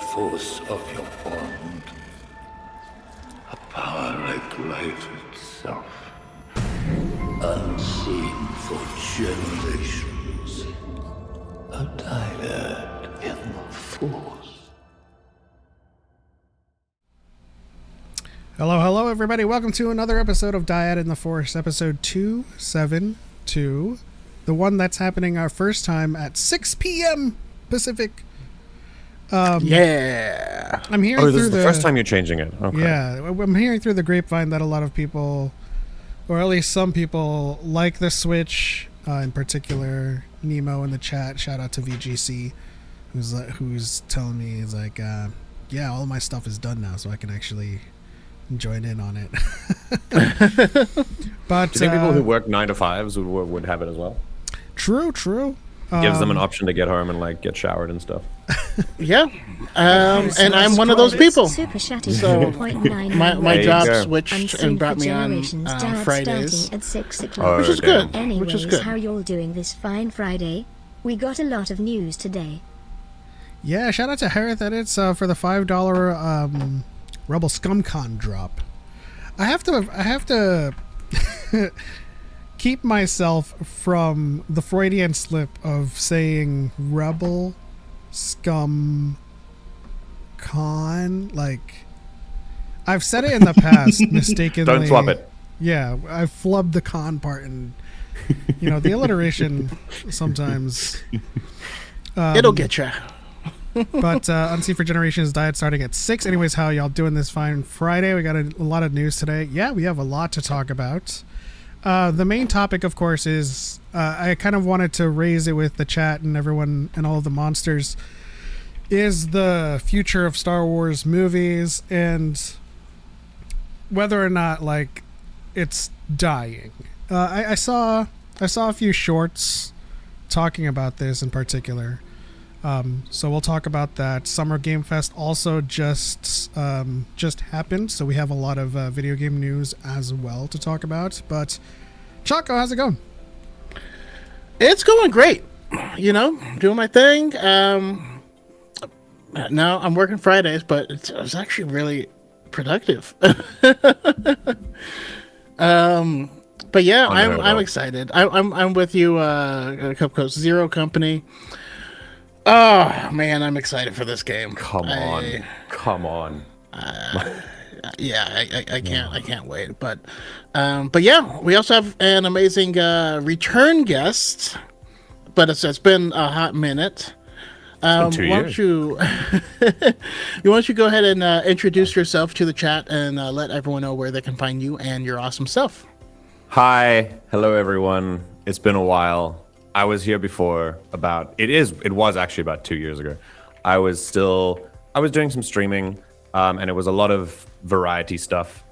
force of your wand, a power like light itself, unseen for generations, a dyad in the force. Hello, everybody. Welcome to another episode of Dyad in the Force, episode 272, the one that's happening our first time at 6 p.m. Pacific. Yeah. I'm hearing this through is the first time you're changing it. Okay. Yeah, I'm hearing through the grapevine that a lot of people, or at least some people, like the Switch. In particular, Nemo in the chat. Shout out to VGC, who's telling me, he's like, yeah, all my stuff is done now, so I can actually join in on it. But do you think people who work 9 to 5s would have it as well? True. Gives them an option to get home and like get showered and stuff. Yeah. And I'm one of those people. So my job switched and brought me on Fridays, at 6 o'clock. Oh, which is damn. good. Anyways, Which is good. how y'all doing this fine Friday? We got a lot of news today. Yeah, shout out to Harith Edits for the $5 Rebel ScumCon drop. I have to keep myself from the Freudian slip of saying Rebel ScumCon. Like, I've said it in the past mistakenly. Don't swap it. Yeah, I flubbed the con part, and the alliteration sometimes. It'll get you. But Unseen for Generations Dyad starting at 6. Anyways, how y'all doing this fine Friday? We got a lot of news today. Yeah, we have a lot to talk about. The main topic, of course, is I kind of wanted to raise it with the chat and everyone and all of the monsters, is the future of Star Wars movies and whether or not like it's dying. I saw a few shorts talking about this in particular. So we'll talk about that. Summer Game Fest also just happened, so we have a lot of video game news as well to talk about. But Choco, how's it going? It's going great. Doing my thing. Now I'm working Fridays, but it's actually really productive. But yeah, I'm excited. I'm with you, Cupcoat Zero Company. Oh man, I'm excited for this game. Come on. Yeah, I can't wait. But yeah, we also have an amazing return guest. But it's been a hot minute. It's been 2 years. Why don't you go ahead and introduce yourself to the chat and let everyone know where they can find you and your awesome stuff. Hello everyone. It's been a while. I was here before it was actually about 2 years ago. I was doing some streaming, and it was a lot of variety stuff.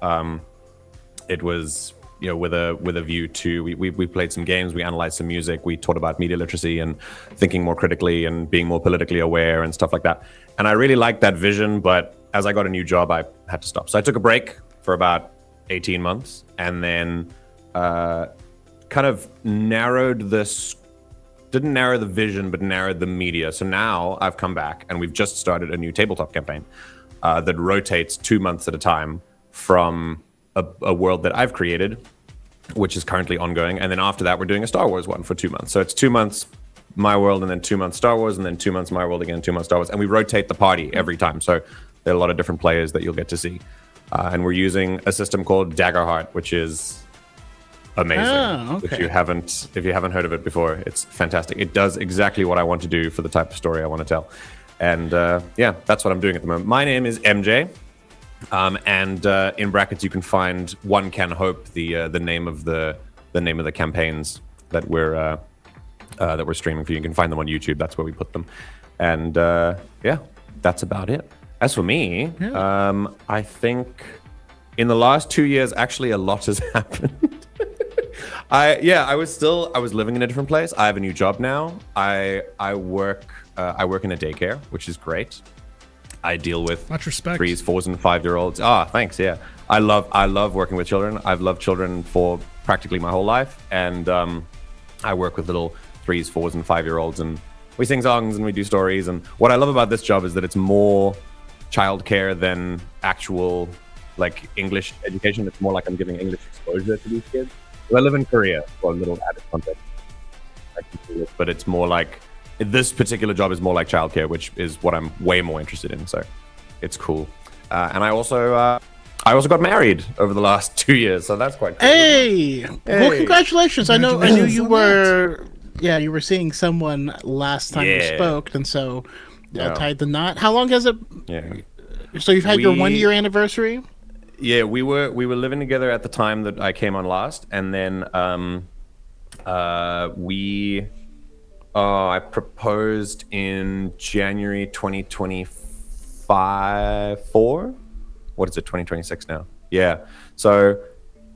It was, with a view to, we played some games, we analyzed some music, we taught about media literacy and thinking more critically and being more politically aware and stuff like that. And I really liked that vision, but as I got a new job, I had to stop. So I took a break for about 18 months and then kind of didn't narrow the vision, but narrowed the media. So now I've come back and we've just started a new tabletop campaign that rotates 2 months at a time from a world that I've created, which is currently ongoing. And then after that, we're doing a Star Wars one for 2 months. So it's 2 months my world and then 2 months Star Wars and then 2 months my world again, 2 months Star Wars. And we rotate the party every time. So there are a lot of different players that you'll get to see. And we're using a system called Daggerheart, which is amazing. Oh, okay. If you haven't heard of it before, it's fantastic. It does exactly what I want to do for the type of story I want to tell. And yeah, that's what I'm doing at the moment. My name is MJ. And in brackets you can find One Can Hope, the name of the campaigns that we're streaming for you. You can find them on YouTube. That's where we put them. And yeah, that's about it. As for me, I think in the last 2 years, actually a lot has happened. I was living in a different place. I have a new job now. I work in a daycare, which is great. I deal with Much respect. 3s, 4s, and 5-year-olds. Thanks. Yeah, I love working with children. I've loved children for practically my whole life, and I work with little 3s, 4s, and 5-year-olds, and we sing songs and we do stories. And what I love about this job is that it's more childcare than actual like English education. It's more like I'm giving English exposure to these kids. I live in Korea for a little added context. But it's more like this particular job is more like childcare, which is what I'm way more interested in. So it's cool. And I also got married over the last 2 years, so that's quite cool. Hey! Well, congratulations. I knew you were you were seeing someone last time you spoke, and so tied the knot. How long has it? Yeah. So you've had your 1 year anniversary? Yeah, we were living together at the time that I came on last, and then I proposed in January 2024. What is it? 2026 now. Yeah. So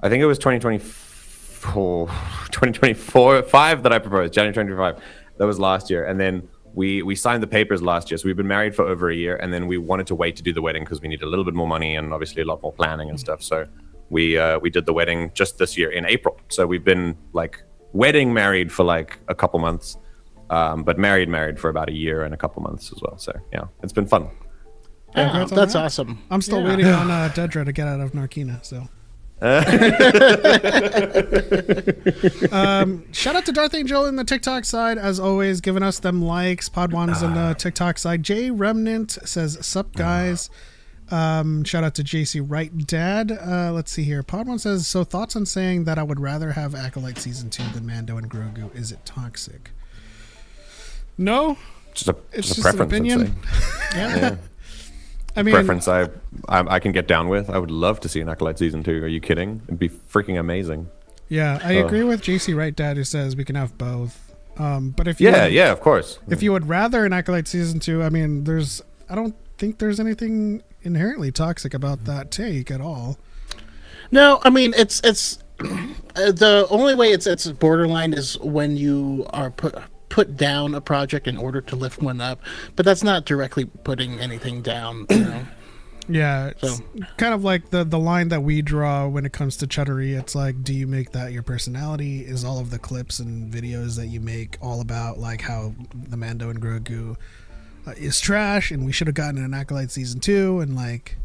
I think it was 2025 that I proposed. January 2025. That was last year, and then we signed the papers last year. So we've been married for over a year, and then we wanted to wait to do the wedding because we need a little bit more money and obviously a lot more planning and stuff. So we did the wedding just this year in April. So we've been like wedding married for like a couple months, but married for about a year and a couple months as well. So yeah, it's been fun. Yeah, that's awesome. I'm still waiting on Dedra to get out of Narkina, so. Shout out to Darth Angel in the TikTok side, as always, giving us them likes. Podwan's in the TikTok side. J Remnant says, "Sup guys." Shout out to JC Right Dad. Let's see here. Podwan says, "So thoughts on saying that I would rather have Acolyte Season 2 than Mando and Grogu? Is it toxic?" No, it's just a preference. An opinion. Yeah. I mean, preference I can get down with. I would love to see an Acolyte Season 2. Are you kidding? It'd be freaking amazing. Yeah, I agree with JC Right Dad, who says we can have both. But if of course. If you would rather an Acolyte Season 2, I mean, I don't think there's anything inherently toxic about that take at all. No, I mean it's the only way it's borderline is when you are put down a project in order to lift one up, but that's not directly putting anything down, you know. Yeah, it's kind of like the line that we draw when it comes to chuttery. It's like, do you make that your personality? Is all of the clips and videos that you make all about like how the Mando and Grogu is trash and we should have gotten an Acolyte Season 2 and like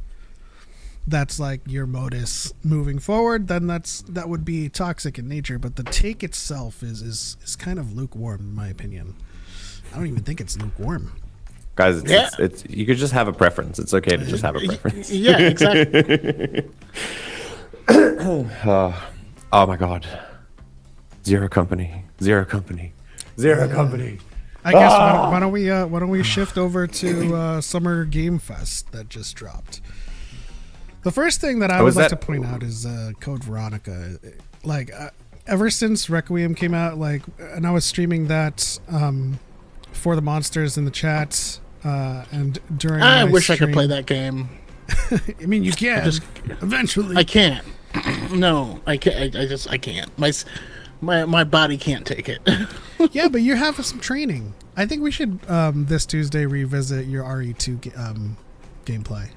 that's like your modus moving forward, then that would be toxic in nature. But the take itself is kind of lukewarm in my opinion. I don't even think it's lukewarm. Guys, it's you could just have a preference. It's okay to just have a preference. Yeah, exactly. Oh my God. Zero company. I guess why don't we shift over to Summer Game Fest that just dropped. The first thing that I would like to point out is Code Veronica. Like, ever since Requiem came out, like, and I was streaming that for the monsters in the chat, and during I wish I could play that game. I mean, you can. Eventually. I can't. No, I can't. I can't. My body can't take it. Yeah, but you have some training. I think we should this Tuesday revisit your RE2 gameplay.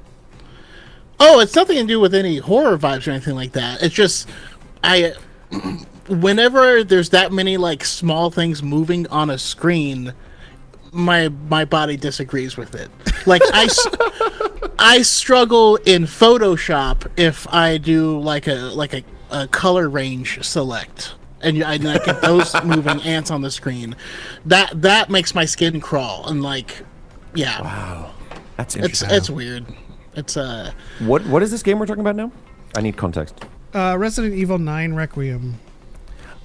Oh, it's nothing to do with any horror vibes or anything like that. It's just, whenever there's that many like small things moving on a screen, my body disagrees with it. Like I struggle in Photoshop if I do like a color range select. And I get those moving ants on the screen. That makes my skin crawl and like, yeah. Wow, that's interesting. It's weird. It's What is this game we're talking about now? I need context. Resident Evil 9 Requiem.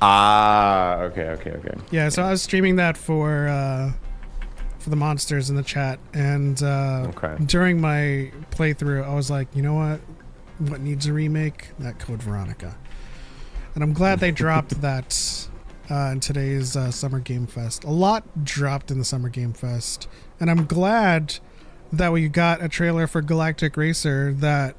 Okay. Yeah, so I was streaming that for the monsters in the chat, and during my playthrough, I was like, you know what needs a remake? That Code Veronica. And I'm glad they dropped that in today's Summer Game Fest. A lot dropped in the Summer Game Fest, and I'm glad that we got a trailer for Galactic Racer that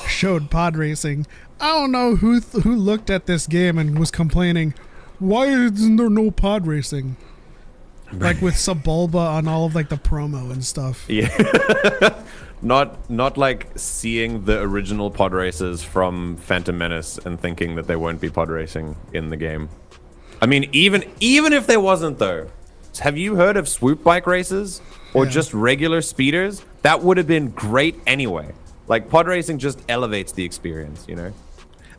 showed pod racing. I don't know who looked at this game and was complaining, why isn't there no pod racing? Like with Sebulba on all of like the promo and stuff. Yeah. Not like seeing the original pod races from Phantom Menace and thinking that there won't be pod racing in the game. I mean, even if there wasn't though, have you heard of swoop bike races or just regular speeders? That would have been great anyway. Like pod racing just elevates the experience, you know.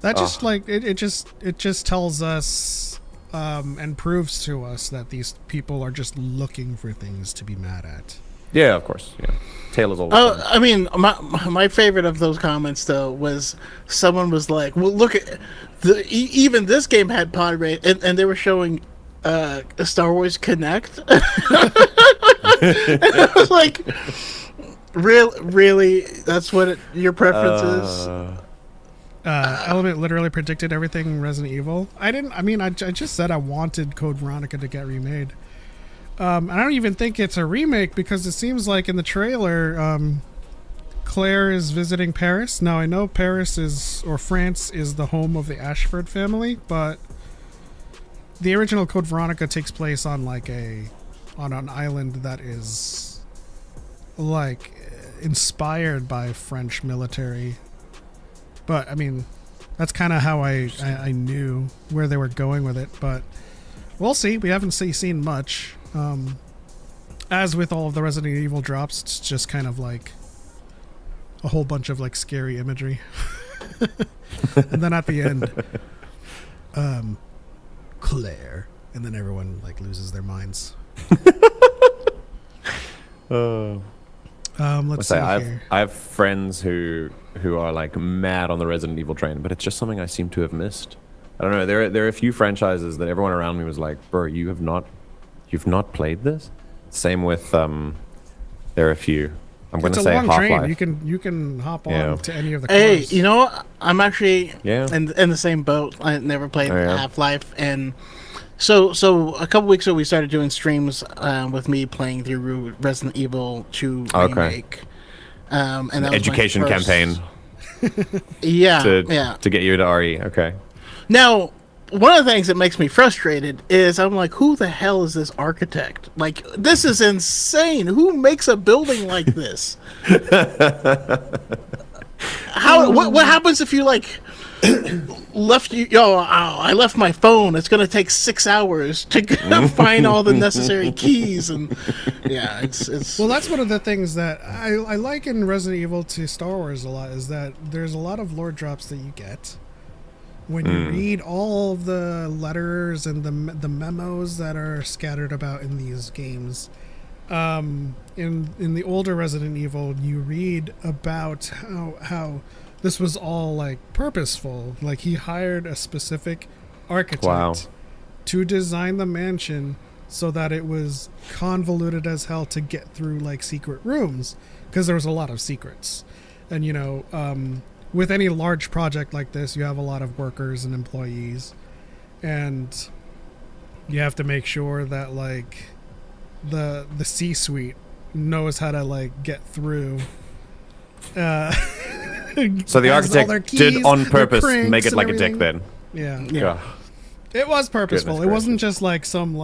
That just like it just tells us and proves to us that these people are just looking for things to be mad at. Yeah, of course. Yeah, Taylor's all. I mean, my favorite of those comments though was someone was like, "Well, look at even this game had pod race," and they were showing Star Wars Connect. And I was like, really, that's what your preference is? Element literally predicted everything Resident Evil. I just said I wanted Code Veronica to get remade. I don't even think it's a remake because it seems like in the trailer, Claire is visiting Paris. Now I know France is the home of the Ashford family, but the original Code Veronica takes place on on an island that is like inspired by French military. But I mean, that's kind of how I knew where they were going with it. But we'll see. We haven't seen much. As with all of the Resident Evil drops, it's just kind of like a whole bunch of like scary imagery. And then at the end, Claire, and then everyone like loses their minds. Let's see here. I have friends who are like mad on the Resident Evil train, but it's just something I seem to have missed. I don't know. There are a few franchises that everyone around me was like, "Bro, you've not played this." Same with there are a few. I'm going to say Half-Life. You can hop on to any of the Hey, cars. you know, I'm actually in the same boat. I never played Half-Life, and so a couple weeks ago we started doing streams with me playing through Resident Evil 2 remake. And that was education campaign. to get you to RE. Okay. Now, one of the things that makes me frustrated is I'm like, who the hell is this architect? Like, this is insane. Who makes a building like this? What happens if you like I left my phone. It's gonna take 6 hours to find all the necessary keys, and it's well, that's one of the things that I like in Resident Evil to Star Wars a lot, is that there's a lot of lore drops that you get when you read all of the letters and the memos that are scattered about in these games. In the older Resident Evil, you read about how this was all like purposeful. Like he hired a specific architect to design the mansion so that it was convoluted as hell to get through like secret rooms, because there was a lot of secrets. And you know, with any large project like this, you have a lot of workers and employees, and you have to make sure that like the C-suite knows how to like get through. So the architect did on purpose make it like a dick then. Yeah. It was purposeful. It wasn't just like some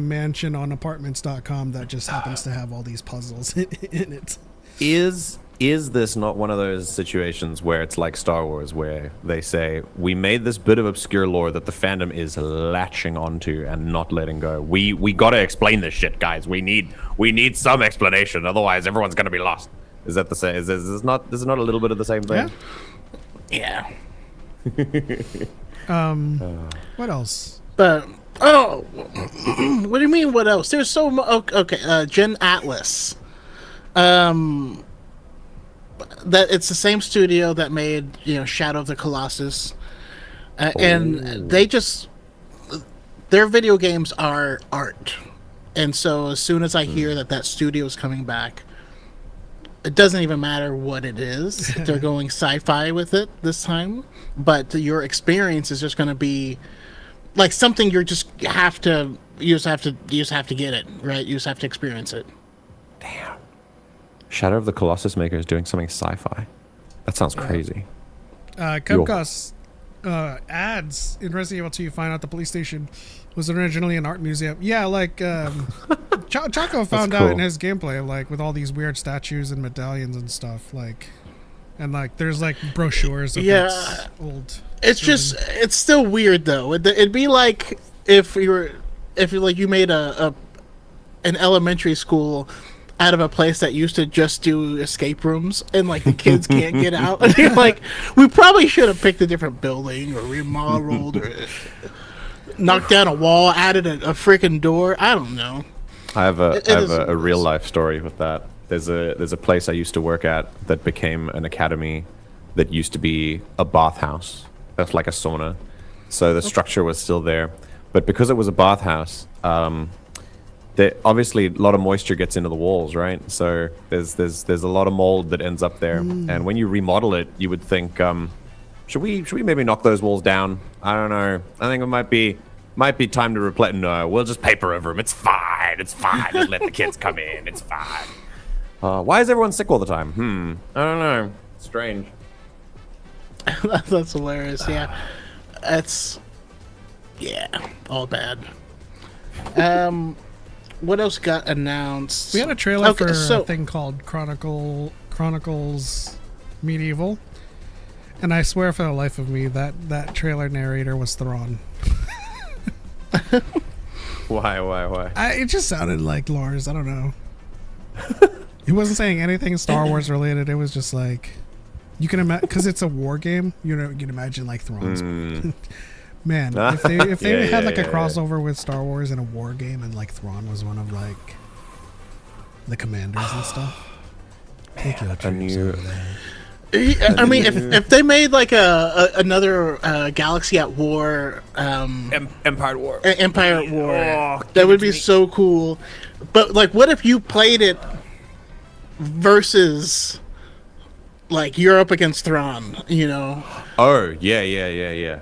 mansion on apartments.com that just happens to have all these puzzles in it. Is this not one of those situations where it's like Star Wars, where they say, we made this bit of obscure lore that the fandom is latching onto and not letting go? We got to explain this shit, guys. We need some explanation, otherwise everyone's going to be lost. Is that the same? Is this not a little bit of the same thing? Yeah. What else? But what do you mean? What else? There's so much. Okay, Gen Atlas. That it's the same studio that made Shadow of the Colossus, and their video games are art, and so as soon as I hear that studio is coming back, it doesn't even matter what it is. They're going sci-fi with it this time, but your experience is just going to be like something you just have to get it right. You just have to experience it. Damn. Shadow of the Colossus maker is doing something sci-fi. That sounds crazy. Capcom's ads in Resident Evil 2, you find out the police station was originally an art museum. Yeah, like Choco found out in his gameplay, like with all these weird statues and medallions and stuff, like, and like there's like brochures of its old. It's still weird though. It'd be like if you made a an elementary school out of a place that used to just do escape rooms, and like the kids can't get out. And you're like, we probably should have picked a different building or remodeled or knocked down a wall, added a freaking door. I don't know. I have a real life story with that. There's a place I used to work at that became an academy that used to be a bathhouse. That's like a sauna. So the structure was still there, but because it was a bathhouse, obviously a lot of moisture gets into the walls, right? So there's a lot of mold that ends up there. And when you remodel it, you would think, should we maybe knock those walls down? I don't know. I think it might be time to replace. No, we'll just paper over them. It's fine. It's fine. Just let the kids come in. It's fine. Why is everyone sick all the time? I don't know. Strange. That's hilarious. Yeah, that's all bad. What else got announced? We had a trailer for a thing called Chronicles Medieval, and I swear for the life of me that trailer narrator was Thrawn. Why? It just sounded like Lars. I don't know. He wasn't saying anything Star Wars related. It was just like, you can imagine, because it's a war game. You know, you can imagine like Thrawn's. Man, if they had like a crossover with Star Wars and a war game, and like Thrawn was one of like the commanders and stuff. Take your troops over there. I mean, if they made like another Galaxy at War, Empire at War, that would be so cool. But like, what if you played it versus like you're up against Thrawn, you know? Oh yeah.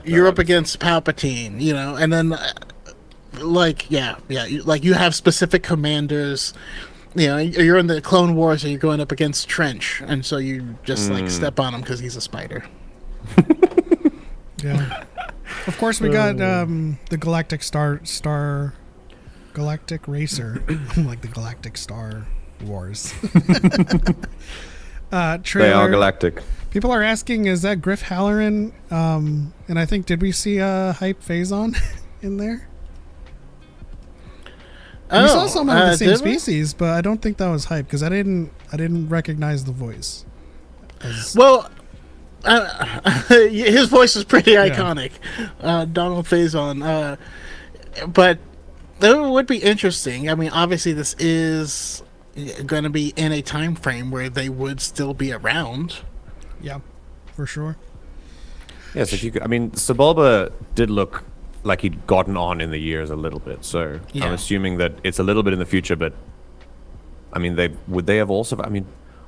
You're up against Palpatine, you know, and then like you have specific commanders. You know, you're in the Clone Wars, and you're going up against Trench, and so you just like step on him because he's a spider. Yeah. Of course, we got the Galactic Galactic Racer, like the Galactic Star Wars. Trailer. They are galactic. People are asking, is that Griff Halloran? And I think, did we see a hype Phazon in there? We saw some of the same species, but I don't think that was hype because I didn't recognize the voice. Well, his voice is pretty iconic, Donald Faison. But that would be interesting. I mean, obviously, this is going to be in a time frame where they would still be around. Yeah, for sure. Yes, if you could, I mean, Sebulba did look like he'd gotten on in the years a little bit, so I'm assuming that it's a little bit in the future, but I mean, would they have also, I mean,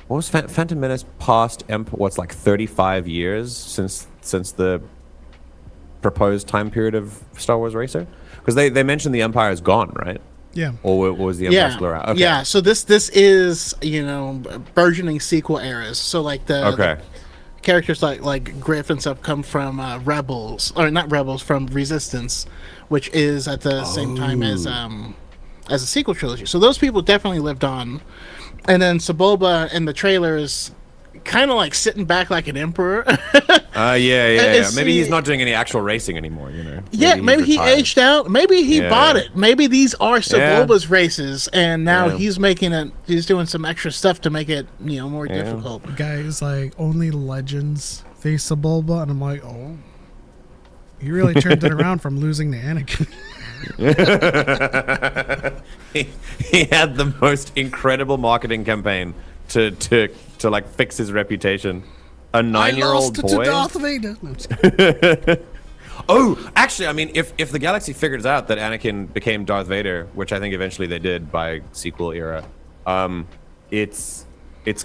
what was Phantom Menace past what's like 35 years since the proposed time period of Star Wars Racer? Because they mentioned the Empire is gone, right? Yeah. Or was the Empire still around? Okay. Yeah, so this is, you know, burgeoning sequel eras. So like the characters like Griff and stuff come from Rebels, or not Rebels, from Resistance, which is at the same time as a sequel trilogy. So those people definitely lived on. And then Sebulba in the trailers kind of like sitting back like an emperor. Yeah. Maybe he's not doing any actual racing anymore, you know. Maybe he aged out. Maybe he bought it. Maybe these are Sebulba's races, and now he's making it. He's doing some extra stuff to make it, you know, more difficult. Guys, like, only legends face Sebulba, and I'm like, oh, he really turned it around from losing to Anakin. he had the most incredible marketing campaign to like fix his reputation. A 9-year-old boy. To Darth Vader. No, I'm just kidding. Oh, actually, I mean, if the galaxy figures out that Anakin became Darth Vader, which I think eventually they did by sequel era, it's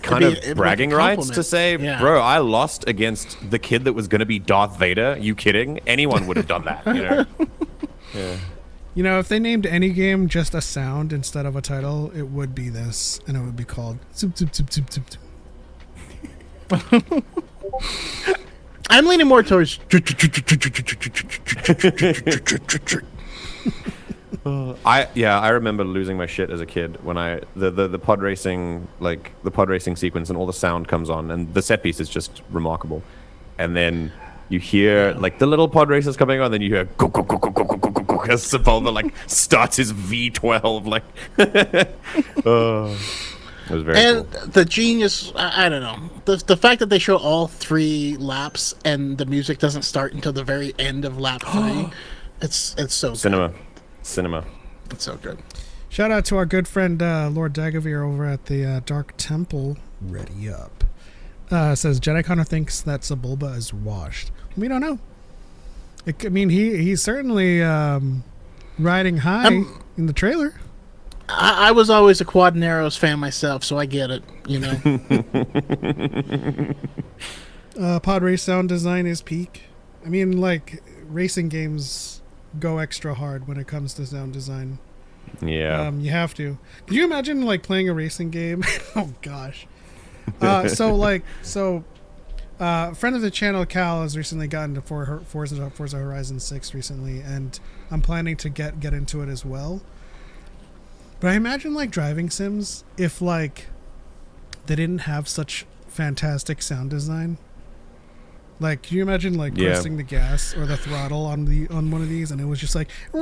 kind of bragging rights to say, bro, I lost against the kid that was going to be Darth Vader. You kidding? Anyone would have done that, you know? Yeah. You know, if they named any game just a sound instead of a title, it would be this, and it would be called Zoop Zoop Zoop Zoop Zoop. I'm leaning more towards. I remember losing my shit as a kid when the pod racing, like the pod racing sequence and all the sound comes on, and the set piece is just remarkable, and then you hear like the little pod racers coming on, then you hear go go go go go go go go go, because Sepulveda like starts his V12 like. Oh, it was very And cool. the genius, I don't know, the fact that they show all 3 laps and the music doesn't start until the very end of lap 3, it's so good. Cinema. It's so good. Shout out to our good friend Lord Dagavir over at the Dark Temple. Ready up. Says Jedi Connor thinks that Sebulba is washed. We don't know. He's certainly riding high in the trailer. I was always a Quad and Arrows fan myself, so I get it, you know. Pod race sound design is peak. I mean, like, racing games go extra hard when it comes to sound design. Yeah. You have to. Could you imagine, like, playing a racing game? Oh, gosh. Friend of the channel, Cal, has recently gotten to Forza Horizon 6 recently, and I'm planning to get into it as well. But I imagine, like, driving sims, if, like, they didn't have such fantastic sound design. Like, can you imagine, like, pressing the gas or the throttle on one of these, and it was just like, just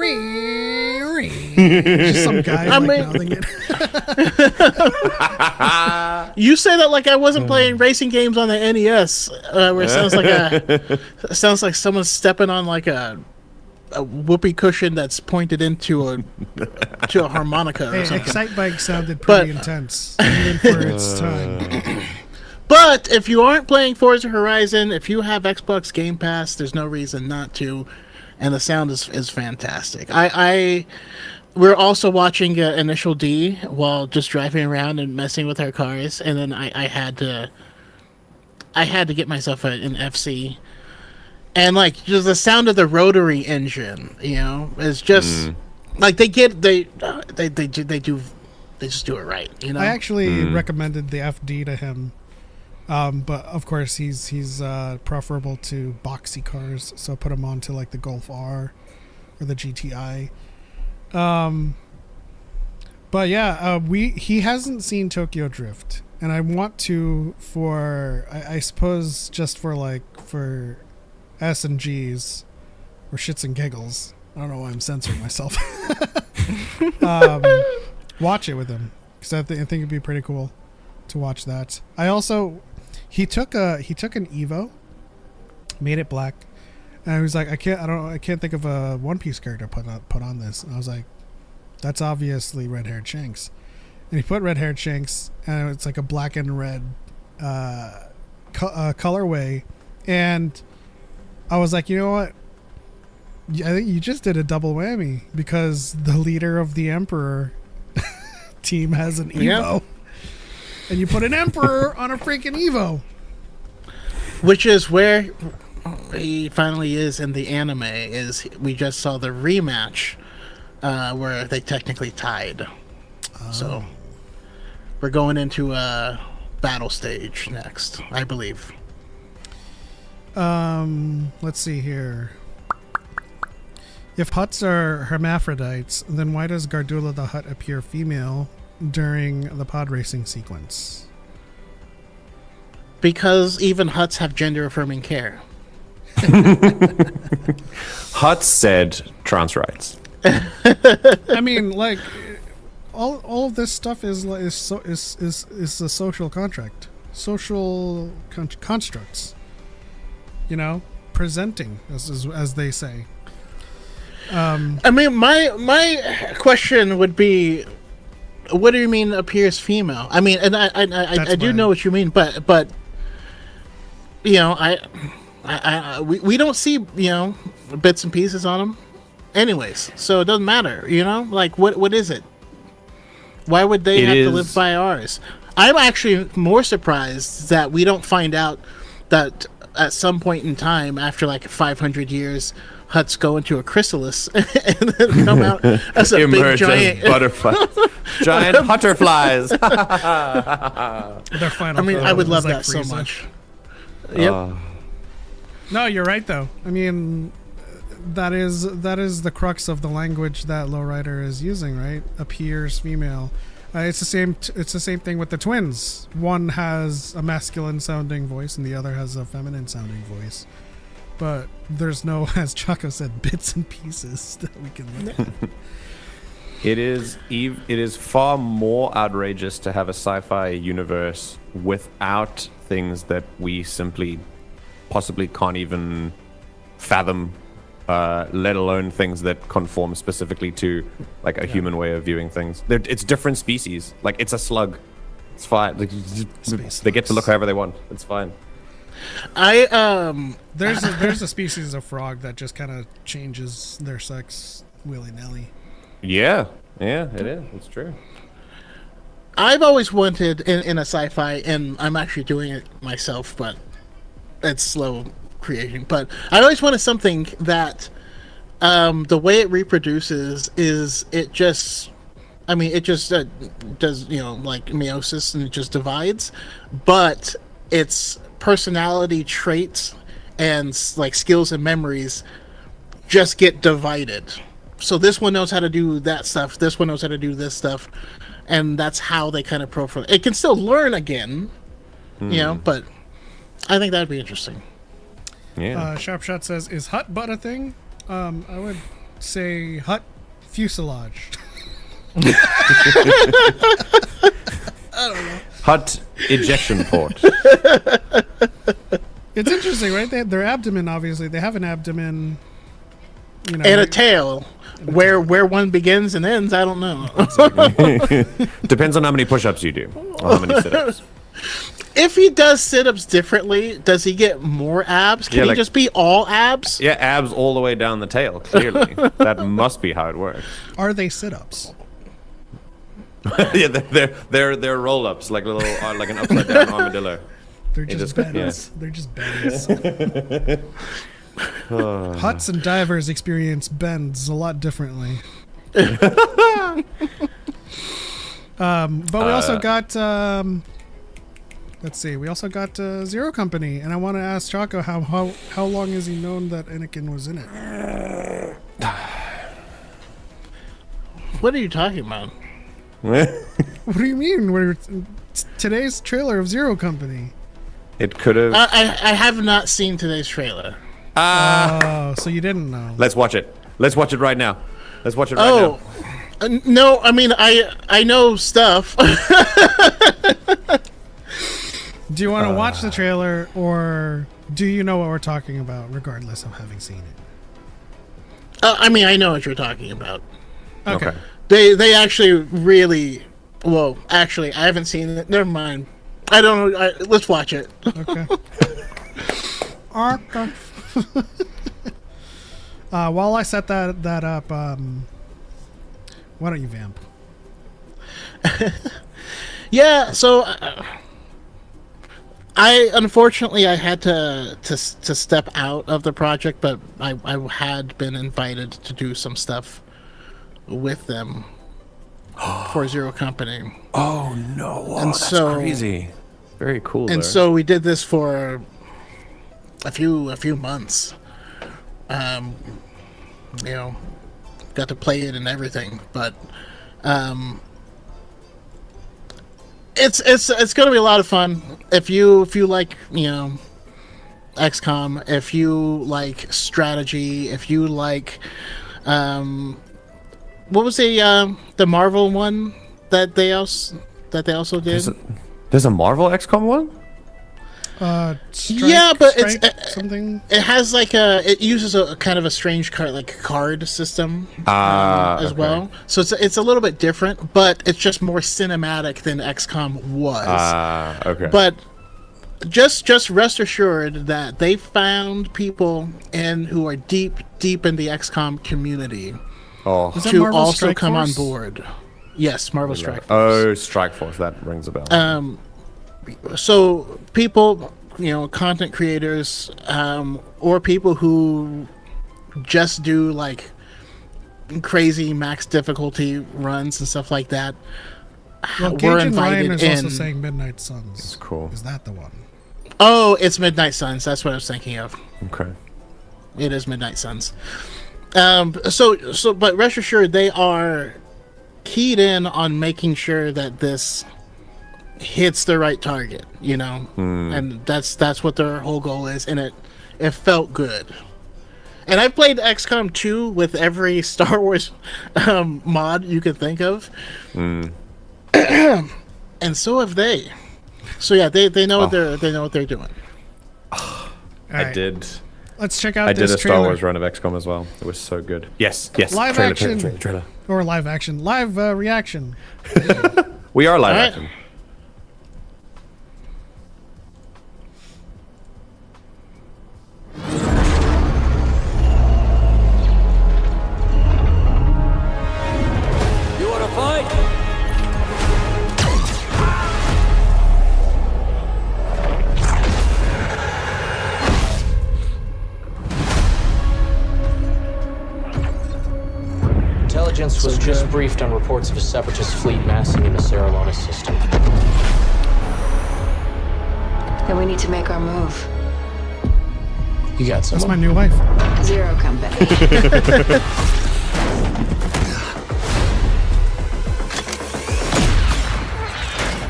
some guy mouthing it. You say that like I wasn't playing racing games on the NES, where it sounds like someone's stepping on like a whoopee cushion that's pointed into a harmonica or something. Excite Bike sounded pretty intense, even for its time. But if you aren't playing Forza Horizon, if you have Xbox Game Pass, there's no reason not to, and the sound is fantastic. We're also watching Initial D while just driving around and messing with our cars, and then I had to get myself an FC, and like just the sound of the rotary engine, you know, is just like they just do it right, you know. I actually recommended the FD to him. But of course he's preferable to boxy cars, so I put him on to like the Golf R or the GTI. But yeah, he hasn't seen Tokyo Drift, and I want to I suppose just for S and G's or shits and giggles. I don't know why I'm censoring myself. Watch it with him, because I think it'd be pretty cool to watch that. I also he took an Evo, made it black, and I was like, I can't think of a One Piece character put on this. And I was like, that's obviously red-haired Shanks, and he put red-haired Shanks, and it's like a black and red colorway, and I was like, you know what? I think you just did a double whammy, because the leader of the Emperor team has an Evo. Yep. And you put an Emperor on a freaking Evo. Which is where he finally is in the anime, is we just saw the rematch where they technically tied. So we're going into a battle stage next, I believe. Let's see here. If Hutts are hermaphrodites, then why does Gardula the Hutt appear female during the pod racing sequence? Because even Hutts have gender-affirming care. Hutz said trans rights. I mean, like, all of this stuff is a social contract, social constructs. You know, presenting as they say. I mean, my question would be, what do you mean appears female? I mean, and I do know what you mean, but you know, we don't see, you know, bits and pieces on them, anyways. So it doesn't matter, you know. Like, what is it? Why would they have to live by ours? I'm actually more surprised that we don't find out that at some point in time, after like 500 years, Hutts go into a chrysalis and then come out as a big giant butterfly, giant butterflies. I mean, I would love that so much. Yep. No, you're right though. I mean, that is the crux of the language that Lowrider is using, right? Appears female. It's the same. It's the same thing with the twins. One has a masculine sounding voice, and the other has a feminine sounding voice. but there's no, as Choco said, bits and pieces that we can look at. It is far more outrageous to have a sci-fi universe without things that we simply possibly can't even fathom, let alone things that conform specifically to like a human way of viewing things. It's different species. Like it's a slug. It's fine. Like, they get to look however they want. It's fine. There's a species of frog that just kind of changes their sex willy-nilly. Yeah, it is. It's true. I've always wanted in a sci-fi, and I'm actually doing it myself, but it's slow creating. But I always wanted something that the way it reproduces is it just does, like meiosis, and it just divides, but its personality traits and like skills and memories just get divided. So this one knows how to do that stuff, this one knows how to do this stuff, and that's how they kind of profile. It can still learn again, but I think that'd be interesting. Yeah. Sharpshot says, is hut butt a thing? I would say hut fuselage. Hut ejection port. It's interesting, right? Their abdomen, obviously, they have an abdomen, And a tail. Where one begins and ends, I don't know. Depends on how many push-ups you do, or how many sit-ups. If he does sit-ups differently, does he get more abs? Can he just be all abs? Yeah, abs all the way down the tail. Clearly, that must be how it works. Are they sit-ups? Yeah, they're roll-ups, like like an upside-down armadillo. They're just bends. yeah. They're just bends. Huts and divers experience bends a lot differently. But we also got let's see, we also got Zero Company, and I want to ask Choco how long has he known that Anakin was in it? What are you talking about? What do you mean? Today's trailer of Zero Company. It could have. I have not seen today's trailer. Oh, so you didn't know. Let's watch it. Let's watch it right now. Let's watch it right now. No, I mean I know stuff. Do you want to watch the trailer, or do you know what we're talking about, regardless of having seen it? I mean, I know what you're talking about. Okay. They actually really. Well, actually, I haven't seen it. Never mind. I don't know. Let's watch it. Okay. Okay. While I set that up, why don't you vamp? Yeah. So, I unfortunately I had to step out of the project, but I had been invited to do some stuff with them for Zero Company. Oh no! And that's so crazy. Very cool. And so we did this for a few months. Got to play it and everything, but it's gonna be a lot of fun. If you like XCOM, if you like strategy, if you like what was the Marvel one that they also did? There's a Marvel XCOM one? Yeah, but it's something. It has it uses a kind of a strange card system as well. So it's a little bit different, but it's just more cinematic than XCOM was. Okay. But just rest assured that they found people who are deep in the XCOM community to also Strike come Force? on board. Yes, Marvel Strike Force. Oh, Strike Force. That rings a bell. So people, content creators, or people who just do crazy max difficulty runs and stuff like that, Well, were Gage and invited Ryan is in. also saying Midnight Suns. That's cool. Is that the one? Oh, it's Midnight Suns. That's what I was thinking of. Okay. It is Midnight Suns. But rest assured, they are keyed in on making sure that this hits the right target, and that's what their whole goal is, and It felt good. And I've played XCOM 2 with every Star Wars mod you could think of. And so have they. So yeah, they know what they're doing. All I right. did. Let's check out I this did a trailer. Star Wars run of XCOM as well. It was so good. Yes. Live Trailer, action. trailer. Or live action. Live reaction. We are live All right. action. You wanna fight? Intelligence was just briefed on reports of a separatist fleet massing in the Serralona system. Then we need to make our move. You got some. That's my new wife. Zero company.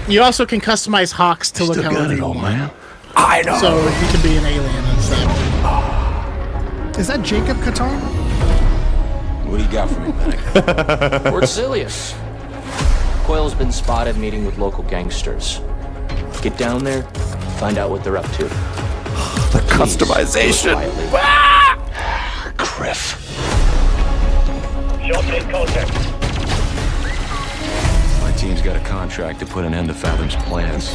You also can customize Hawks to look Still got however it you all, want. man. I know. So you can be an alien and stuff. Is that Jacob Qatar? What do you got for me, Medic? We're at Silius. Coil's been spotted meeting with local gangsters. Get down there, find out what they're up to. The customization. Griff. My team's got a contract to put an end to Fathom's plans.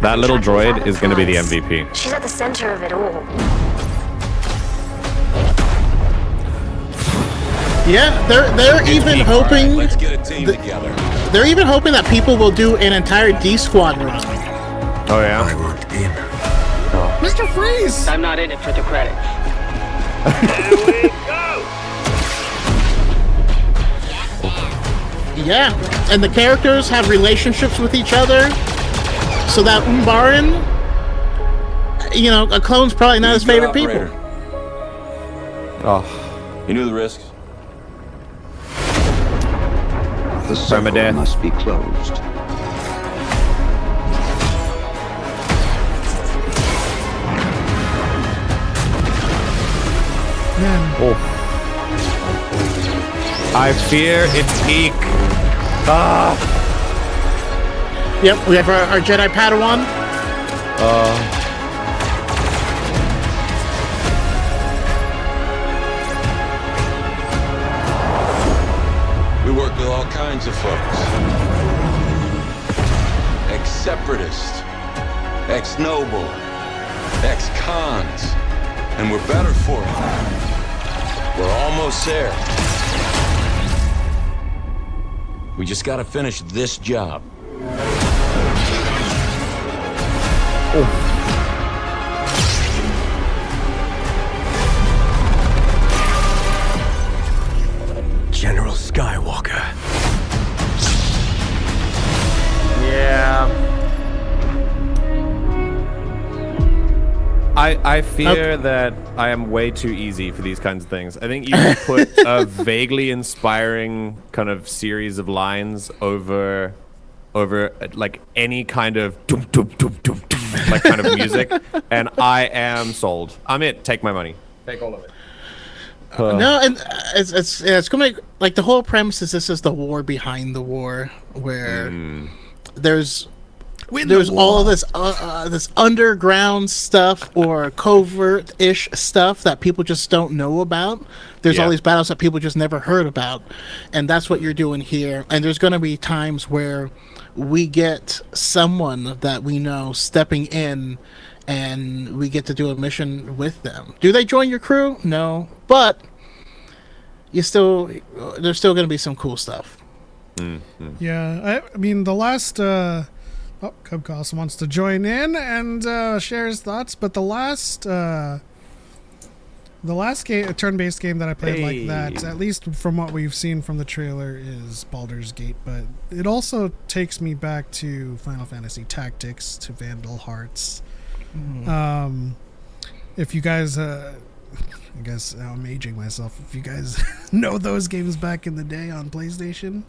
That little droid is going to be the MVP. She's at the center of it all. Yeah, they're even hoping Let's get a team together. they're even hoping that people will do an entire D Squad run. Oh yeah. I want in. Mr. Freeze! I'm not in it for the credit. Yeah, and the characters have relationships with each other, so that Umbaran, you know, a clone's probably not his Good favorite people. operator. Oh, You knew the risks. The circle Permadeath. must be closed. Man, I fear its peak. Yep, we have our Jedi Padawan. We work with all kinds of folks. Ex-separatists, ex-noble, ex-cons, and we're better for it. We're almost there. We just gotta finish this job. General Skywalker. Yeah. I fear that I am way too easy for these kinds of things. I think you could put a vaguely inspiring kind of series of lines over like any kind of dum, dum, dum, dum, dum, like kind of music, and I am sold. I'm it. Take my money. Take all of it. No, and it's gonna make, like, the whole premise is this is the war behind the war, where there's all this this underground stuff or covert-ish stuff that people just don't know about. There's all Yeah. these battles that people just never heard about, and that's what you're doing here. And there's going to be times where we get someone that we know stepping in, and we get to do a mission with them. Do they join your crew? No, but there's still going to be some cool stuff. yeah, I mean, the last... Cubcos wants to join in and share his thoughts, but the last game, a turn-based game that I played like that, at least from what we've seen from the trailer, is Baldur's Gate, but it also takes me back to Final Fantasy Tactics, to Vandal Hearts. If you guys, I guess I'm aging myself, if you guys know those games back in the day on PlayStation,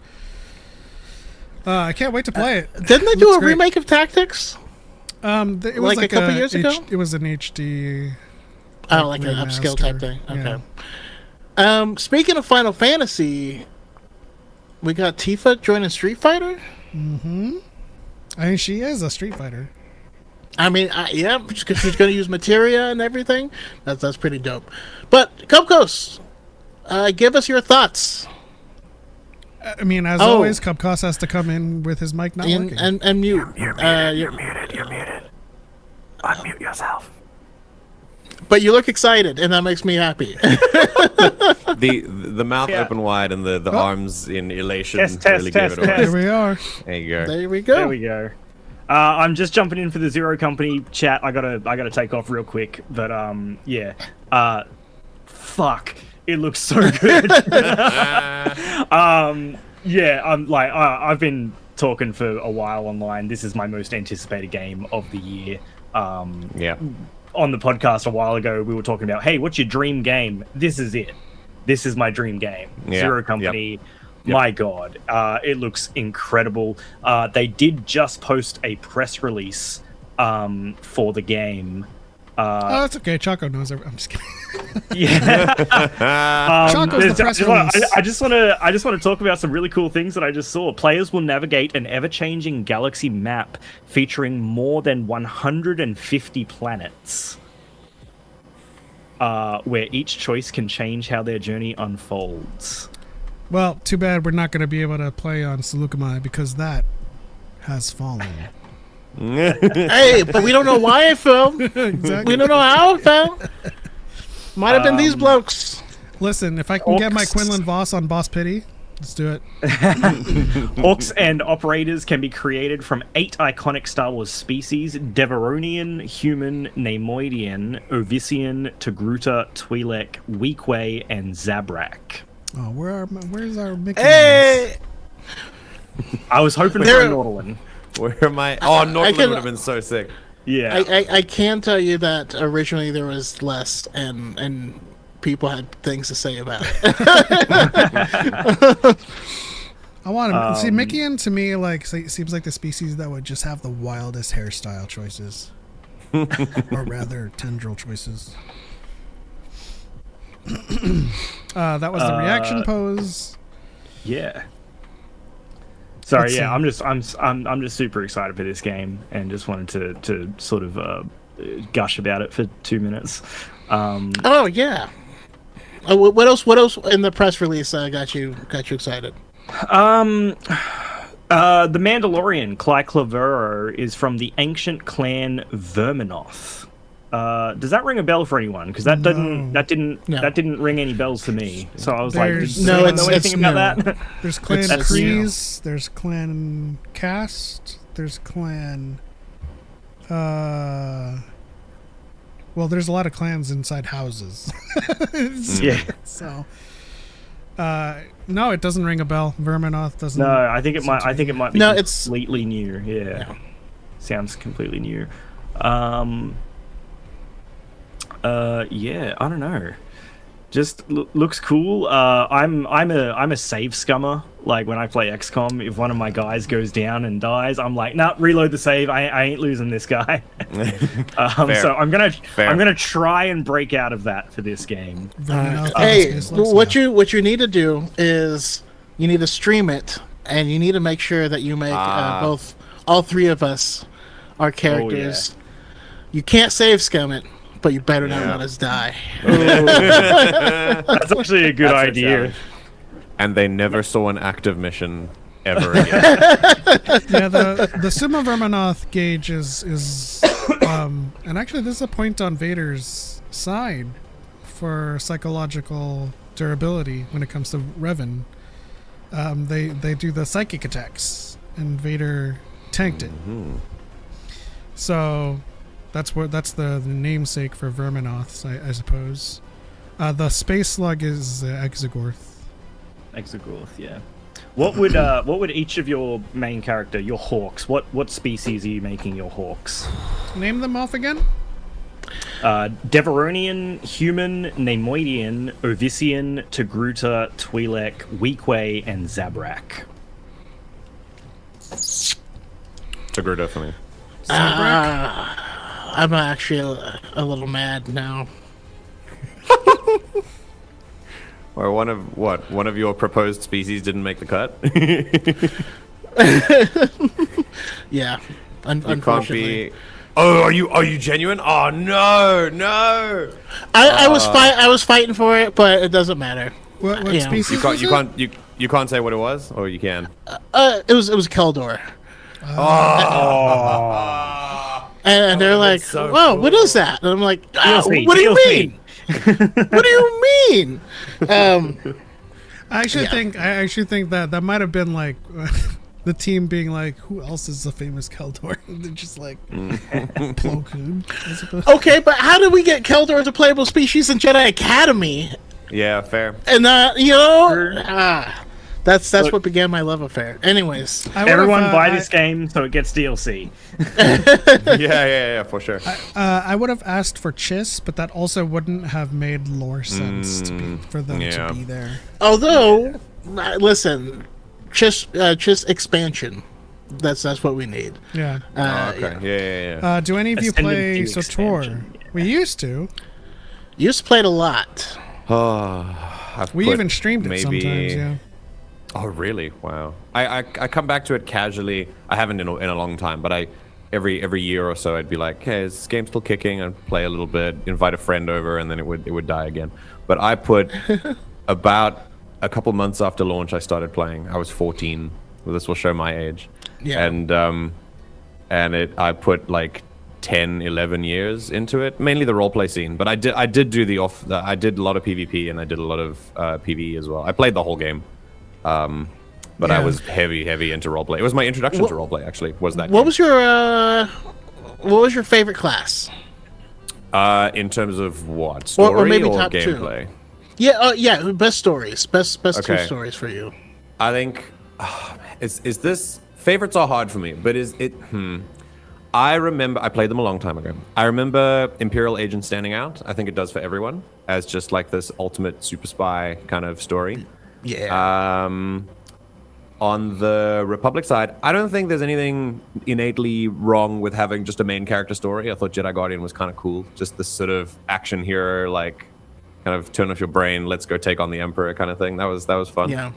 I can't wait to play it. Didn't they do Looks a great. remake of Tactics? It was Like a couple years ago? It was an HD Oh, like an upskill type thing. Okay. Speaking of Final Fantasy, we got Tifa joining Street Fighter. I mean, she is a Street Fighter. I mean, yeah, because she's going to use materia and everything. That's pretty dope. But Cupcos, give us your thoughts. I mean, as always, Cupcos has to come in with his mic not working. And mute. You're muted. Unmute yourself. But you look excited, and that makes me happy. The mouth open wide and the arms in elation Test, really gave it away. Here we are. There you go. There we go. There we go. I'm just jumping in for the Zero Company chat. I gotta take off real quick, but yeah. Fuck, it looks so good. Yeah, I'm like I've been talking for a while online. This is my most anticipated game of the year. Yeah. On the podcast a while ago, we were talking about, hey, what's your dream game? This is it. This is my dream game. Yeah. Zero Company. My God, it looks incredible. They did just post a press release for the game. Oh, it's okay. Choco knows everything. I'm just kidding. Yeah. Choco's the press release. I just want to talk about some really cool things that I just saw. Players will navigate an ever-changing galaxy map featuring more than 150 planets, where each choice can change how their journey unfolds. Well, too bad we're not going to be able to play on Seleucumai because that has fallen. Hey, but we don't know why it fell. Exactly. We don't know how it fell. Might have been these blokes. Listen, if I can get my Quinlan Voss on Boss Pity, let's do it. Orcs and operators can be created from 8 iconic Star Wars species: Deveronian, Human, Neimoidian, Ovisian, Togruta, Twi'lek, Weequay, and Zabrak. Oh, where's our Mickey? Hey! I was hoping for a Nautilin. Where am I? Oh, Northland would have been so sick. Yeah. I can tell you that originally there was less, and people had things to say about it. I want to see Mickeyan. To me, like seems like the species that would just have the wildest hairstyle choices, or rather, tendril choices. That was the reaction pose. Yeah. Sorry, Let's yeah, see. I'm just super excited for this game and just wanted to sort of gush about it for 2 minutes. Oh yeah. What else in the press release got you excited? The Mandalorian, Clive Clavero, is from the ancient clan Verminoth. Does that ring a bell for anyone? Because that didn't ring any bells for me. So I was There's- like, No, no, it's- know anything it's about new. that? There's Clan That's new. Kreese. There's Clan Cast. There's Clan. Well, there's a lot of clans inside houses. Yeah. So. No, it doesn't ring a bell. Verminoth doesn't. No, I think it might. I think it might be No, it's- completely new. Yeah, sounds completely new. Yeah, I don't know. Just looks cool. I'm a save scummer. Like when I play XCOM, if one of my guys goes down and dies, I'm like, nah, reload the save. I ain't losing this guy. So I'm gonna try and break out of that for this game. Verminoth Hey, Space looks what now. you need to do is you need to stream it, and you need to make sure that you make all three of us our characters. You can't save scum it, but you better not let us die. That's actually a good idea. And they never saw an active mission ever again. Yeah, the Summa Verminoth gauge is and actually this is a point on Vader's side for psychological durability when it comes to Revan. They do the psychic attacks, and Vader tanked it. So that's the namesake for Verminoth, I suppose. The space slug is Exegorth. Exegorth, yeah. What would each of your main character, your hawks, what species are you making your hawks? Name them off again. Deveronian, Human, Neimoidian, Ovisian, Togruta, Twi'lek, Weequay, and Zabrak. Togruta for me. I'm actually a little mad now. Or one of your proposed species didn't make the cut? Yeah, You can't unfortunately. be. Oh, are you genuine? Oh no. I was fighting for it, but it doesn't matter. What Yeah. species? You can't was you it? can't you can't say what it was, or you can. It was Keldor. And they're like, so "Whoa, cool. what is that?" And I'm like, DLC, "What do you DLC. mean? What do you mean?" I actually Yeah. think that might have been like the team being like, who else is the famous Keldor? They're just like Plo Koon, I suppose. Okay, but how did we get Keldor as a playable species in Jedi Academy? Yeah, fair. And that's what began my love affair. Anyways, I would've, Everyone buy I- this game so it gets DLC. Yeah, for sure. I would have asked for Chiss, but that also wouldn't have made lore sense for them yeah. to be there. although, listen, just expansion. That's what we need. Yeah. Okay. Yeah. Do any of you play Ascendancy Sotor? expansion, yeah. We used to. Used to play it a lot. I've We put even streamed it sometimes. Yeah. Oh, really? Wow. I come back to it casually. I haven't in a long time, but every year or so I'd be like, hey, is this game still kicking? I'd play a little bit, invite a friend over, and then it would die again. But I put about a couple months after launch, I started playing. I was 14. Well, this will show my age. Yeah. And I put like 10, 11 years into it, mainly the roleplay scene. But I did do I did a lot of PvP and I did a lot of PvE as well. I played the whole game. But I Yeah. was heavy into roleplay. It was my introduction to roleplay, actually. Was that? What game. was your favorite class? In terms of what story Or maybe or top two. gameplay? Yeah. Best stories. Best two Okay. stories for you. I think is this favorites are hard for me, but is it? I remember I played them a long time ago. I remember Imperial Agent standing out. I think it does for everyone as just like this ultimate super spy kind of story. Yeah. On the Republic side, I don't think there's anything innately wrong with having just a main character story. I thought Jedi Guardian was kind of cool. Just this sort of action hero, like kind of turn off your brain, let's go take on the Emperor kind of thing. That was fun. yeah.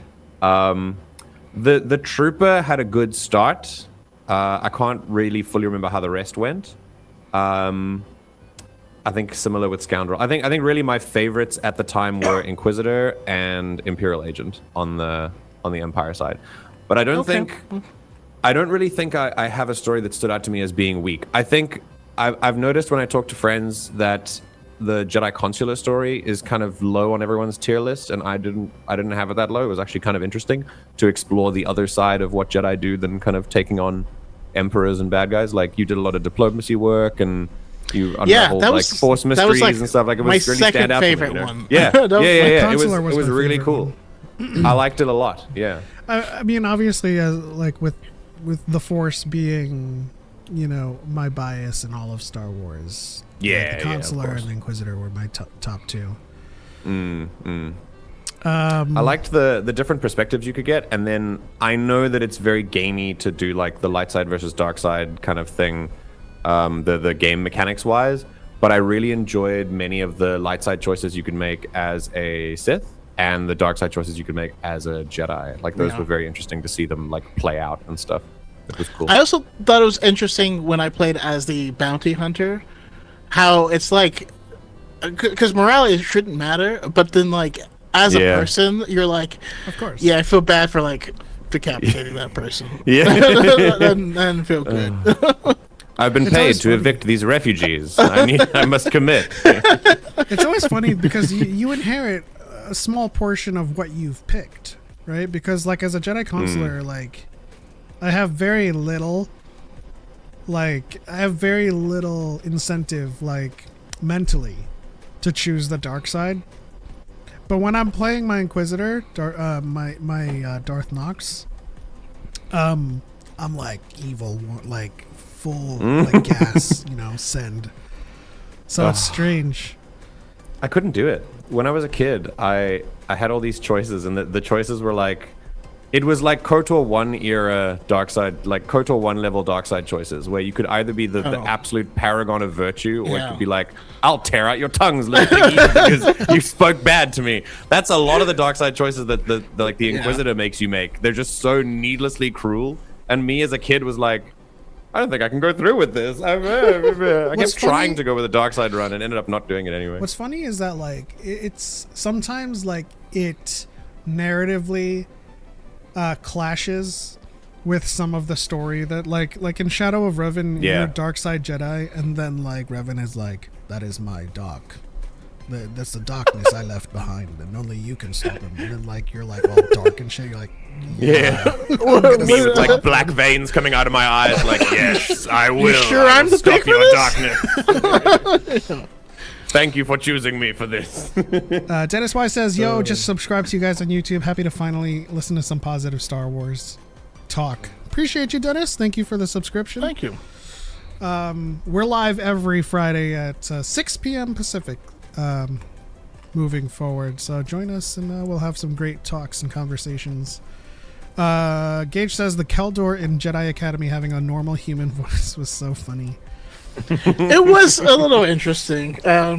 The Trooper had a good start. I can't really fully remember how the rest went. I think similar with Scoundrel. I think really my favorites at the time were Inquisitor and Imperial Agent on the Empire side. But I don't really think I have a story that stood out to me as being weak. I think I've noticed when I talk to friends that the Jedi Consular story is kind of low on everyone's tier list, and I didn't have it that low. It was actually kind of interesting to explore the other side of what Jedi do than kind of taking on emperors and bad guys. Like you did a lot of diplomacy work and you unraveled that like was- force that was, mysteries like, and stuff. Like it my was really second stand out to me, favorite you know? one. Yeah, That was- yeah. Consular It was was my really favorite cool. I liked it a lot. Yeah. I mean, obviously, like with the Force being, my bias in all of Star Wars. Yeah, the yeah, of Consular course. and the Inquisitor were my top two. I liked the different perspectives you could get, and then I know that it's very gamey to do like the light side versus dark side kind of thing, the game mechanics wise. But I really enjoyed many of the light side choices you could make as a Sith, and the dark side choices you could make as a Jedi. Like those were very interesting to see them like play out and stuff. It was cool. I also thought it was interesting when I played as the bounty hunter, how it's like, because morality shouldn't matter, but then like as a person, you're like, Of course. yeah, I feel bad for like decapitating that person. Yeah. then feel good. I've been paid always to funny. evict these refugees. I must commit. It's always funny because you inherit a small portion of what you've picked, right? Because like as a Jedi Consular, like I have very little incentive like mentally to choose the dark side. But when I'm playing my Inquisitor, my Darth Nox, I'm like evil, like full like gas, send. So it's strange. I couldn't do it. When I was a kid, I had all these choices, and the choices were like, It was like KOTOR 1 era dark side, like KOTOR 1 level dark side choices, where you could either be the absolute paragon of virtue, or it could be like, I'll tear out your tongues, little piggy, because you spoke bad to me. That's a lot of the dark side choices that the Inquisitor makes you make. They're just so needlessly cruel. And me as a kid was like, I don't think I can go through with this. I kept trying to go with a dark side run and ended up not doing it anyway. What's funny is that like it's sometimes like it narratively clashes with some of the story that like in Shadow of Revan, you're a dark side Jedi, and then like Revan is like, that is my dark. That's the darkness I left behind, and only you can stop him. And then like you're like all dark and shit. You're like, me with like black veins coming out of my eyes. Like, yes, I will. You sure I'm the stop pick your for this? darkness. Thank you for choosing me for this. Dennis Y says, yo, just subscribe to you guys on YouTube. Happy to finally listen to some positive Star Wars talk. Appreciate you, Dennis. Thank you for the subscription. Thank you. We're live every Friday at 6 p.m. Pacific moving forward. So join us and we'll have some great talks and conversations. Gage says the Keldor in Jedi Academy having a normal human voice was so funny. It was a little interesting. I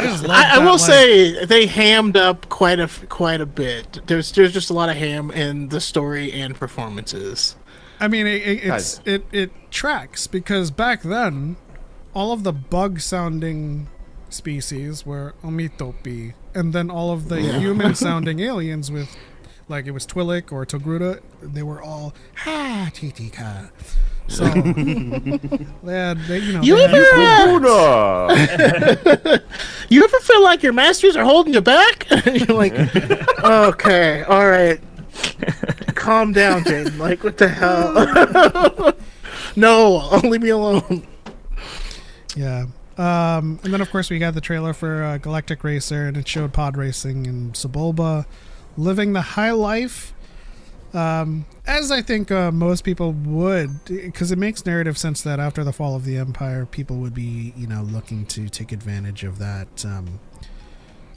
just love I will say they hammed up quite a bit. There's just a lot of ham in the story and performances. I mean, it tracks because back then, all of the bug sounding species were Omitopi, and then all of the human sounding aliens with, like it was Twi'lek or Togruta, they were all ha Titika. So you ever feel like your masters are holding you back? You're like, okay, all right, calm down, Jaden. Like, what the hell? No, leave me alone. Yeah. And then of course we got the trailer for Galactic Racer, and it showed pod racing and Sebulba living the high life. As I think most people would, because it makes narrative sense that after the fall of the Empire, people would be, looking to take advantage of that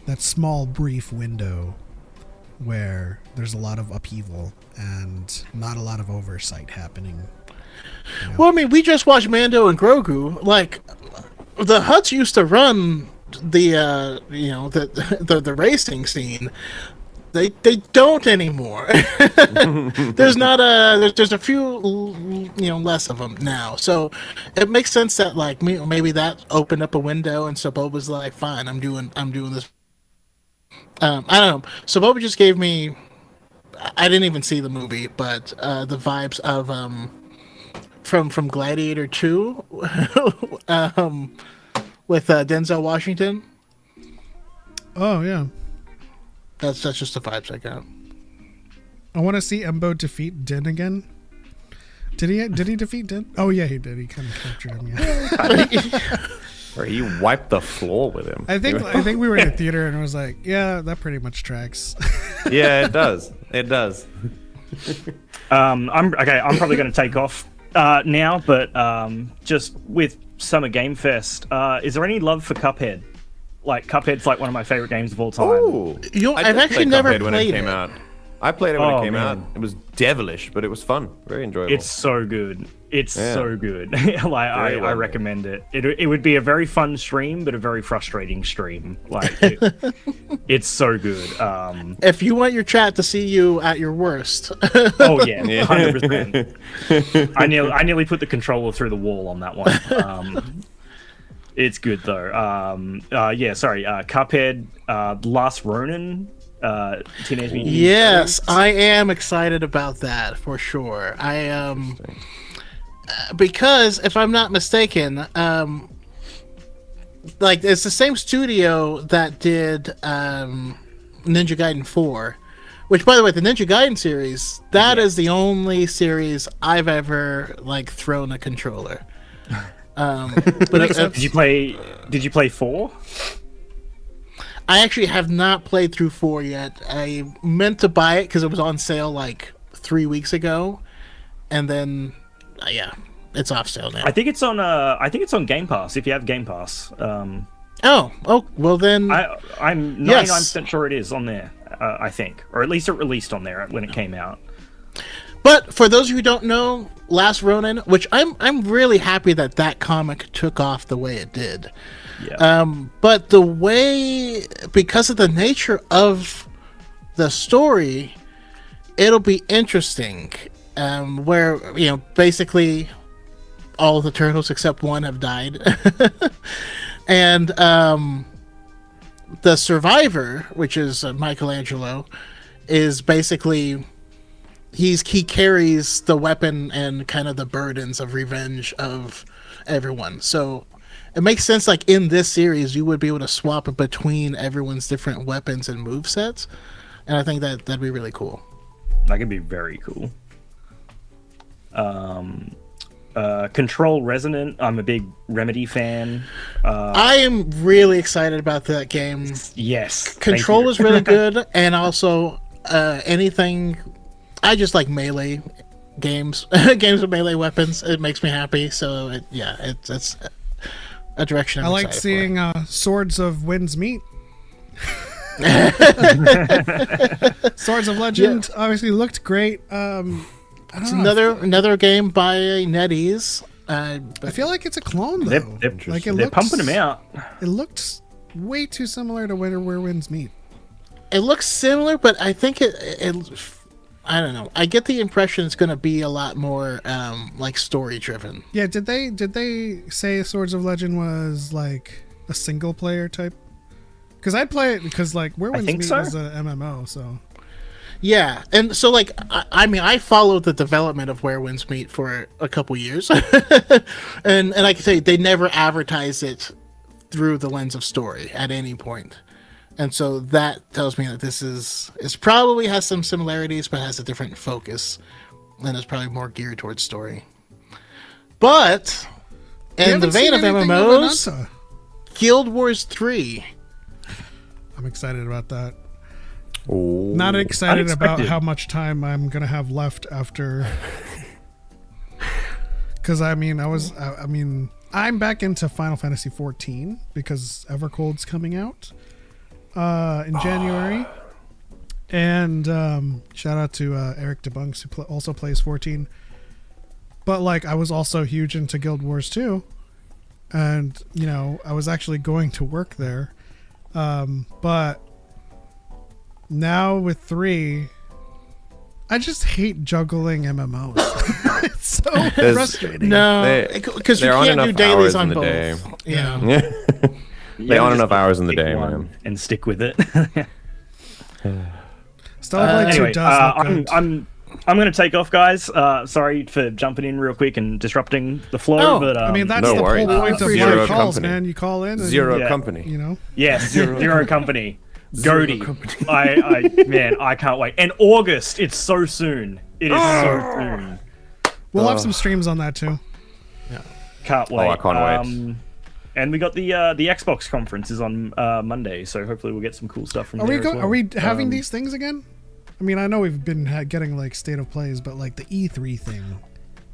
that small, brief window where there's a lot of upheaval and not a lot of oversight happening. Well, I mean, we just watched Mando and Grogu. Like, the Hutts used to run the the racing scene. They don't anymore. There's a few less of them now, so it makes sense that like maybe that opened up a window, and Sebulba was like, fine, I'm doing this. I don't know. Sebulba just gave me, I didn't even see the movie, but the vibes of from Gladiator 2 with Denzel Washington. Oh yeah. That's just the vibes I got. I want to see Embo defeat Din again. Did he defeat Din? Oh yeah, he did. He kind of captured him. Yeah. Or he wiped the floor with him. I think we were in a theater and it was like, yeah, that pretty much tracks. Yeah, it does. It does. I'm probably going to take off now, but just with Summer Game Fest, is there any love for Cuphead? Like, Cuphead's like one of my favorite games of all time. Ooh. I've actually never played when it came out. I played it when it came out. It was devilish, but it was fun. Very enjoyable. It's so good. It's so good. Like, I recommend it. It would be a very fun stream, but a very frustrating stream. Like, it's so good. If you want your chat to see you at your worst. Oh yeah, 100%. I nearly put the controller through the wall on that one. It's good though. Cuphead, Last Ronin, Teenage Mutant Ninja Yes, Turtles. I am excited about that for sure. I am because if I'm not mistaken, like it's the same studio that did Ninja Gaiden 4. Which, by the way, the Ninja Gaiden series, that is the only series I've ever like thrown a controller. But Did you play 4? I actually have not played through 4 yet. I meant to buy it because it was on sale like 3 weeks ago, and then it's off sale now. I think it's on Game Pass if you have Game Pass. Oh, well then I'm 99% sure it is on there. I think, or at least it released on there when it came out. But for those of you who don't know, Last Ronin, which I'm really happy that comic took off the way it did. Yeah. But the way, because of the nature of the story, it'll be interesting. Where, basically all of the turtles except one have died. And the survivor, which is Michelangelo, is basically he carries the weapon and kind of the burdens of revenge of everyone. So it makes sense, like in this series, you would be able to swap between everyone's different weapons and movesets, and I think that'd be really cool. That could be very cool. Control Resonant. I'm a big Remedy fan. I am really excited about that game. Yes. Control is really good, and also anything. I just like melee games, games with melee weapons. It makes me happy. So it's a direction. I like seeing Swords of Winds meet. Swords of Legend obviously looked great. It's another game by NetEase. I feel like it's a clone though. They're pumping them out. It looked way too similar to Where Winds Meet. It looks similar, but I think it I don't know. I get the impression it's going to be a lot more like story driven. Yeah, did they say Swords of Legend was like a single player type? Because I'd play it because like Where Winds Meet is a MMO, so. Yeah, and so like I mean I followed the development of Where Winds Meet for a couple years, and I can tell you they never advertised it through the lens of story at any point, and so that tells me that this probably has some similarities but has a different focus, and it's probably more geared towards story. But in the vein of MMOs, Guild Wars 3. I'm excited about that. Ooh. Not excited Unexpected. about how much time I'm gonna have left after. Because I'm back into Final Fantasy 14 because Evercold's coming out in January, and shout out to Eric DeBunks who also plays 14. But like I was also huge into Guild Wars 2, and I was actually going to work there, but. Now with 3, I just hate juggling MMOs. It's so frustrating. No, because you can't do dailies on both. Day. Yeah. They aren't enough hours in the day, man. And stick with it. Starblade 2 anyway, does look good. I'm going to take off, guys. Sorry for jumping in real quick and disrupting the flow, but I mean that's no the worries. whole point of Zero live calls, company. man. You call in, and Zero company. yes, zero company. Goaty. I can't wait. And August, it's so soon. It is so soon. We'll have some streams on that too. Can't wait. I can't wait. And we got the Xbox conference is on Monday, so hopefully we'll get some cool stuff from there as well. Are we having these things again? I mean, I know we've been getting like state of plays, but like the E3 thing.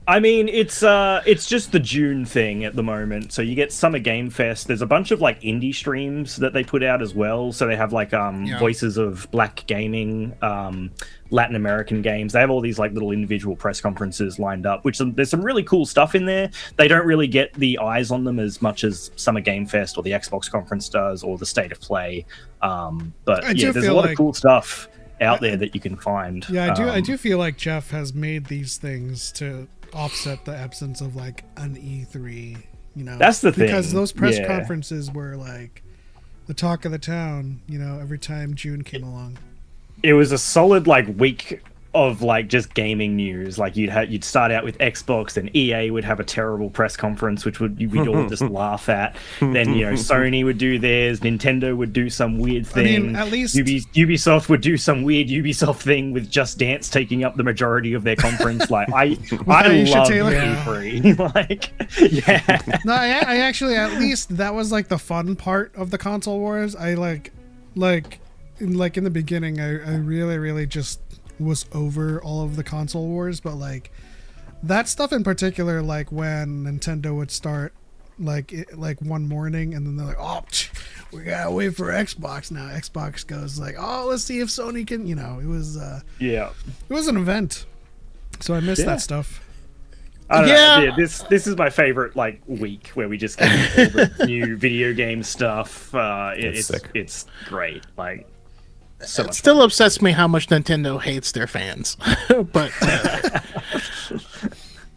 I mean, it's just the June thing at the moment. So you get Summer Game Fest. There's a bunch of like indie streams that they put out as well. So they have like voices of Black gaming, Latin American games. They have all these like little individual press conferences lined up, which there's some really cool stuff in there. They don't really get the eyes on them as much as Summer Game Fest or the Xbox conference does or the State of Play. But yeah, there's a lot of cool stuff out there that you can find. Yeah, I do feel like Jeff has made these things to offset the absence of like an E3, that's the thing, because those press conferences were like the talk of the town, every time June came along. It was a solid like week of like just gaming news. Like you'd start out with Xbox, then EA would have a terrible press conference, which we'd all just laugh at. Then Sony would do theirs, Nintendo would do some weird thing. I mean, at least Ubisoft would do some weird Ubisoft thing with Just Dance taking up the majority of their conference. Like I love E3. Like No, I actually at least that was like the fun part of the console wars. I like in the beginning, I really just was over all of the console wars, but like that stuff in particular, like when Nintendo would start like one morning and then they're like, oh, we gotta wait for Xbox now. Xbox goes like, oh, let's see if Sony can, it was it was an event. So I missed that stuff. I don't know. Yeah. Yeah, this is my favorite like week where we just get all the new video game stuff. It's sick. it's great. Like so It much still upsets me how much Nintendo hates their fans. But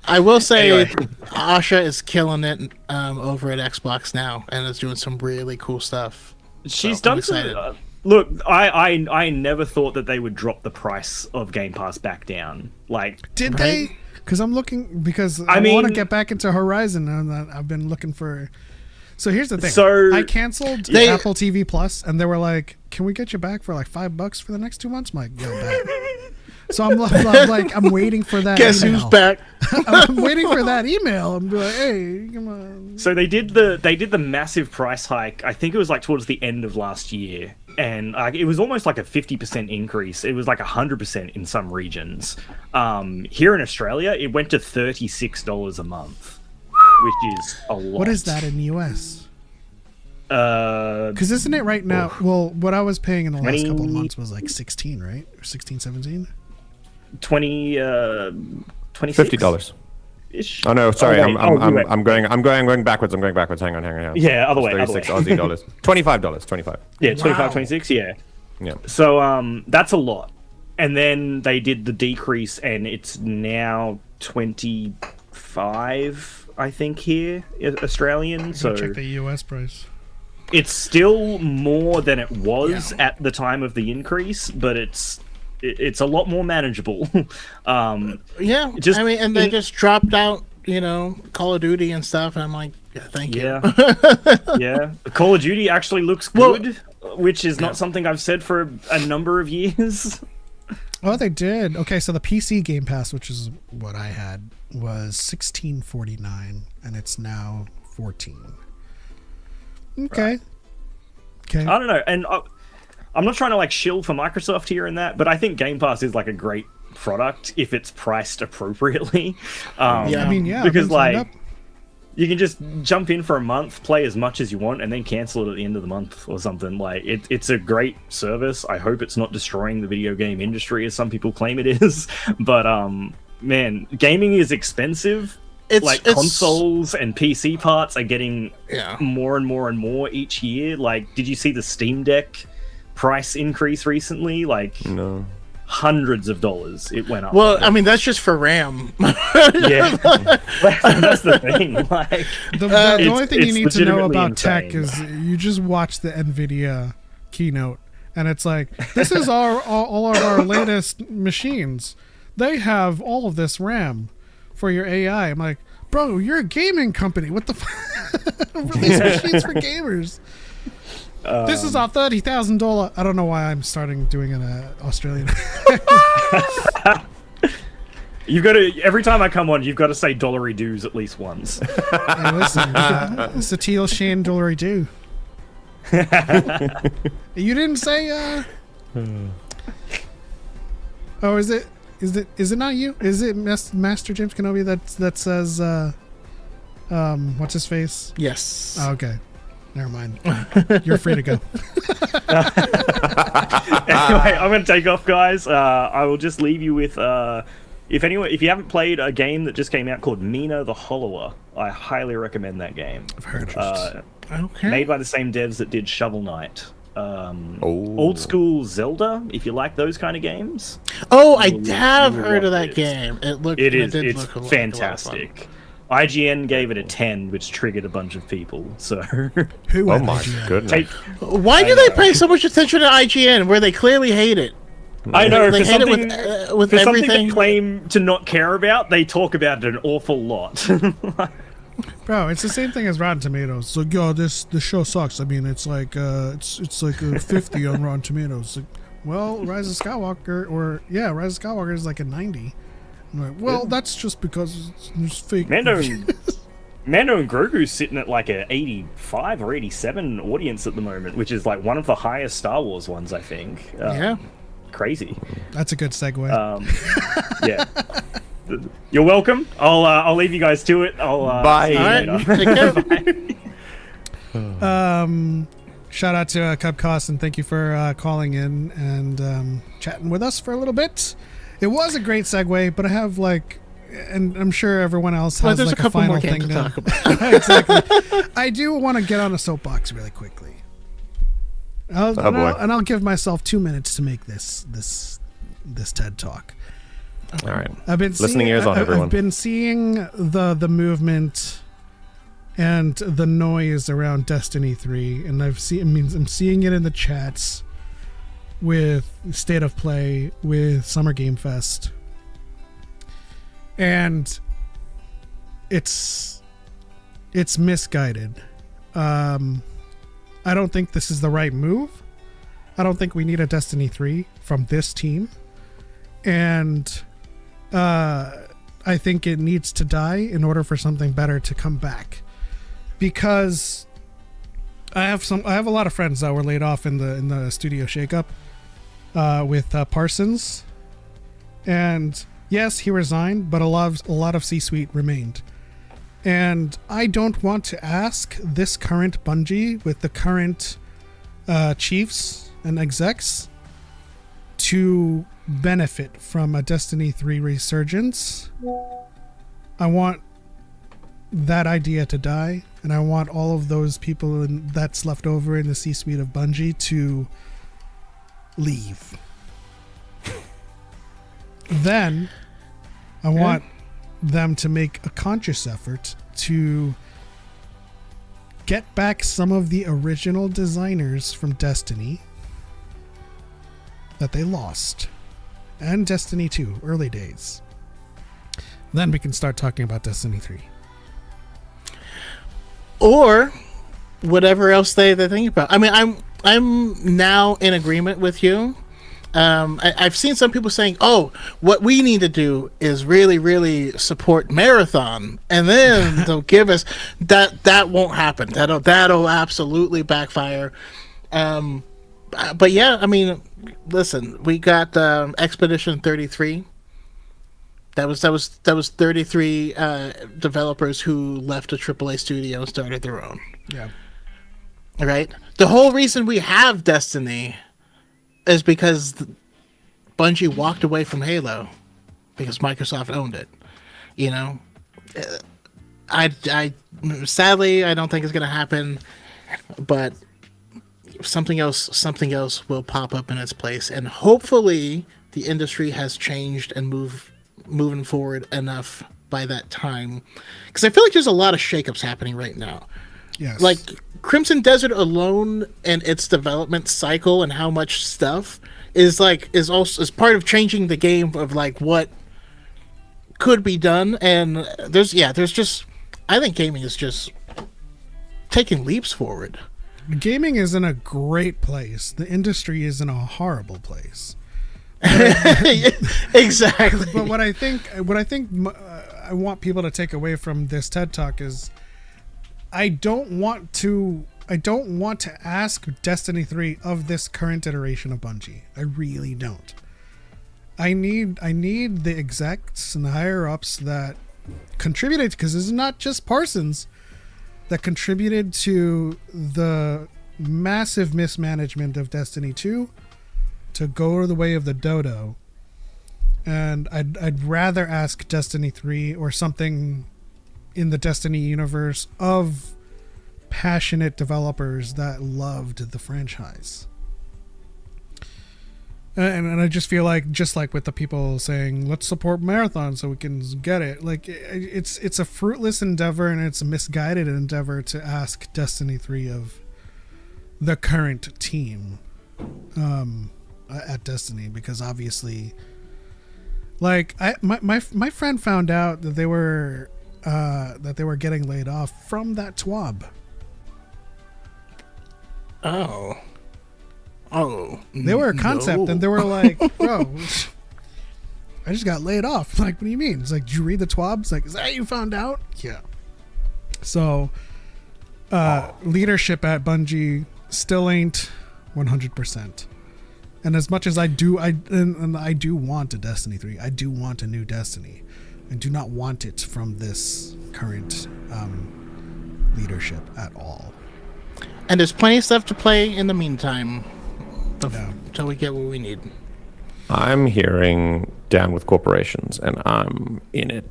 I will say Anyway. Asha is killing it over at Xbox now and is doing some really cool stuff. She's So, I'm done some. excited. Look, I never thought that they would drop the price of Game Pass back down. Like, Did Right. they? Because I'm looking because I, I want to mean- get back into Horizon, and I've been looking for. So here's the thing. So- I canceled They- Apple TV Plus, and they were like, "Can we get you back for like $5 for the next 2 months?" I'm like, "Yo, bet." So I'm waiting for that. Guess email. who's back? I'm waiting for that email. I'm like, "Hey, come on." so they did the massive price hike. I think it was like towards the end of last year, and it was almost like a 50% increase. It was like 100% in some regions. Here in Australia, it went to $36 a month, which is a lot. What is that in the US? Uh, Because isn't it right now? Well, what I was paying in the last 20 couple of months was like 16, right? Or 16, 17? 26? $50. Ish. Oh no, sorry, Oh, wait. Wait. I'm going backwards. I'm going backwards. Hang on. Yeah, other way. 36 Aussie dollars. $25. 25. Yeah, 25, Wow. 26, yeah. Yeah. So that's a lot. And then they did the decrease, and it's now 25, I think, here, Australian. So Check the US price. it's still more than it was at the time of the increase, but it's a lot more manageable. Yeah, Just I mean, and they in- just dropped out, Call of Duty and stuff. And I'm like, yeah, thank you. Yeah. Yeah. Call of Duty actually looks Well- good, which is not something I've said for a number of years. Oh, they did. Okay, so the PC Game Pass, which is what I had, was $16.49, and it's now $14. Okay. Okay. I don't know, and I'm not trying to like shill for Microsoft here and that, but I think Game Pass is like a great product if it's priced appropriately. Yeah. I mean, yeah. because I've been signed like you can just jump in for a month, play as much as you want, and then cancel it at the end of the month or something. Like it's a great service. I hope it's not destroying the video game industry as some people claim it is. But man, gaming is expensive. Like consoles and PC parts are getting more and more and more each year. Like, did you see the Steam Deck price increase recently? Like, No. hundreds of dollars it went up. Well, I mean, that's just for RAM. Yeah, that's the thing. Like, the only thing you it's need to know legitimately about tech insane. is you just watch the NVIDIA keynote, and it's like, this is all of our latest machines. They have all of this RAM for your AI. I'm like, bro, you're a gaming company. What the fuck? Release machines for gamers. This is our $30,000. I don't know why I'm starting doing an Australian. you've got to every time I come on, you've got to say dollary dues at least once. Hey, listen, it's a teal shan dollary do. You didn't say. Oh, is it not you? Is it Master James Kenobi that says what's his face? Yes. Oh, okay. Never mind. You're free to go. Anyway, I'm going to take off, guys. I will just leave you with if you haven't played a game that just came out called Mina the Hollower, I highly recommend that game. I've heard of it. Okay. Made by the same devs that did Shovel Knight. Old school Zelda, if you like those kind of games. Oh, I You will- have you will heard of love that it. game. It's did look like fantastic. IGN gave it a 10, which triggered a bunch of people. So, Who? Oh at my IGN? goodness. take, a lot of fun. Why do they pay so much attention to IGN where they clearly hate it? I know They for hate it something, with for something everything. they claim to not care about, they talk about it an awful lot. Bro, it's the same thing as Rotten Tomatoes. So, yo, this show sucks. I mean, it's like it's like a 50 on Rotten Tomatoes. Like, well, Rise of Skywalker Rise of Skywalker is like a 90. I'm like, well, that's just because it's fake. Mando and Grogu's sitting at like a 85 or 87 audience at the moment, which is like one of the highest Star Wars ones, I think. Yeah. Crazy. That's a good segue. Yeah. You're welcome. I'll leave you guys to it. I'll Bye. see you All right. later. Take care. Shout out to Cub Cost, and thank you for calling in and chatting with us for a little bit. It was a great segue, but I have like, and I'm sure everyone else has there's like a couple final more games thing to talk about. Exactly. I do want to get on a soapbox really quickly. I'll give myself 2 minutes to make this TED talk. All right. I've been Listening ears on, everyone. I've been seeing the movement and the noise around Destiny 3, and I'm seeing it in the chats with State of Play, with Summer Game Fest, and it's misguided. I don't think this is the right move. I don't think we need a Destiny 3 from this team, and I think it needs to die in order for something better to come back. Because I have a lot of friends that were laid off in the studio shakeup with Parsons, and yes, he resigned, but a lot of C-suite remained. And I don't want to ask this current Bungie with the current chiefs and execs to benefit from a Destiny 3 resurgence. I want that idea to die, and I want all of those people that's left over in the C-suite of Bungie to leave. Then I want them to make a conscious effort to get back some of the original designers from Destiny that they lost, and Destiny 2 early days. Then we can start talking about Destiny 3. Or whatever else they think about. I mean, I'm now in agreement with you. I've seen some people saying, "Oh, what we need to do is really, really support Marathon, and then they'll give us that." That won't happen. That'll absolutely backfire. But yeah, I mean, listen, we got Expedition 33. That was 33 developers who left a AAA studio and started their own. Yeah. All right. The whole reason we have Destiny is because Bungie walked away from Halo because Microsoft owned it. You know, I sadly I don't think it's going to happen, but something else will pop up in its place, and hopefully the industry has changed and moving forward enough by that time, because I feel like there's a lot of shakeups happening right now. Yes. Like Crimson Desert alone and its development cycle and how much stuff is part of changing the game of like what could be done. And there's just, I think gaming is just taking leaps forward. Gaming is in a great place. The industry is in a horrible place. Exactly. But what I think I want people to take away from this TED Talk is I don't want to ask Destiny 3 of this current iteration of Bungie. I really don't. I need the execs and the higher ups that contributed, because this is not just Parsons, that contributed to the massive mismanagement of Destiny 2 to go the way of the dodo. And I'd rather ask Destiny 3 or something in the Destiny universe of passionate developers that loved the franchise. And I just feel like, just like with the people saying, let's support Marathon so we can get it. Like, it's a fruitless endeavor, and it's a misguided endeavor to ask Destiny 3 of the current team at Destiny, because obviously, like, my friend found out that they were getting laid off from that TWAB. They were a concept, and they were like, bro, I just got laid off. Like, what do you mean? It's like, did you read the TWAB? It's like, is that how you found out? Yeah. So, leadership at Bungie still ain't 100%. And as much as I do want a Destiny 3, I do want a new Destiny. I do not want it from this current leadership at all. And there's plenty of stuff to play in the meantime until we get what we need. I'm hearing down with corporations, and I'm in it.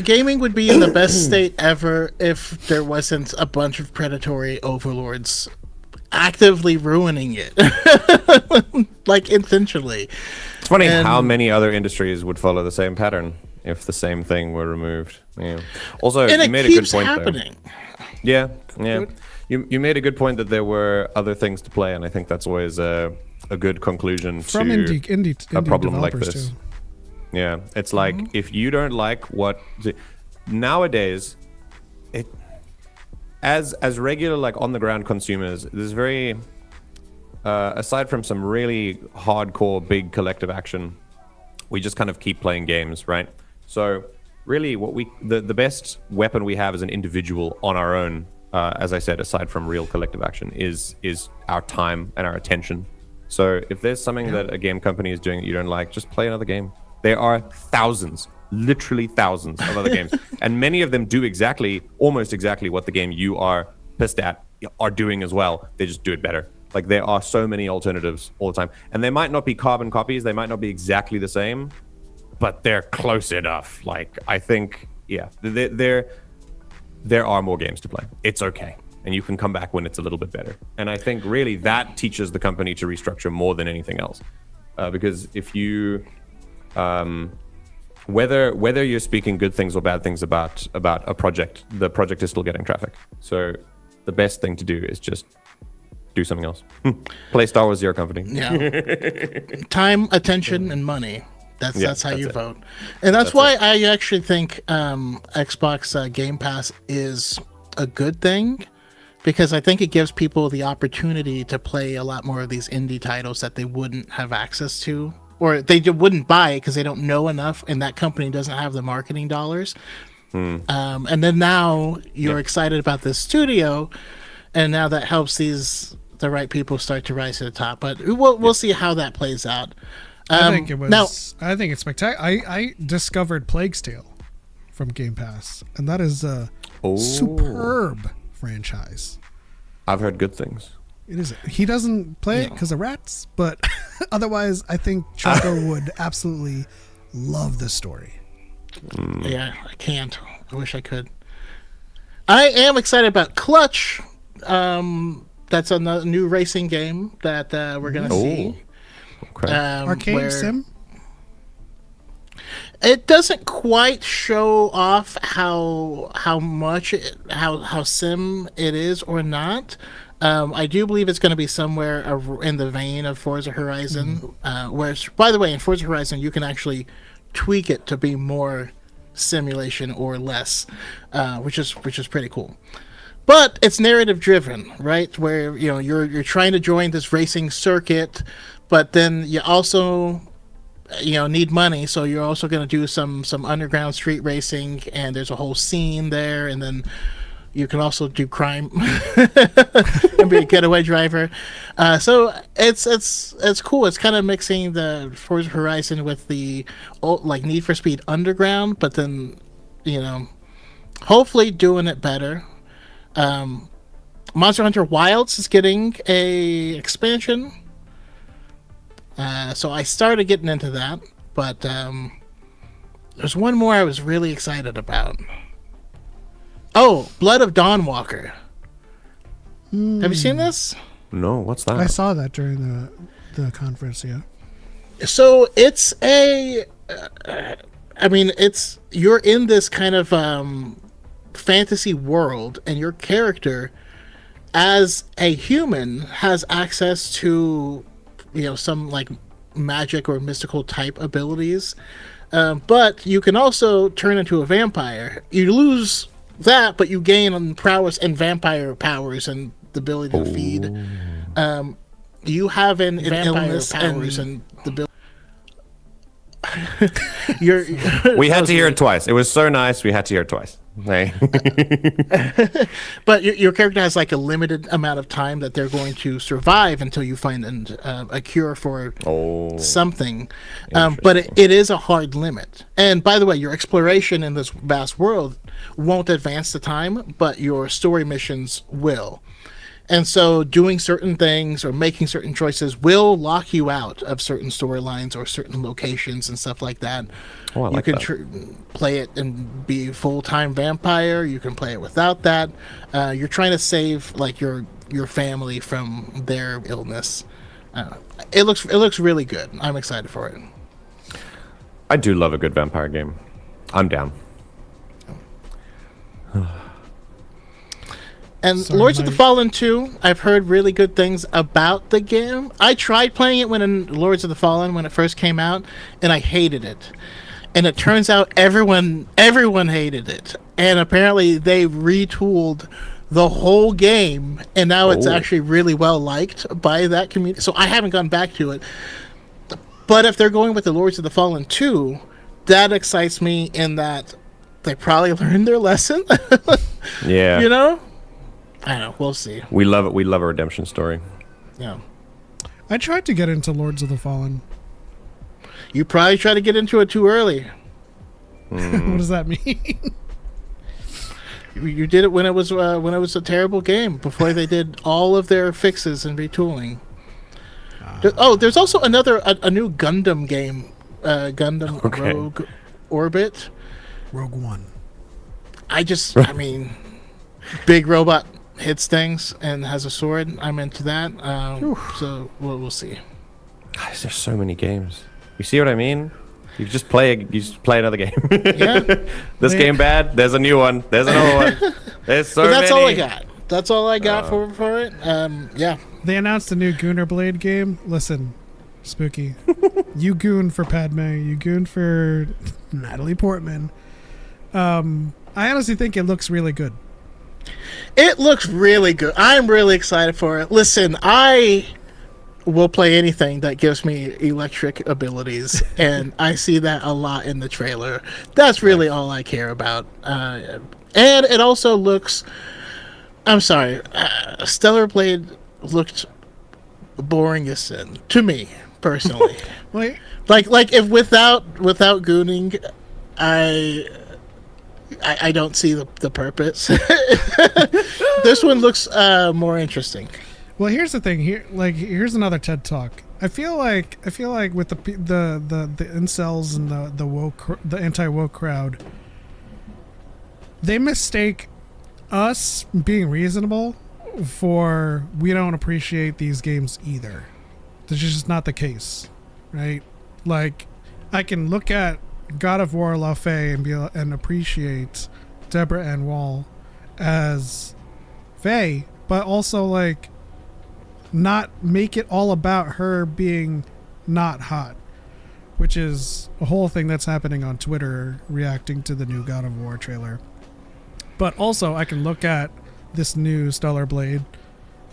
Gaming would be in the best state ever if there wasn't a bunch of predatory overlords actively ruining it, like intentionally. It's funny how many other industries would follow the same pattern if the same thing were removed. Yeah. Also, And you it made a good keeps point happening. there. Yeah. You made a good point that there were other things to play, and I think that's always a good conclusion From to indie a problem like developers, this. too. Yeah, it's like if you don't like what nowadays, it as regular like on the ground consumers, there's very aside from some really hardcore big collective action, we just kind of keep playing games, right? So really, what the best weapon we have as an individual on our own, as I said, aside from real collective action, is our time and our attention. So if there's something that a game company is doing that you don't like, just play another game. There are thousands, literally thousands of other games. And many of them do almost exactly what the game you are pissed at are doing as well. They just do it better. Like there are so many alternatives all the time. And they might not be carbon copies. They might not be exactly the same, but they're close enough. Like I think, yeah, there are more games to play. It's okay. And you can come back when it's a little bit better. And I think really that teaches the company to restructure more than anything else. Because if you... whether you're speaking good things or bad things about a project, the project is still getting traffic. So the best thing to do is just do something else. Play Star Wars Zero Company. Yeah. Time, attention, and money. That's how you vote. And that's why I actually think Xbox Game Pass is a good thing, because I think it gives people the opportunity to play a lot more of these indie titles that they wouldn't have access to, or they wouldn't buy it because they don't know enough, and that company doesn't have the marketing dollars. And then now you're excited about this studio, and now that helps the right people start to rise to the top. But we'll see how that plays out. I think it's spectacular. I discovered Plague's Tale from Game Pass, and that is a superb franchise. I've heard good things. It is. He doesn't play it because of rats, but otherwise, I think Choco would absolutely love the story. Yeah, I can't. I wish I could. I am excited about Clutch. That's a new racing game that we're gonna see. Okay. Arcade sim. It doesn't quite show off how sim it is or not. I do believe it's going to be somewhere in the vein of Forza Horizon. Where, by the way, in Forza Horizon, you can actually tweak it to be more simulation or less, which is pretty cool. But it's narrative driven, right? Where you're trying to join this racing circuit, but then you also need money, so you're also going to do some underground street racing, and there's a whole scene there, and then you can also do crime and be a getaway driver. So it's cool. It's kind of mixing the Forza Horizon with the old, like Need for Speed Underground, but then hopefully doing it better. Monster Hunter Wilds is getting a expansion. So I started getting into that, but there's one more I was really excited about. Oh, Blood of Dawnwalker. Have you seen this? No, what's that? I saw that during the conference. Yeah. So it's you're in this kind of fantasy world, and your character, as a human, has access to some like magic or mystical type abilities, but you can also turn into a vampire. You lose that, but you gain on prowess and vampire powers and the ability to feed. You have an illness powers and the ability. We had to hear it twice. It was so nice. We had to hear it twice. Hey. But your character has like a limited amount of time that they're going to survive until you find a cure for something. But it is a hard limit. And by the way, your exploration in this vast world won't advance the time, but your story missions will. And so doing certain things or making certain choices will lock you out of certain storylines or certain locations and stuff like that. Oh, I like you that. can play it and be a full-time vampire. You can play it without that. You're trying to save like your family from their illness. It looks really good. I'm excited for it. I do love a good vampire game. I'm down. And Sorry, Lords of the Mike. Fallen 2, I've heard really good things about the game. I tried playing it when Lords of the Fallen when it first came out, and I hated it. And it turns out everyone hated it. And apparently they retooled the whole game, and now it's actually really well liked by that community. So I haven't gone back to it. But if they're going with the Lords of the Fallen 2, that excites me in that they probably learned their lesson. Yeah. You know? I don't know. We'll see. We love it. We love a redemption story. Yeah. I tried to get into Lords of the Fallen. You probably tried to get into it too early. What does that mean? You did it when it was a terrible game before they did all of their fixes and retooling. There's also a new Gundam game, Gundam Okay. Rogue Orbit. Rogue One. I mean, big robot hits things and has a sword. I'm into that. So we'll see. Guys, there's so many games. You see what I mean? You just play another game. Yeah. This game bad. There's a new one. There's another one. There's so But that's many. all I got. That's all I got for it. Yeah. They announced a new Gooner Blade game. Listen, Spooky. You goon for Padme. You goon for Natalie Portman. I honestly think it looks really good. It looks really good. I'm really excited for it. Listen, I will play anything that gives me electric abilities, and I see that a lot in the trailer. That's really all I care about. And it also looks... I'm sorry. Stellar Blade looked boring as sin to me, personally. Like, like if without gooning, I don't see the purpose. This one looks more interesting. well, here's the thing. Here's another TED Talk. I feel like with the incels and the woke, the anti-woke crowd, they mistake us being reasonable for we don't appreciate these games either. That's just not the case, right? Like, I can look at God of War La Fey and appreciate Deborah Ann Wall as Faye, but also like not make it all about her being not hot, which is a whole thing that's happening on Twitter reacting to the new God of War trailer. But also I can look at this new Stellar Blade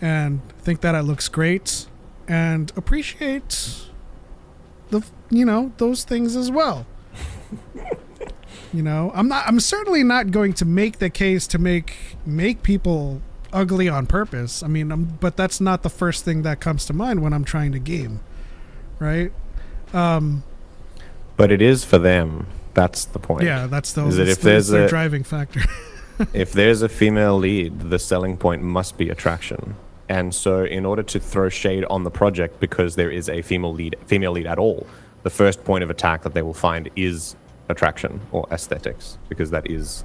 and think that it looks great and appreciate those things as well. I'm certainly not going to make the case to make people ugly on purpose. I mean, but that's not the first thing that comes to mind when I'm trying to game, right? But it is for them. That's the point. Yeah, that's their driving factor. If there's a female lead, the selling point must be attraction. And so in order to throw shade on the project because there is a female lead at all, the first point of attack that they will find is attraction or aesthetics, because that is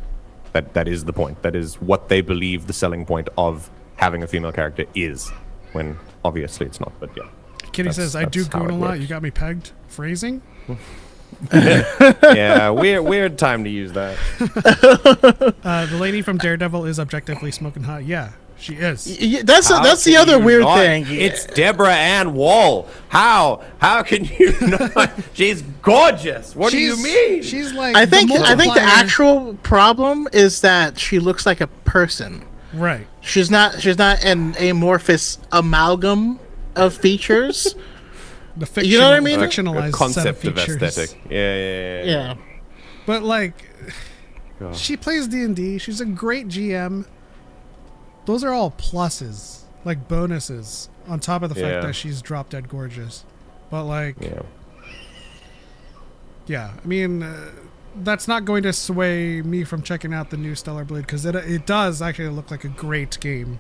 the point. That is what they believe the selling point of having a female character is, when obviously it's not. But yeah. Kitty says, I do that's how goon it a lot. works. You got me pegged. Phrasing? Yeah, weird time to use that. The lady from Daredevil is objectively smoking hot. Yeah, she is. That's the other weird thing. It's Deborah Ann Wall. How can you not? She's gorgeous. What do you mean? She's like, I think the multiplier- actual problem is that she looks like a person. right. She's not an amorphous amalgam of features. The fictional, You know what I mean? fictionalized A concept set of features. aesthetic. Yeah. Yeah. But like, she plays D&D. She's a great GM. Those are all pluses, like bonuses, on top of the Yeah. fact that she's drop dead gorgeous. But like, Yeah. I mean, that's not going to sway me from checking out the new Stellar Blade, because it does actually look like a great game.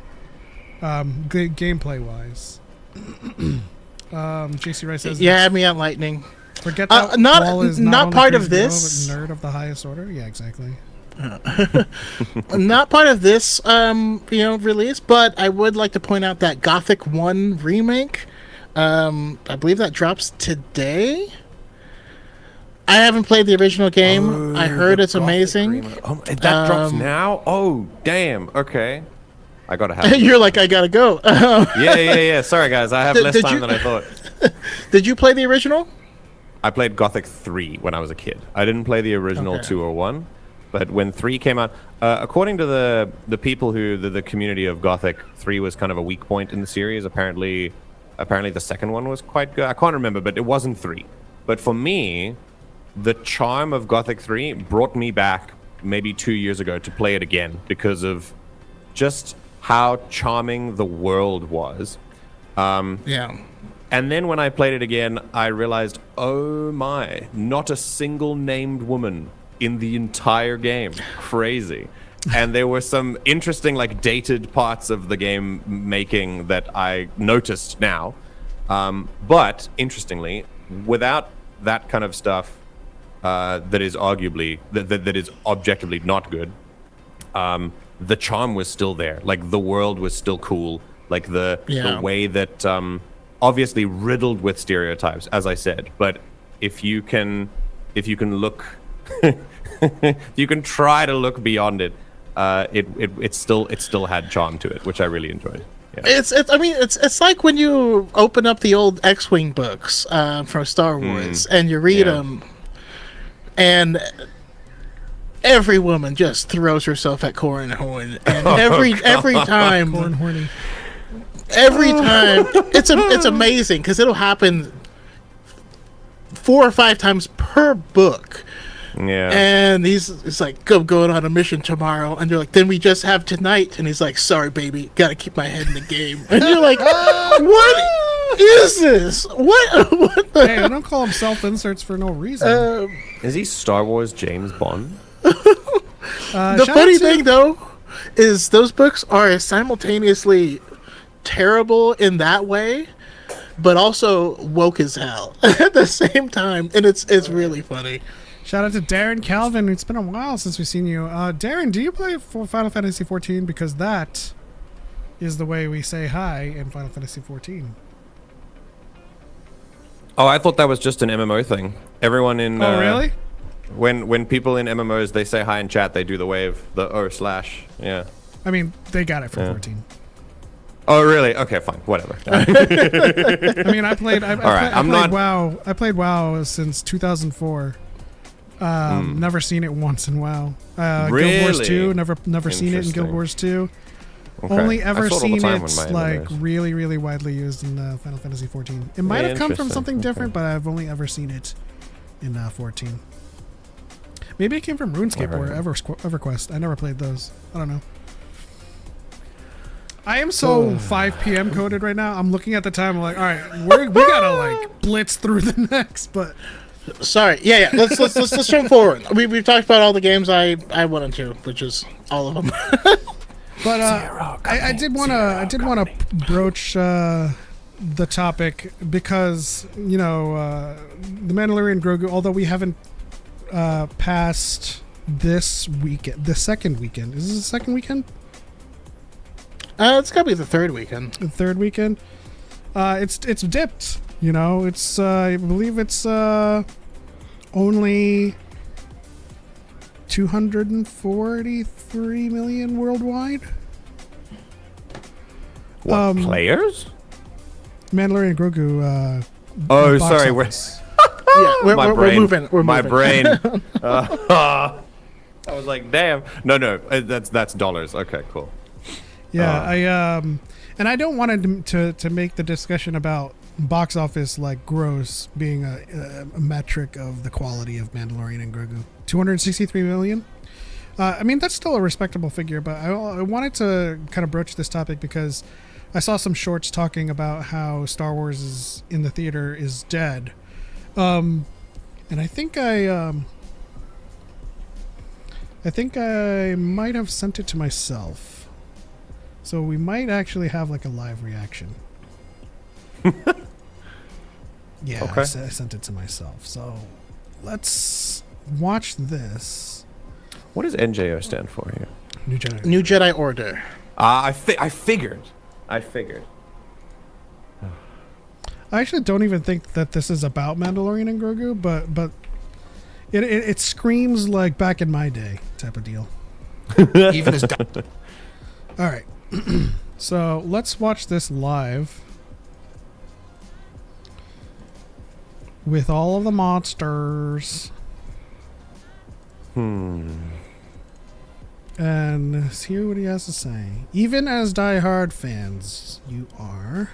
Good gameplay wise. JC Rice says, Yeah, me on lightning. forget that wall is not only part of crazy girl, this. but nerd of the highest order. Yeah, exactly. Not part of this release, but I would like to point out that Gothic 1 remake, I believe that drops today. I haven't played the original game. I heard it's amazing. That drops now? Oh, damn. Okay. I gotta have it. You're like, I gotta go. Yeah. Sorry, guys. I have less time than I thought. Did you play the original? I played Gothic 3 when I was a kid. I didn't play the original 2 or 1. But when 3 came out, according to the people the community of Gothic, 3 was kind of a weak point in the series. Apparently the second one was quite good. I can't remember, but it wasn't 3. But for me, the charm of Gothic 3 brought me back maybe 2 years ago to play it again because of just how charming the world was. Yeah. And then when I played it again, I realized, oh my, not a single named woman in the entire game. Crazy. And there were some interesting, like, dated parts of the game making that I noticed now. But interestingly, without that kind of stuff that is arguably that is objectively not good, the charm was still there. Like, the world was still cool. Like the way that obviously riddled with stereotypes, as I said. But if you can look, you can try to look beyond it. It still had charm to it, which I really enjoyed. Yeah. It's like when you open up the old X-Wing books from Star Wars and you read them, and every woman just throws herself at Corran Horn, and every time, Corran Horny. every time, it's amazing because it'll happen 4 or 5 times per book. Yeah. And it's like, I'm going on a mission tomorrow. And they're like, then we just have tonight. And he's like, sorry, baby, gotta keep my head in the game. And you're like, what is this? What the Hey, I don't call him self-inserts for no reason. Is he Star Wars James Bond? The funny thing, though, is those books are simultaneously terrible in that way, but also woke as hell at the same time. And it's really funny. Shout out to Darren Calvin. It's been a while since we've seen you. Darren, do you play Final Fantasy XIV? Because that is the way we say hi in Final Fantasy XIV. Oh, I thought that was just an MMO thing. Everyone in Oh, really? When people in MMOs, they say hi in chat, they do the wave, the / yeah. I mean, they got it for 14. Oh, really? Okay, fine, whatever. I mean, I played WoW. I played WoW since 2004. Never seen it once in WoW. Really? Guild Wars 2, never seen it in Guild Wars 2. Okay. Only ever I saw it all the seen time it when my like MMOs. really, really widely used in Final Fantasy 14. It might have come from Interesting. something different, Okay. but I've only ever seen it in 14. Maybe it came from RuneScape or EverQuest. I never played those. I don't know. I am so 5 p.m. coded right now. I'm looking at the time. I'm like, all right, we gotta like blitz through the next. But Sorry. Yeah. Let's jump forward. We've talked about all the games I wanted to, which is all of them. But I did want to broach the topic because the Mandalorian Grogu. Although we haven't passed this weekend, the second weekend. Is this the second weekend? It's gotta be the third weekend. The third weekend. It's dipped. It's I believe it's only 243 million worldwide. What, players? Mandalorian Grogu. Oh, box sorry. office. Yeah, we're moving. We're my moving. brain. I was like, damn. No, that's dollars. Okay, cool. Yeah, and I don't want to make the discussion about box office like gross being a metric of the quality of Mandalorian and Grogu. 263 million. I mean, that's still a respectable figure, but I wanted to kind of broach this topic because I saw some shorts talking about how Star Wars is in the theater is dead, and I think I might have sent it to myself. So we might actually have like a live reaction. Yeah, Okay. I sent it to myself. So let's watch this. What does NJO stand for here? New Jedi. New Jedi Order. I figured. I figured. I actually don't even think that this is about Mandalorian and Grogu, but it screams like back in my day type of deal. Even as All right. So let's watch this live with all of the monsters. And let's hear what he has to say. Even as diehard fans, you are.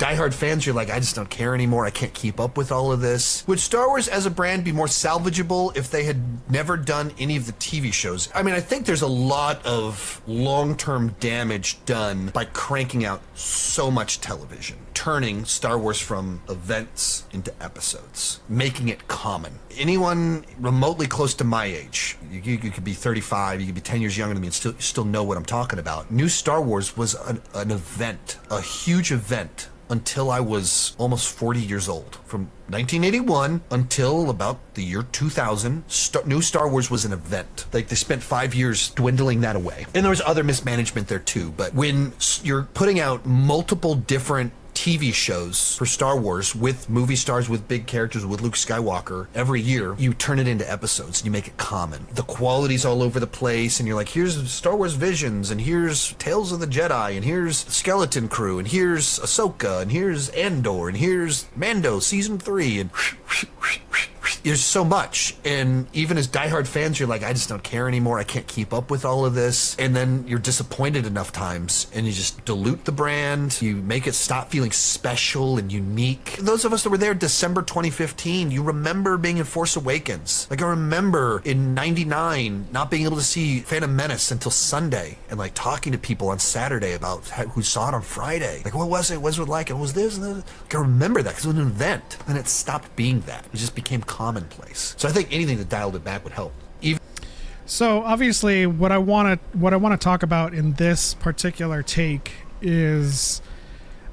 diehard fans, you're like, I just don't care anymore. I can't keep up with all of this. Would Star Wars as a brand be more salvageable if they had never done any of the TV shows? I mean, I think there's a lot of long-term damage done by cranking out so much television, turning Star Wars from events into episodes, making it common. Anyone remotely close to my age, you could be 35, you could be 10 years younger than me and still know what I'm talking about. New Star Wars was an event, a huge event, until I was almost 40 years old. From 1981 until about the year 2000, new Star Wars was an event. Like, they spent 5 years dwindling that away. And there was other mismanagement there too, but when you're putting out multiple different TV shows for Star Wars with movie stars, with big characters, with Luke Skywalker every year, you turn it into episodes and you make it common. The quality's all over the place and you're like, here's Star Wars Visions and here's Tales of the Jedi and here's Skeleton Crew and here's Ahsoka and here's Andor and here's Mando Season 3 and there's so much. And even as diehard fans, you're like, I just don't care anymore. I can't keep up with all of this. And then you're disappointed enough times and you just dilute the brand. You make it stop feeling special and unique. Those of us that were there December 2015, you remember being in Force Awakens. Like, I remember in 99 not being able to see Phantom Menace until Sunday and like talking to people on Saturday about who saw it on Friday. Like, what was it? What was it like? It was this and that. Like, I remember that because it was an event. And it stopped being that. It just became commonplace. So I think anything that dialed it back would help. So obviously, what I want to talk about in this particular take is,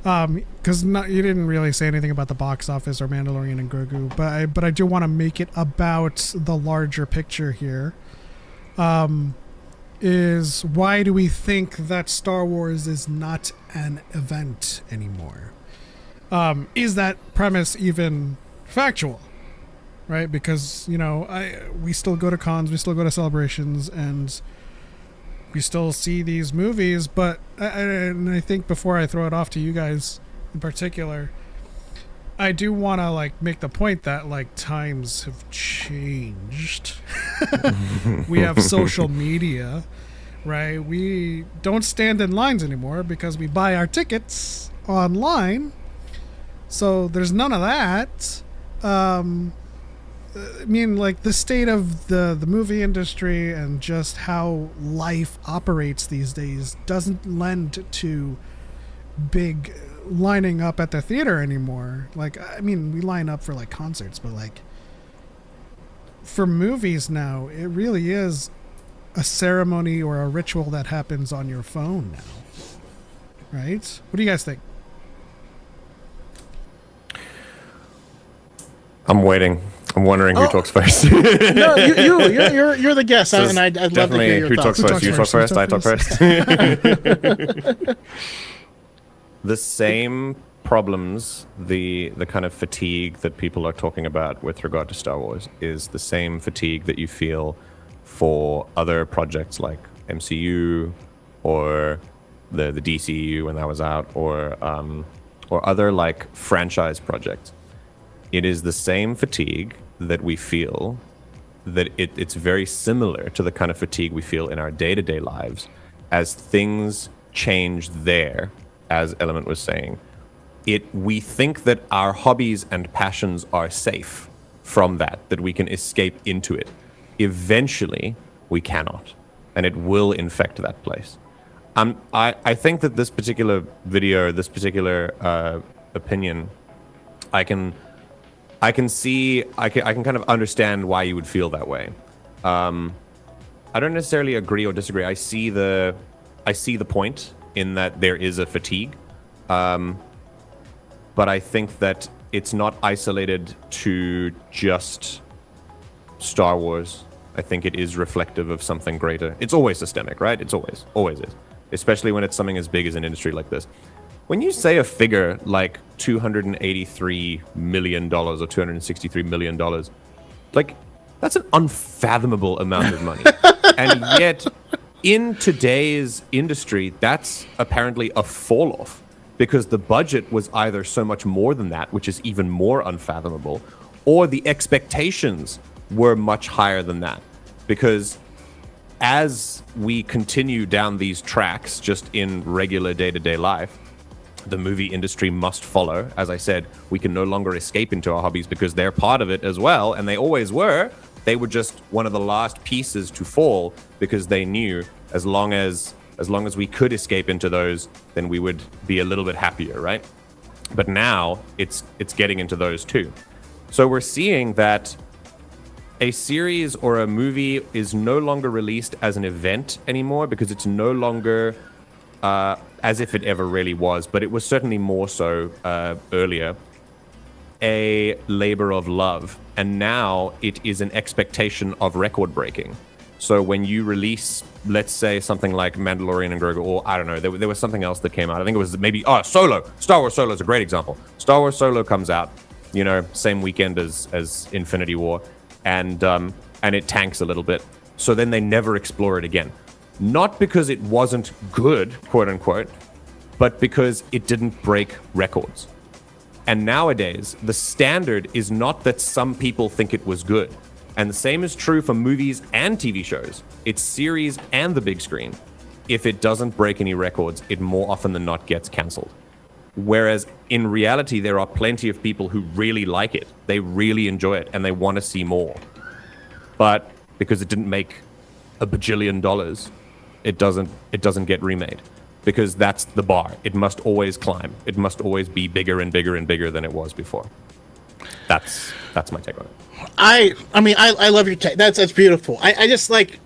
because you didn't really say anything about the box office or Mandalorian and Grogu, but I do want to make it about the larger picture here. Is why do we think that Star Wars is not an event anymore? Is that premise even factual? Right, because we still go to cons, we still go to celebrations, and we still see these movies. But I think before I throw it off to you guys in particular, I do want to make the point that times have changed. We have social media, right? We don't stand in lines anymore because we buy our tickets online. So there's none of that. I mean, the state of the movie industry and just how life operates these days doesn't lend to big lining up at the theater anymore. I mean, we line up for concerts, but for movies now, it really is a ceremony or a ritual that happens on your phone now. Right? What do you guys think? I'm waiting. I'm wondering who talks first. No, you're the guest, and I'd love to hear your who thoughts. talks first? You talk first. I talk first. The same problems, the kind of fatigue that people are talking about with regard to Star Wars is the same fatigue that you feel for other projects like MCU or the DCU when that was out, or other franchise projects. It is the same fatigue that we feel, that it's very similar to the kind of fatigue we feel in our day-to-day lives as things change there, as Element was saying. We think that our hobbies and passions are safe from that we can escape into it. Eventually, we cannot, and it will infect that place. I think that this particular video, this particular opinion, I can kind of understand why you would feel that way. I don't necessarily agree or disagree. I see the point in that there is a fatigue. But I think that it's not isolated to just Star Wars. I think it is reflective of something greater. It's always systemic, right? It's always is. Especially when it's something as big as an industry like this. When you say a figure like $283 million or $263 million, like, that's an unfathomable amount of money. And yet, in today's industry, that's apparently a fall-off, because the budget was either so much more than that, which is even more unfathomable, or the expectations were much higher than that. Because as we continue down these tracks, just in regular day-to-day life, the movie industry must follow. As I said, we can no longer escape into our hobbies because they're part of it as well, and they always were. They were just one of the last pieces to fall, because they knew as long as we could escape into those, then we would be a little bit happier, right? But now it's getting into those too. So we're seeing that a series or a movie is no longer released as an event anymore, because it's no longer as if it ever really was, but it was certainly more so earlier, a labor of love. And now it is an expectation of record breaking. So when you release, let's say, something like Mandalorian and Grogu, or I don't know, there was something else that came out. I think it was maybe, Solo. Star Wars Solo is a great example. Star Wars Solo comes out, same weekend as Infinity War, and it tanks a little bit. So then they never explore it again. Not because it wasn't good, quote unquote, but because it didn't break records. And nowadays, the standard is not that some people think it was good. And the same is true for movies and TV shows. It's series and the big screen. If it doesn't break any records, it more often than not gets cancelled. Whereas in reality, there are plenty of people who really like it. They really enjoy it and they want to see more. But because it didn't make $1 bajillion, it doesn't get remade. Because that's the bar. It must always climb. It must always be bigger and bigger and bigger than it was before. That's my take on it. I mean, I love your take. That's beautiful. I just like,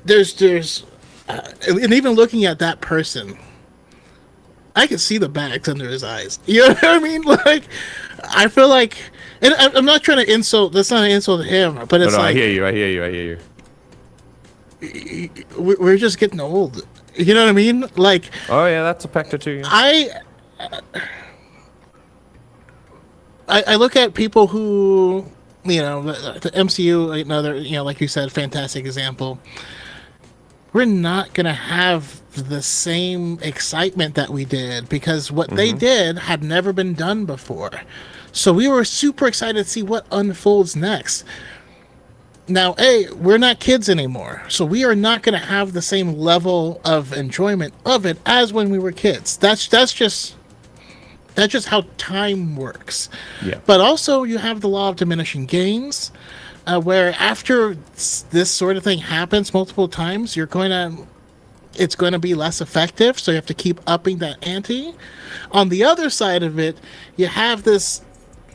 there's and even looking at that person, I can see the bags under his eyes. You know what I mean? Like, I feel like, and I'm not trying to insult. That's not an insult to him, but it's like, I hear you. We're just getting old. You know what I mean? Like, oh yeah, that's a factor too. Yeah. I look at people who, the MCU, another, like you said, fantastic example. We're not gonna have the same excitement that we did because what they did had never been done before. So we were super excited to see what unfolds next. Now, we're not kids anymore, so we are not going to have the same level of enjoyment of it as when we were kids. That's just how time works. Yeah. But also, you have the law of diminishing gains, where after this sort of thing happens multiple times, it's going to be less effective. So you have to keep upping that ante. On the other side of it, you have this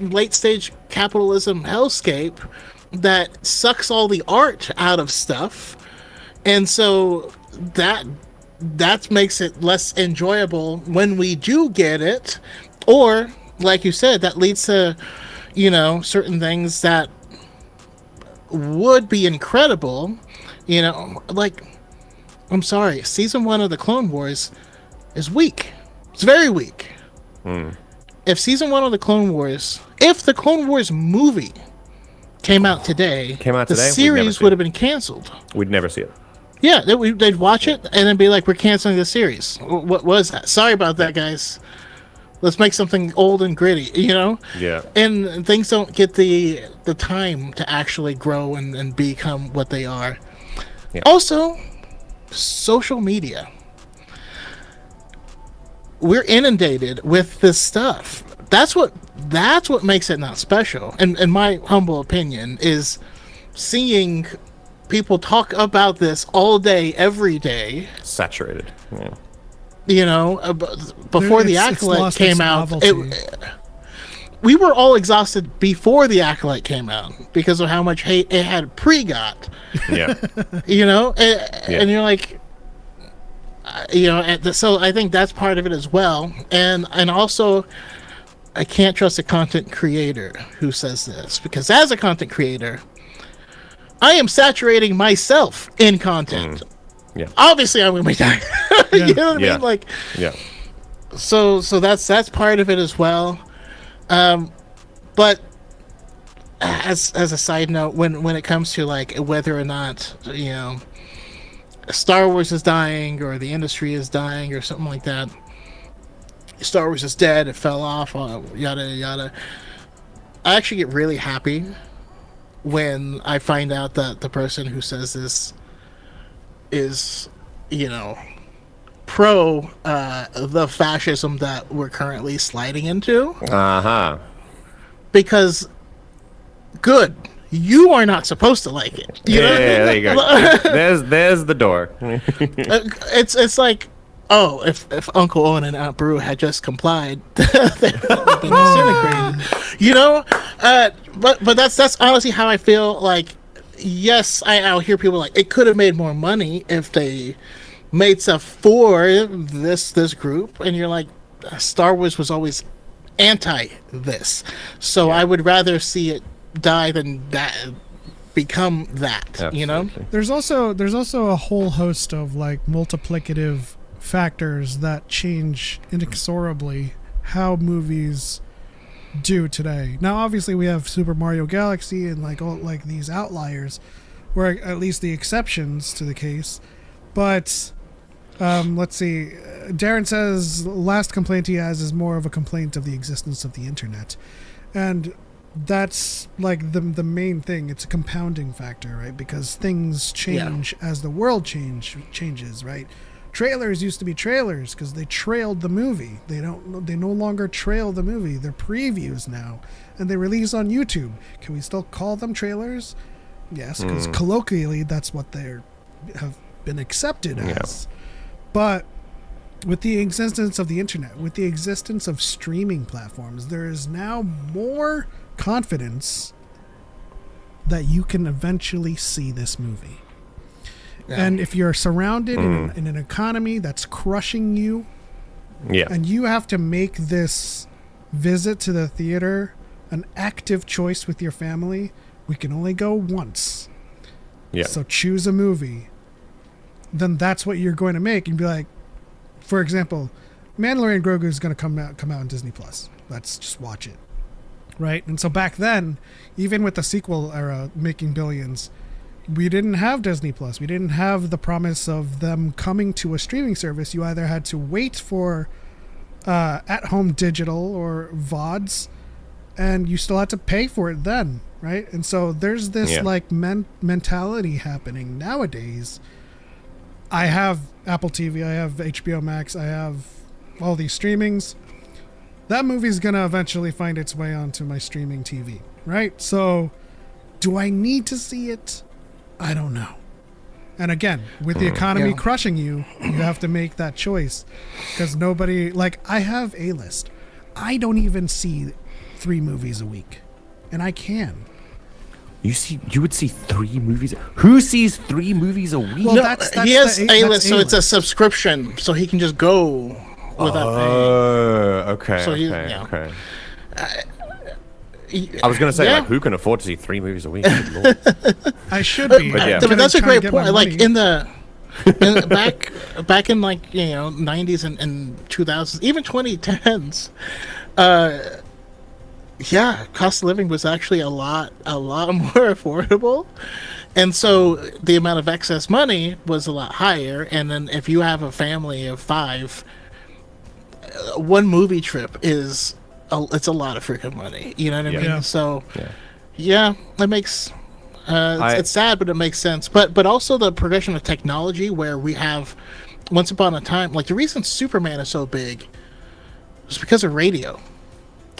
late stage capitalism hellscape that sucks all the art out of stuff, and so that makes it less enjoyable when we do get it, or like you said, that leads to certain things that would be incredible. Like, I'm sorry, season 1 of the Clone Wars is weak. It's very weak. If season 1 of the Clone Wars, if the Clone Wars movie came out today, the series would have been canceled. We'd never see it. Yeah, they'd watch it and then be like, we're canceling the series. What was that? Sorry about that, guys. Let's make something old and gritty, Yeah. And things don't get the time to actually grow and become what they are. Yeah. Also, social media. We're inundated with this stuff. That's what makes it not special. And in my humble opinion, is seeing people talk about this all day, every day. Saturated. Yeah. Before the Acolyte came out, we were all exhausted before the Acolyte came out because of how much hate it had pre-got. Yeah. And you're like, So I think that's part of it as well, and also I can't trust a content creator who says this, because as a content creator, I am saturating myself in content. Yeah. Obviously, I'm gonna be dying. You know what I mean? Like, So that's part of it as well. But as a side note, when it comes to like whether or not Star Wars is dying or the industry is dying or something like that, Star Wars is dead, it fell off, yada yada. I actually get really happy when I find out that the person who says this is, pro the fascism that we're currently sliding into. Because good, you are not supposed to like it. There you go. there's the door. It's like, oh, if Uncle Owen and Aunt Brew had just complied, they would have been disintegrated. But that's honestly how I feel. Like, yes, I'll hear people like, it could have made more money if they made stuff for this group, and you're like, Star Wars was always anti this, so I would rather see it die than that become that. Absolutely. There's also a whole host of like multiplicative factors that change inexorably how movies do today. Now obviously we have Super Mario Galaxy and like all like these outliers, or at least the exceptions to the case, but let's see. Darren says last complaint he has is more of a complaint of the existence of the internet, and that's like the main thing. It's a compounding factor, right? Because things change as the world changes, right? Trailers used to be trailers because they trailed the movie. They no longer trail the movie. They're previews now, and they release on YouTube. Can we still call them trailers? Yes, because colloquially that's what they have been accepted as. But with the existence of the internet, with the existence of streaming platforms, there is now more confidence that you can eventually see this movie. And if you're surrounded in an economy that's crushing you, and you have to make this visit to the theater an active choice with your family, we can only go once. So choose a movie. Then that's what you're going to make, and be like, for example, Mandalorian Grogu is going to come out on Disney Plus. Let's just watch it, right? And so back then, even with the sequel era making billions, we didn't have Disney Plus. We didn't have the promise of them coming to a streaming service. You either had to wait for at-home digital or VODs, and you still had to pay for it then, right? And so there's this like mentality happening nowadays. I have Apple TV, I have HBO Max, I have all these streamings. That movie's gonna eventually find its way onto my streaming TV, right? So do I need to see it? I don't know. And again, with the economy crushing you, you have to make that choice, because nobody, like, I have A-list. I don't even see 3 movies a week, and I can. You would see 3 movies? Who sees 3 movies a week? Well, that's he has A-list, so it's a subscription, so he can just go without paying. Okay. So okay. I was going to say, like, who can afford to see 3 movies a week? Good Lord. I should be. But that's a great point. Like, back in like 90s and 2000s, even 2010s, cost of living was actually a lot more affordable, and so the amount of excess money was a lot higher. And then if you have a family of 5, one movie trip is it's a lot of freaking money. You know what I mean? Yeah. So that makes it's sad, but it makes sense. But also the progression of technology, where we have once upon a time, like the reason Superman is so big was because of radio.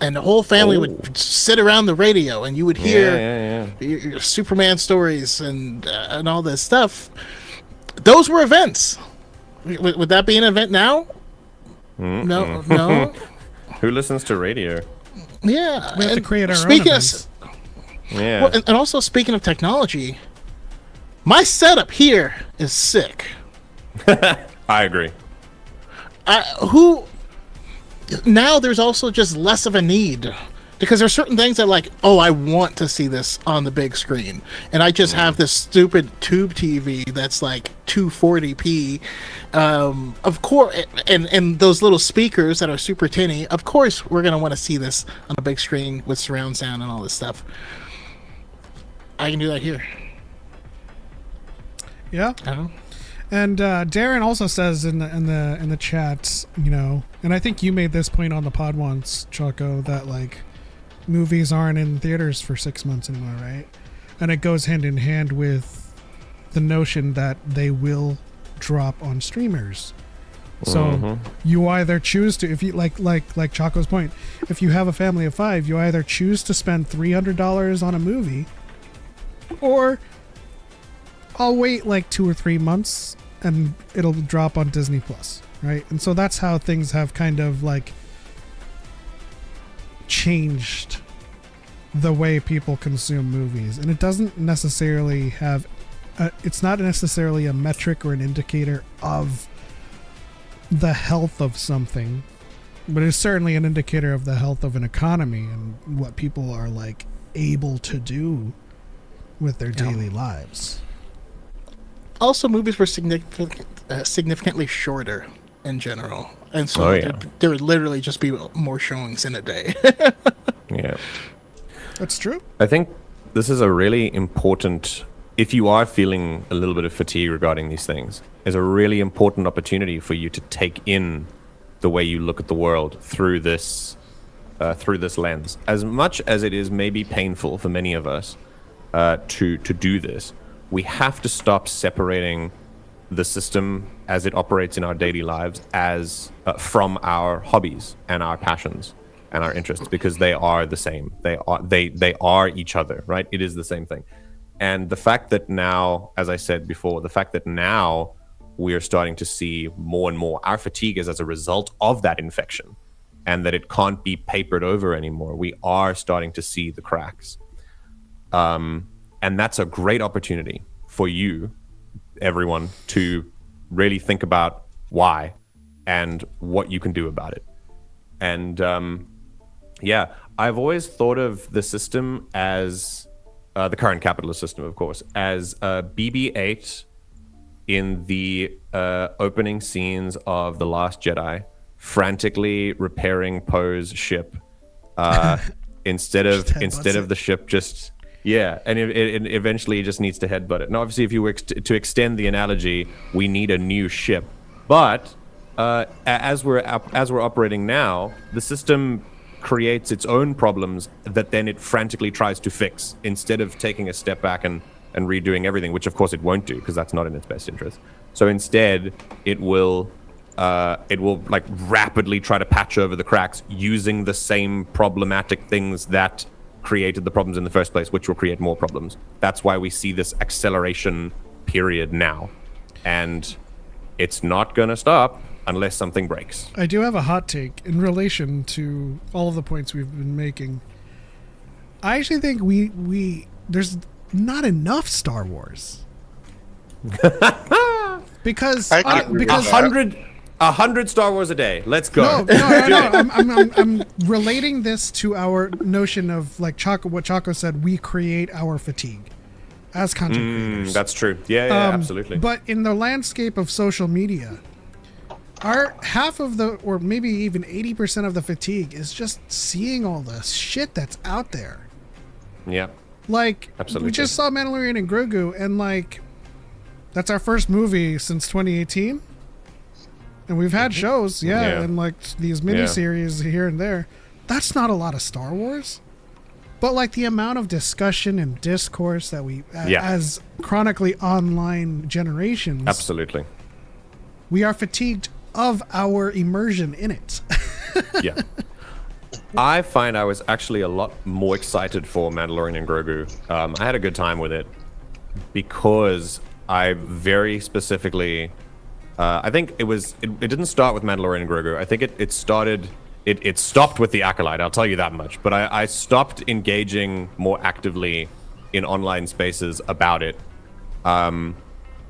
And the whole family would sit around the radio, and you would hear your Superman stories and all this stuff. Those were events. Would that be an event now? No. Who listens to radio? Yeah, we have to create our own events. Well, and also speaking of technology, my setup here is sick. I agree. Now there's also just less of a need, because there's certain things that like, oh, I want to see this on the big screen, and I just have this stupid tube TV that's like 240p, of course, and those little speakers that are super tinny. Of course, we're gonna want to see this on a big screen with surround sound and all this stuff. I can do that here. Yeah. And Darren also says in the chat, you know, and I think you made this point on the pod once, Choco, that like movies aren't in theaters for 6 months anymore, right? And it goes hand in hand with the notion that they will drop on streamers. So you either choose to, if you like Choco's point, if you have a family of 5, you either choose to spend $300 on a movie, or I'll wait like 2 or 3 months and it'll drop on Disney Plus, right? And so that's how things have kind of like changed the way people consume movies. And it doesn't necessarily have it's not necessarily a metric or an indicator of the health of something, but it's certainly an indicator of the health of an economy and what people are like able to do with their daily lives. Also, movies were significantly shorter in general, and so there would literally just be more showings in a day. Yeah, that's true. I think this is a really important, if you are feeling a little bit of fatigue regarding these things, is a really important opportunity for you to take in the way you look at the world through this lens. As much as it is maybe painful for many of us to do this, we have to stop separating the system as it operates in our daily lives as from our hobbies and our passions and our interests, because they are the same. They are each other, right? It is the same thing. And the fact that now, as I said before, the fact that now we are starting to see more and more our fatigue is as a result of that infection, and that it can't be papered over anymore. We are starting to see the cracks. And that's a great opportunity for you, everyone, to really think about why and what you can do about it. And I've always thought of the system as the current capitalist system, of course, as BB-8 in the opening scenes of The Last Jedi, frantically repairing Poe's ship instead of the ship just... Yeah, and it eventually just needs to headbutt it. Now, obviously, if you were to extend the analogy, we need a new ship. But as we're operating now, the system creates its own problems that then it frantically tries to fix instead of taking a step back and redoing everything, which of course it won't do because that's not in its best interest. So instead, it will like rapidly try to patch over the cracks using the same problematic things that created the problems in the first place, which will create more problems. That's why we see this acceleration period now, and it's not going to stop unless something breaks. I do have a hot take in relation to all of the points we've been making. I actually think we there's not enough Star Wars. because 100 Star Wars a day. Let's go. No. I'm relating this to our notion of like what Choco said. We create our fatigue as content creators. That's true. Yeah, absolutely. But in the landscape of social media, our half of the, or maybe even 80% of the fatigue is just seeing all the shit that's out there. Yeah. Like, absolutely. We just saw Mandalorian and Grogu, and like, that's our first movie since 2018. And we've had shows, and like these miniseries here and there. That's not a lot of Star Wars. But like the amount of discussion and discourse that we, as chronically online generations. Absolutely. We are fatigued of our immersion in it. Yeah. I find I was actually a lot more excited for Mandalorian and Grogu. I had a good time with it because I very specifically... I think it didn't start with Mandalorian and Grogu. I think it stopped with the Acolyte, I'll tell you that much. But I stopped engaging more actively in online spaces about it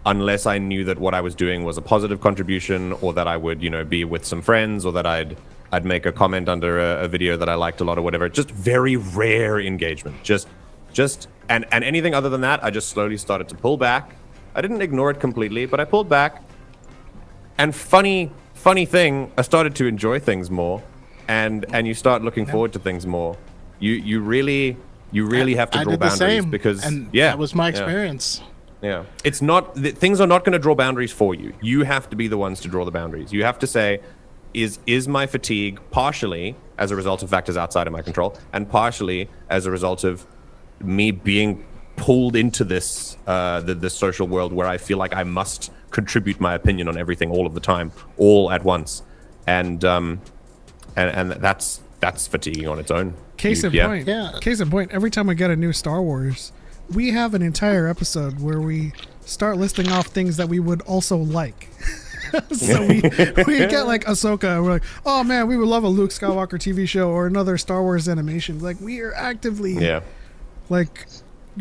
unless I knew that what I was doing was a positive contribution, or that I would, be with some friends, or that I'd make a comment under a video that I liked a lot or whatever. Just very rare engagement. And anything other than that, I just slowly started to pull back. I didn't ignore it completely, but I pulled back. And funny thing, I started to enjoy things more, and you start looking forward to things more. You really have to draw boundaries because that was my experience. Yeah, it's not things are not going to draw boundaries for you. You have to be the ones to draw the boundaries. You have to say, is my fatigue partially as a result of factors outside of my control, and partially as a result of me being pulled into this this social world where I feel like I must contribute my opinion on everything all of the time, all at once, and that's fatiguing on its own. Case in point, every time we get a new Star Wars, we have an entire episode where we start listing off things that we would also like. So we get like Ahsoka, and we're like, oh man, we would love a Luke Skywalker TV show or another Star Wars animation. Like, we are actively like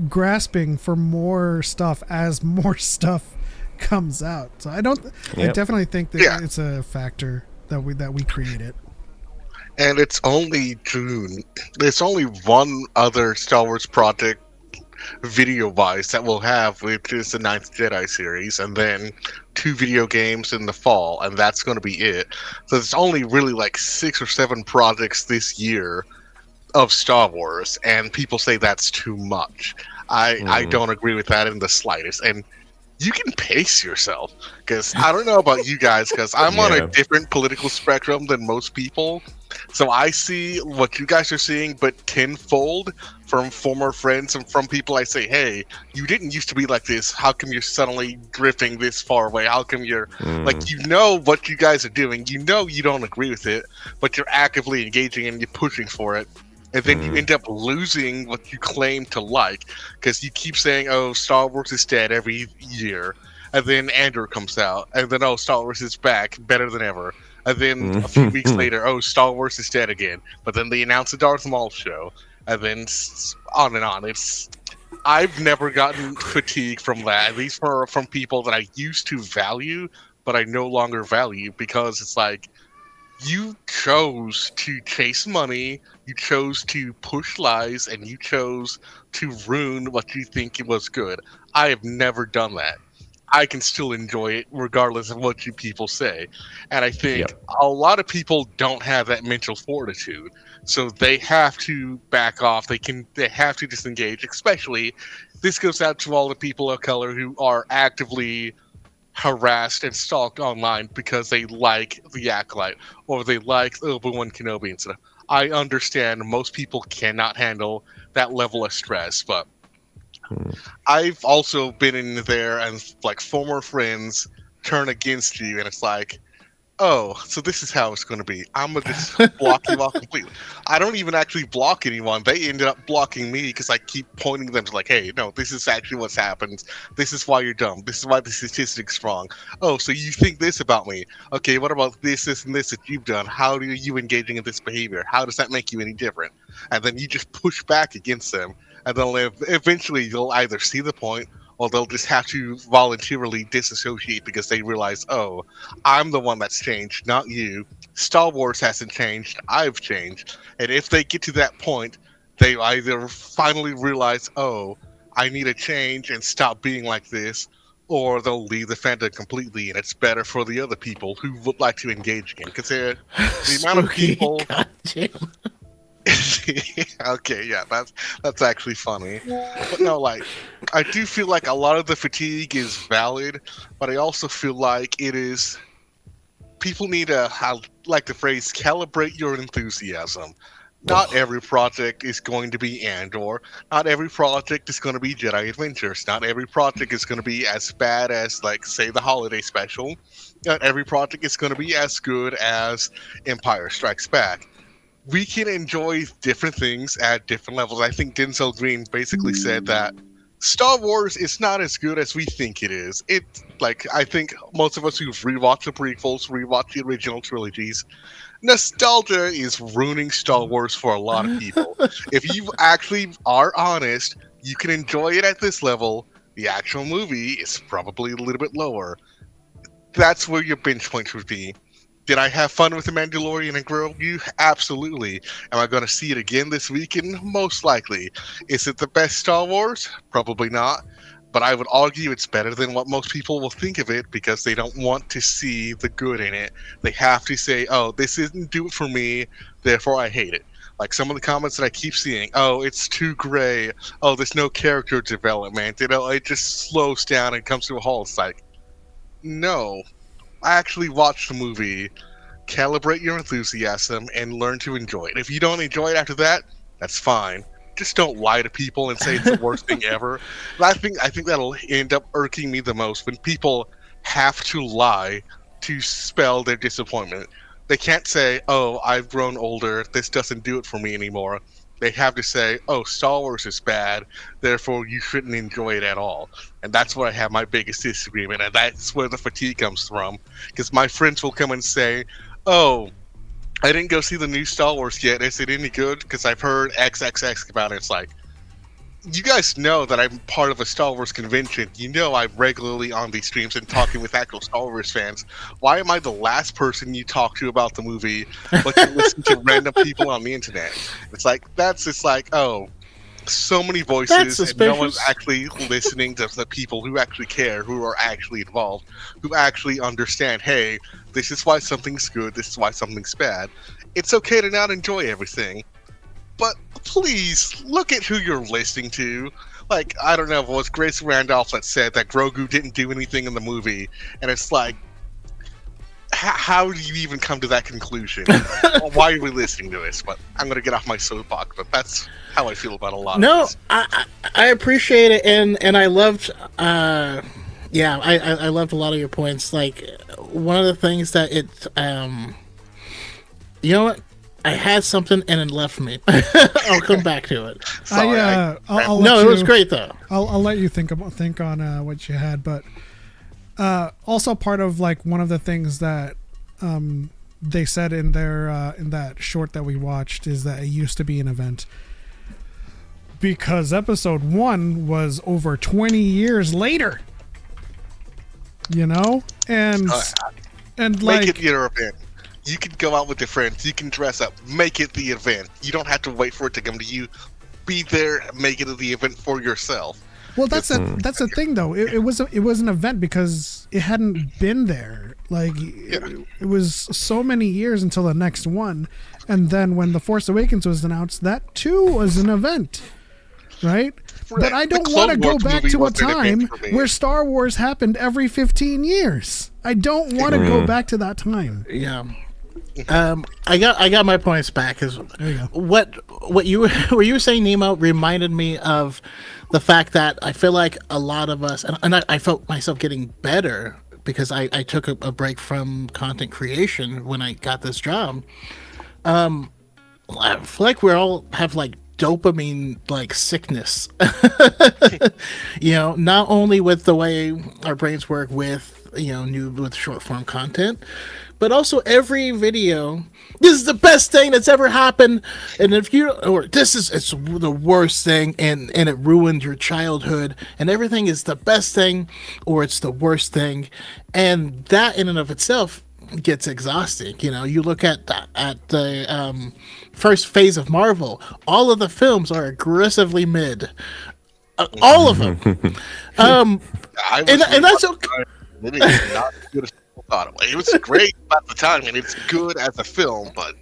grasping for more stuff as more stuff comes out. So I definitely think that it's a factor that we create it. And it's only June. There's only one other Star Wars project video-wise that we'll have, which is the Ninth Jedi series, and then 2 video games in the fall, and that's going to be it. So there's only really like 6 or 7 projects this year of Star Wars, and people say that's too much. I don't agree with that in the slightest. And you can pace yourself, because I don't know about you guys, because I'm on a different political spectrum than most people. So I see what you guys are seeing, but tenfold from former friends and from people I say, hey, you didn't used to be like this. How come you're suddenly drifting this far away? How come you're like, what you guys are doing? You don't agree with it, but you're actively engaging and you're pushing for it. And then you end up losing what you claim to like, because you keep saying, oh, Star Wars is dead every year. And then Andor comes out. And then, oh, Star Wars is back, better than ever. And then a few weeks later, oh, Star Wars is dead again. But then they announce the Darth Maul show. And then on and on. I've never gotten fatigue from that, at least from people that I used to value, but I no longer value, because it's like, you chose to chase money, you chose to push lies, and you chose to ruin what you think was good. I have never done that. I can still enjoy it regardless of what you people say. And I think a lot of people don't have that mental fortitude. So they have to back off. They have to disengage, especially this goes out to all the people of color who are actively harassed and stalked online because they like the Acolyte or they like Obi-Wan Kenobi and stuff. I understand most people cannot handle that level of stress, but I've also been in there and like former friends turn against you, and it's like, oh, so this is how it's going to be. I'm going to just block you off completely. I don't even actually block anyone. They ended up blocking me because I keep pointing them to like, hey, no, this is actually what's happened. This is why you're dumb. This is why the statistic's wrong. Oh, so you think this about me. Okay, what about this, this, and this that you've done? How are you engaging in this behavior? How does that make you any different? And then you just push back against them. And then eventually you'll either see the point or they'll just have to voluntarily disassociate because they realize, oh, I'm the one that's changed, not you. Star Wars hasn't changed, I've changed. And if they get to that point, they either finally realize, oh, I need a change and stop being like this, or they'll leave the fandom completely, and it's better for the other people who would like to engage again. Because the amount of people... Okay, yeah, that's actually funny. But no, like, I do feel like a lot of the fatigue is valid, but I also feel like it is... People need to, I like the phrase, calibrate your enthusiasm. Not every project is going to be Andor. Not every project is going to be Jedi Adventures. Not every project is going to be as bad as, like, say, the Holiday Special. Not every project is going to be as good as Empire Strikes Back. We can enjoy different things at different levels. I think Denzel Green basically said that Star Wars is not as good as we think it is. I think most of us who've rewatched the prequels, rewatched the original trilogies, nostalgia is ruining Star Wars for a lot of people. If you actually are honest, you can enjoy it at this level, The actual movie is probably a little bit lower. That's where your binge points would be. Did I have fun with The Mandalorian and Grogu? Absolutely. Am I going to see it again this weekend? Most likely. Is it the best Star Wars? Probably not. But I would argue it's better than what most people will think of it because they don't want to see the good in it. They have to say, oh, this isn't do it for me, therefore I hate it. Like some of the comments that I keep seeing, oh, it's too gray. Oh, there's no character development. It just slows down and comes to a halt. It's like, no. Actually watch the movie, calibrate your enthusiasm, and learn to enjoy it. If you don't enjoy it after that, that's fine. Just don't lie to people and say it's the worst thing ever. And I think that'll end up irking me the most when people have to lie to spell their disappointment. They can't say, "Oh, I've grown older. This doesn't do it for me anymore." They have to say, "Oh, Star Wars is bad, therefore you shouldn't enjoy it at all." And that's where I have my biggest disagreement, and that's where the fatigue comes from. Because my friends will come and say, "Oh, I didn't go see the new Star Wars yet. Is it any good? Because I've heard XXX about it." It's like, you guys know that I'm part of a Star Wars convention. You know I'm regularly on these streams and talking with actual Star Wars fans. Why am I the last person you talk to about the movie, but you listen to random people on the internet? It's like, that's just like, oh, so many voices, and no one's actually listening to the people who actually care, who are actually involved, who actually understand, hey, this is why something's good, this is why something's bad. It's okay to not enjoy everything, but please look at who you're listening to. Like, I don't know, it was Grace Randolph that said that Grogu didn't do anything in the movie, and it's like, how do you even come to that conclusion? Why are we listening to this? But I'm going to get off my soapbox, but that's how I feel about a lot of this. I appreciate it, and I loved, I loved a lot of your points. Like, one of the things that you know what? I had something and it left me. I'll come back to it. It was great though. I'll let you think on what you had, but also part of like one of the things that they said in their in that short that we watched is that it used to be an event because episode 1 was over 20 years later. You know, and make like it your event. You can go out with your friends. You can dress up. Make it the event. You don't have to wait for it to come to you. Be there. Make it the event for yourself. Well, that's the thing though. It was an event because it hadn't been there. Like it was so many years until the next one, and then when The Force Awakens was announced, that too was an event, right? But I don't want to go back to a time where Star Wars happened every 15 years. I don't want to go back to that time. Yeah. I got my points back. There you go. What you were saying, Nemo, reminded me of the fact that I feel like a lot of us, and I felt myself getting better because I took a break from content creation when I got this job. I feel like we all have like dopamine like sickness. You know, not only with the way our brains work with with short form content, but also every video, this is the best thing that's ever happened, and it's the worst thing, and it ruined your childhood, and everything is the best thing or it's the worst thing, and that in and of itself gets exhausting. You know, you look at the first phase of Marvel, all of the films are aggressively mid, all of them. And that's okay. It is not as good as people thought it was. It was great at the time, and it's good as a film, but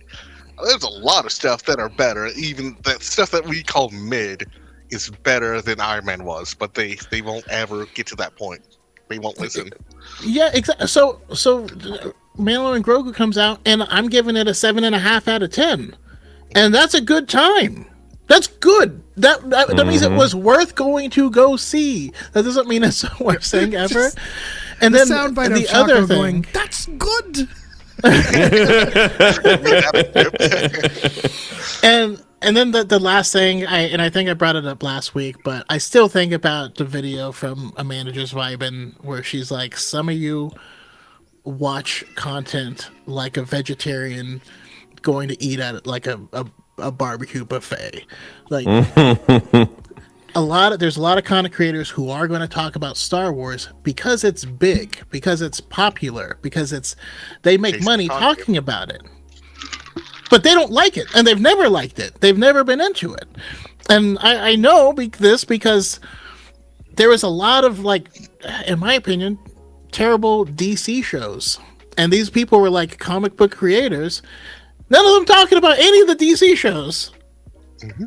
there's a lot of stuff that are better. Even that stuff that we call mid is better than Iron Man was, but they won't ever get to that point. They won't listen. Yeah, exactly. So Mando and Grogu comes out, and I'm giving it a 7.5 out of 10, and that's a good time. That's good. That means it was worth going to go see. That doesn't mean it's the worst thing ever. And then the other thing, that's good. and then the last thing, I think I brought it up last week, but I still think about the video from Amanda Just Vibin where she's like, some of you watch content like a vegetarian going to eat at like a barbecue buffet. Like there's a lot of content creators who are going to talk about Star Wars because it's big, because it's popular, because they make money talking about it. But they don't like it, and they've never liked it. They've never been into it. And I know this because there was a lot of, like, in my opinion, terrible DC shows. And these people were like comic book creators. None of them talking about any of the DC shows. Mm-hmm.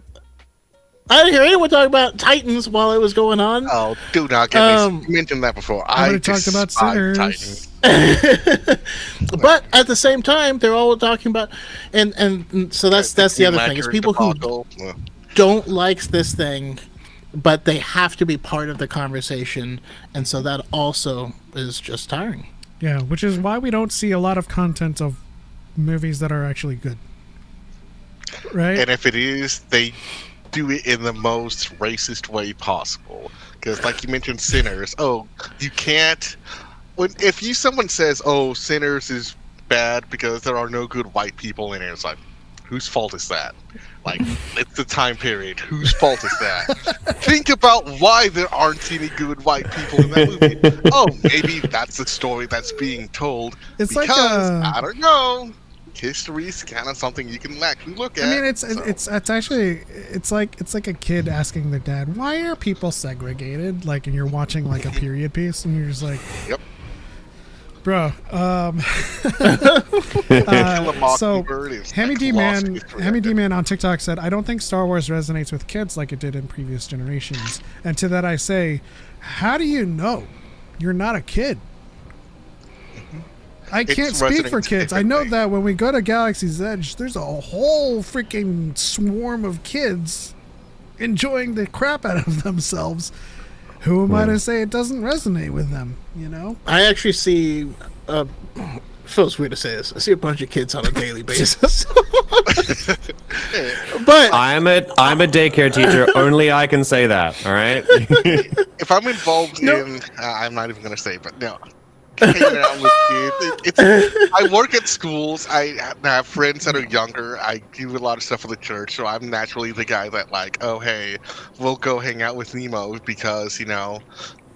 I didn't hear anyone talk about Titans while it was going on. Oh, do not get me. You mentioned that before. I talked about Sinners. Titans. But at the same time, they're all talking about, and so that's the other thing. It's people who don't like this thing, but they have to be part of the conversation, and so that also is just tiring. Yeah, which is why we don't see a lot of content of movies that are actually good. Right? And if it is, they do it in the most racist way possible. Because, like you mentioned, Sinners. Oh, you can't. If someone says, "Oh, Sinners is bad because there are no good white people in it," it's like, whose fault is that? Like, it's the time period. Whose fault is that? Think about why there aren't any good white people in that movie. Oh, maybe that's the story that's being told. It's because, like I don't know. History is kind of something you can actually look at. I mean, it's actually like a kid asking their dad, "Why are people segregated?" Like, and you're watching like a period piece, and you're just like, "Yep, bro." So Hammy D Man on TikTok said, "I don't think Star Wars resonates with kids like it did in previous generations." And to that I say, how do you know? You're not a kid. I can't speak for kids. I know that when we go to Galaxy's Edge, there's a whole freaking swarm of kids enjoying the crap out of themselves. Who am I to say it doesn't resonate with them, you know? I actually see, feels weird to say this, I see a bunch of kids on a daily basis. But I'm a daycare teacher. Only I can say that, all right? If I'm involved in, I'm not even going to say, but no. Hanging out with kids. I work at schools. I have friends that are younger. I do a lot of stuff for the church, so I'm naturally the guy that, like, oh, hey, we'll go hang out with Nemo because, you know,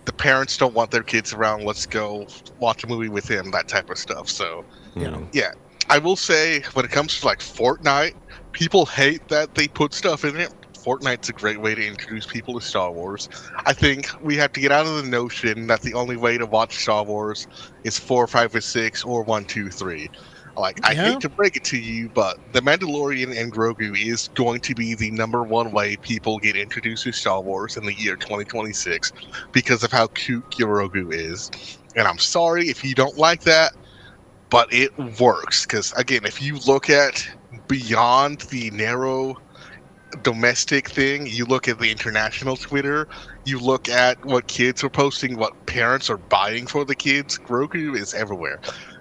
the parents don't want their kids around. Let's go watch a movie with him, that type of stuff. So, yeah. I will say, when it comes to, like, Fortnite, people hate that they put stuff in it. Fortnite's a great way to introduce people to Star Wars. I think we have to get out of the notion that the only way to watch Star Wars is 4, 5, or 6, or 1, 2, 3. Like, I hate to break it to you, but The Mandalorian and Grogu is going to be the #1 way people get introduced to Star Wars in the year 2026 because of how cute Grogu is. And I'm sorry if you don't like that, but it works. Because, again, if you look at beyond the narrow domestic thing, you look at the international Twitter, you look at what kids are posting, what parents are buying for the kids, Grogu is everywhere.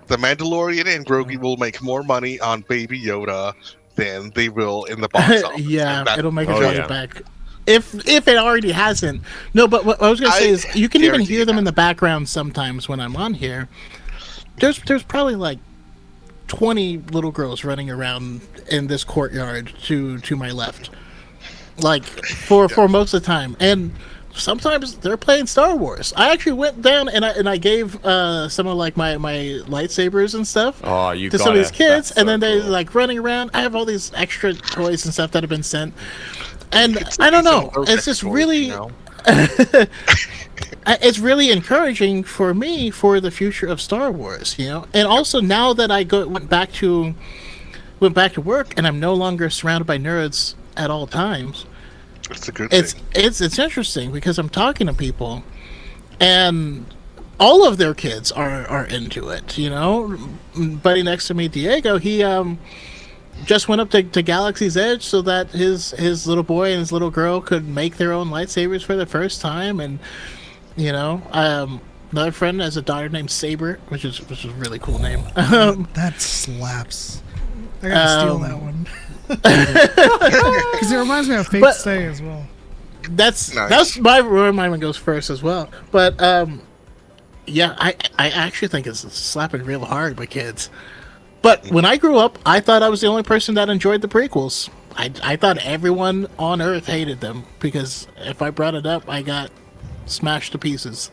The Mandalorian and Grogu will make more money on Baby Yoda than they will in the box office. Yeah, it'll make it back. If it already hasn't. No, but what I was going to say is you can even hear them in the background sometimes when I'm on here. There's probably like 20 little girls running around in this courtyard to my left, like for most of the time, and sometimes they're playing Star Wars. I actually went down and I gave some of like my lightsabers and stuff to some of these kids, and then they're like running around. I have all these extra toys and stuff that have been sent, and I don't know. It's just really. It's really encouraging for me for the future of Star Wars, you know. And also now that I went back to work and I'm no longer surrounded by nerds at all times. It's a good thing. It's interesting because I'm talking to people, and all of their kids are into it, you know. Buddy next to me, Diego, he just went up to Galaxy's Edge so that his little boy and his little girl could make their own lightsabers for the first time. And you know, another friend has a daughter named Saber, which is a really cool name. That slaps. I gotta steal that one because it reminds me of Fate Stay as well. That's where my mind goes first as well. But yeah, I actually think it's slapping real hard with kids. But when I grew up, I thought I was the only person that enjoyed the prequels. I thought everyone on Earth hated them because if I brought it up, I got smashed to pieces.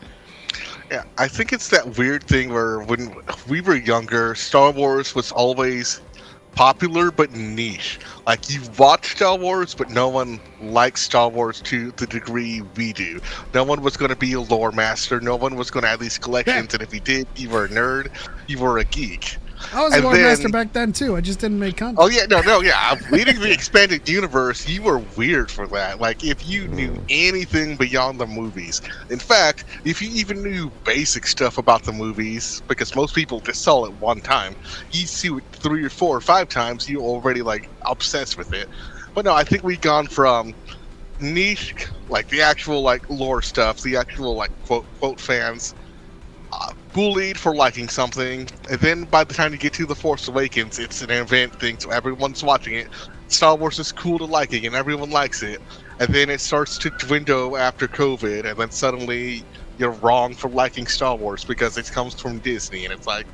Yeah, I think it's that weird thing where when we were younger, Star Wars was always popular but niche. Like, you watch Star Wars, but no one likes Star Wars to the degree we do. No one was going to be a lore master. No one was going to have these collections, and if you did, you were a nerd. You were a geek. I was a lore master back then too. I just didn't make content. Oh yeah, yeah. Leading the expanded universe, you were weird for that. Like, if you knew anything beyond the movies. In fact, if you even knew basic stuff about the movies, because most people just saw it one time, you see it 3 or 4 or 5 times, you're already like obsessed with it. But no, I think we've gone from niche, like the actual like lore stuff, the actual like quote fans. Bullied for liking something, and then by the time you get to The Force Awakens, it's an event thing, so everyone's watching it. Star Wars is cool to liking, and everyone likes it. And then it starts to dwindle after COVID, and then suddenly you're wrong for liking Star Wars because it comes from Disney, and it's like,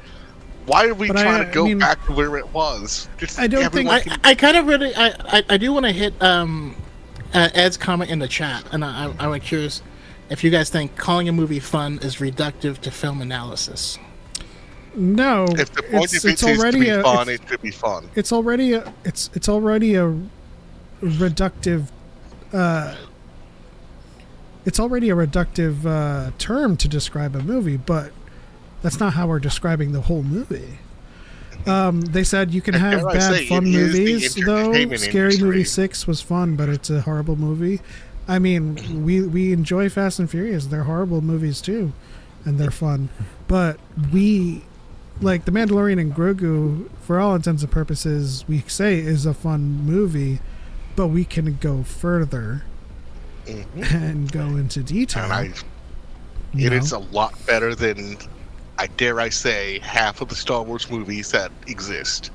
why are we trying to go back to where it was? I don't think I kind of really I do want to hit Ed's comment in the chat, and I was curious if you guys think calling a movie fun is reductive to film analysis. No, if the point of it is to be fun, it should be fun. It's already a reductive. It's already a reductive term to describe a movie, but that's not how we're describing the whole movie. They said you can have bad fun movies, though. Scary Movie 6 was fun, but it's a horrible movie. I mean, we enjoy Fast and Furious. They're horrible movies too, and they're fun. But we, like The Mandalorian and Grogu, for all intents and purposes, we say is a fun movie, but we can go further and go into detail. And it is a lot better than, I dare I say, half of the Star Wars movies that exist.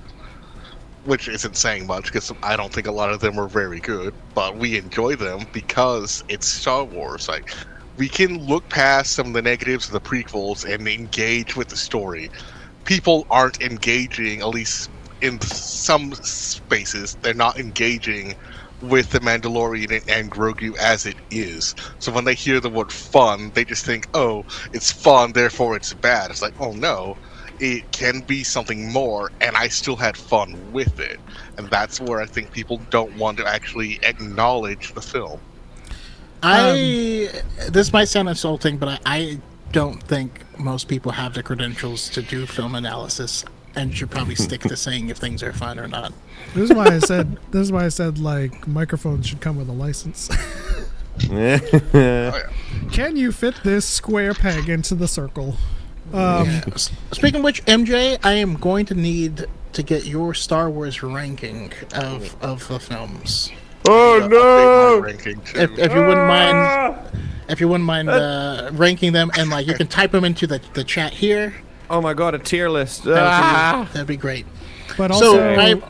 Which isn't saying much, because I don't think a lot of them are very good, but we enjoy them because it's Star Wars. Like, we can look past some of the negatives of the prequels and engage with the story. People aren't engaging, at least in some spaces, they're not engaging with the Mandalorian and Grogu as it is. So when they hear the word fun, they just think, oh, it's fun, therefore it's bad. It's like, oh no. It can be something more, and I still had fun with it. And that's where I think people don't want to actually acknowledge the film. This might sound insulting, but I don't think most people have the credentials to do film analysis, and should probably stick to saying if things are fun or not. This is why I said like microphones should come with a license. Can you fit this square peg into the circle? Speaking of which, MJ, I am going to need to get your Star Wars ranking of the films. Oh no! If you wouldn't mind ranking them, and like you can type them into the chat here. Oh my god, a tier list. That'd be great. But also, so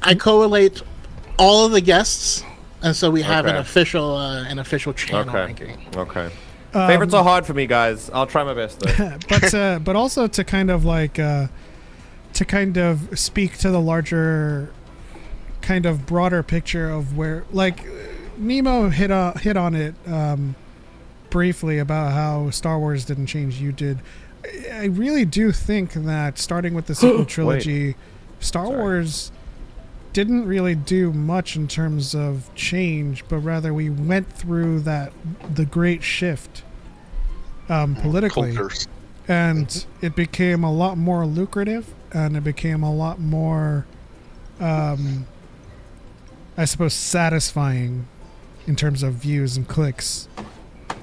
I collate all of the guests, and so we have an official channel ranking. Okay. Favorites are hard for me, guys. I'll try my best though. but also to kind of like to kind of speak to the larger kind of broader picture of where, like, Nemo hit on it briefly about how Star Wars didn't change. You did. I really do think that starting with the sequel trilogy, Star Wars didn't really do much in terms of change, but rather we went through the great shift politically, and it became a lot more lucrative, and it became a lot more I suppose satisfying in terms of views and clicks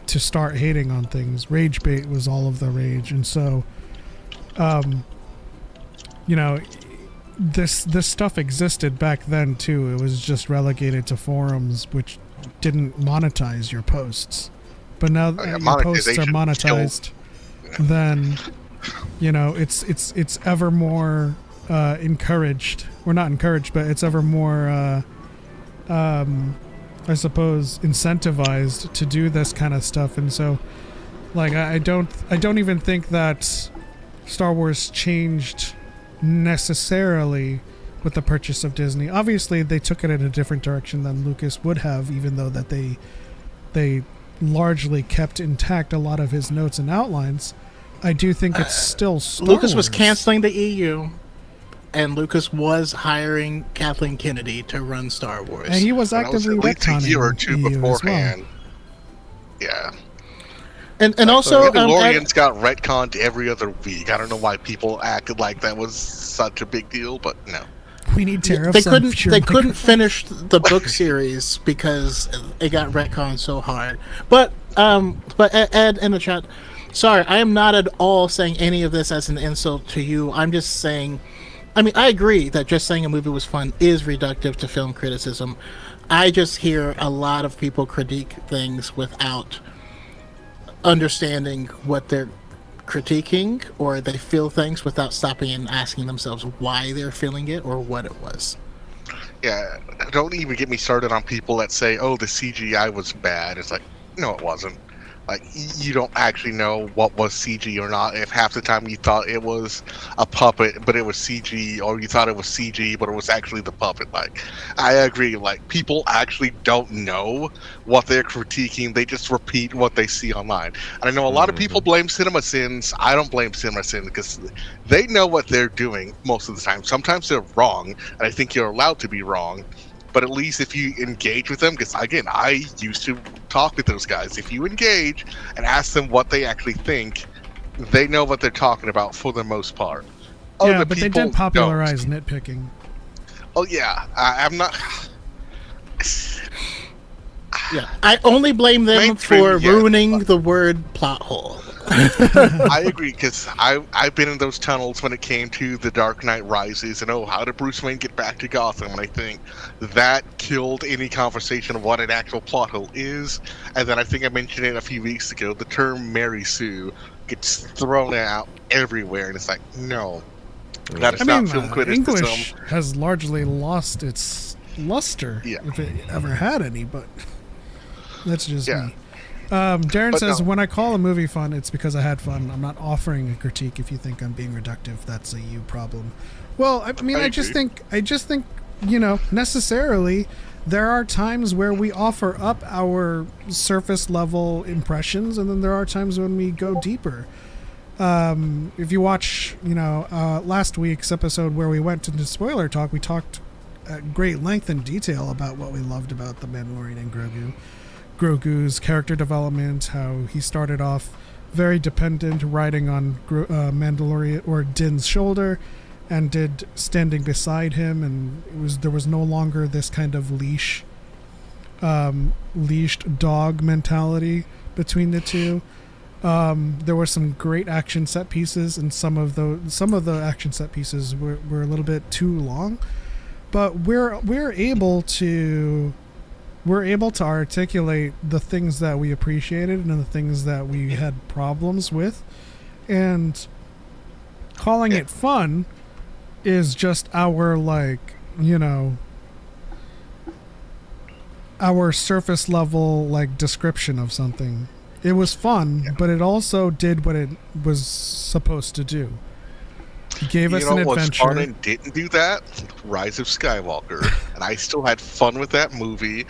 to start hating on things. Rage bait was all of the rage, and so this stuff existed back then too. It was just relegated to forums which didn't monetize your posts. But now that your posts are monetized, then it's ever more encouraged. Or not encouraged, but it's ever more I suppose incentivized to do this kind of stuff. And so like I don't even think that Star Wars changed necessarily with the purchase of Disney. Obviously, they took it in a different direction than Lucas would have, even though that they largely kept intact a lot of his notes and outlines. I do think it's still Star Lucas was Wars. canceling the EU, and Lucas was hiring Kathleen Kennedy to run Star Wars. And he was actively at least a retconning year or two EU as well. beforehand. Yeah. And also, Mandalorian's got retconned every other week. I don't know why people acted like that was such a big deal, but no. We need tariffs. They couldn't finish the book series because it got retconned so hard. But Ed in the chat, sorry, I am not at all saying any of this as an insult to you. I'm just saying, I mean, I agree that just saying a movie was fun is reductive to film criticism. I just hear a lot of people critique things without understanding what they're critiquing, or they feel things without stopping and asking themselves why they're feeling it or what it was. Yeah, don't even get me started on people that say, oh, the CGI was bad. It's like, no, it wasn't. Like, you don't actually know what was CG or not. If half the time you thought it was a puppet, but it was CG, or you thought it was CG, but it was actually the puppet. Like, I agree. Like, people actually don't know what they're critiquing. They just repeat what they see online. And I know a lot of people blame CinemaSins. I don't blame CinemaSins because they know what they're doing most of the time. Sometimes they're wrong, and I think you're allowed to be wrong. But at least if you engage with them, because again, I used to talk with those guys. If you engage and ask them what they actually think, they know what they're talking about for the most part. Yeah, but they did popularize nitpicking. Oh yeah, I'm not. Yeah, I only blame them for ruining the word plot hole. I agree, because I've been in those tunnels when it came to The Dark Knight Rises, and how did Bruce Wayne get back to Gotham? And I think that killed any conversation of what an actual plot hole is. And then I think I mentioned it a few weeks ago, the term Mary Sue gets thrown out everywhere, and it's like, no, that is not film criticism. English has largely lost its luster, if it ever had any, but that's just me. Darren says, when I call a movie fun, it's because I had fun. I'm not offering a critique. If you think I'm being reductive, that's a you problem. Well, I mean, I just think, you know, necessarily there are times where we offer up our surface level impressions, and then there are times when we go deeper. If you watch, you know, last week's episode where we went into spoiler talk, we talked at great length and detail about what we loved about the Mandalorian and Grogu's character development, how he started off very dependent, riding on Mandalorian or Din's shoulder, and did standing beside him, and there was no longer this kind of leashed dog mentality between the two. There were some great action set pieces, and some of the action set pieces were a little bit too long, but we're able to articulate the things that we appreciated and the things that we had problems with, and calling it fun is just our, like, you know, our surface level, like, description of something. It was fun, but it also did what it was supposed to do. It gave us an adventure. Fun and didn't do that? Rise of Skywalker. And I still had fun with that movie,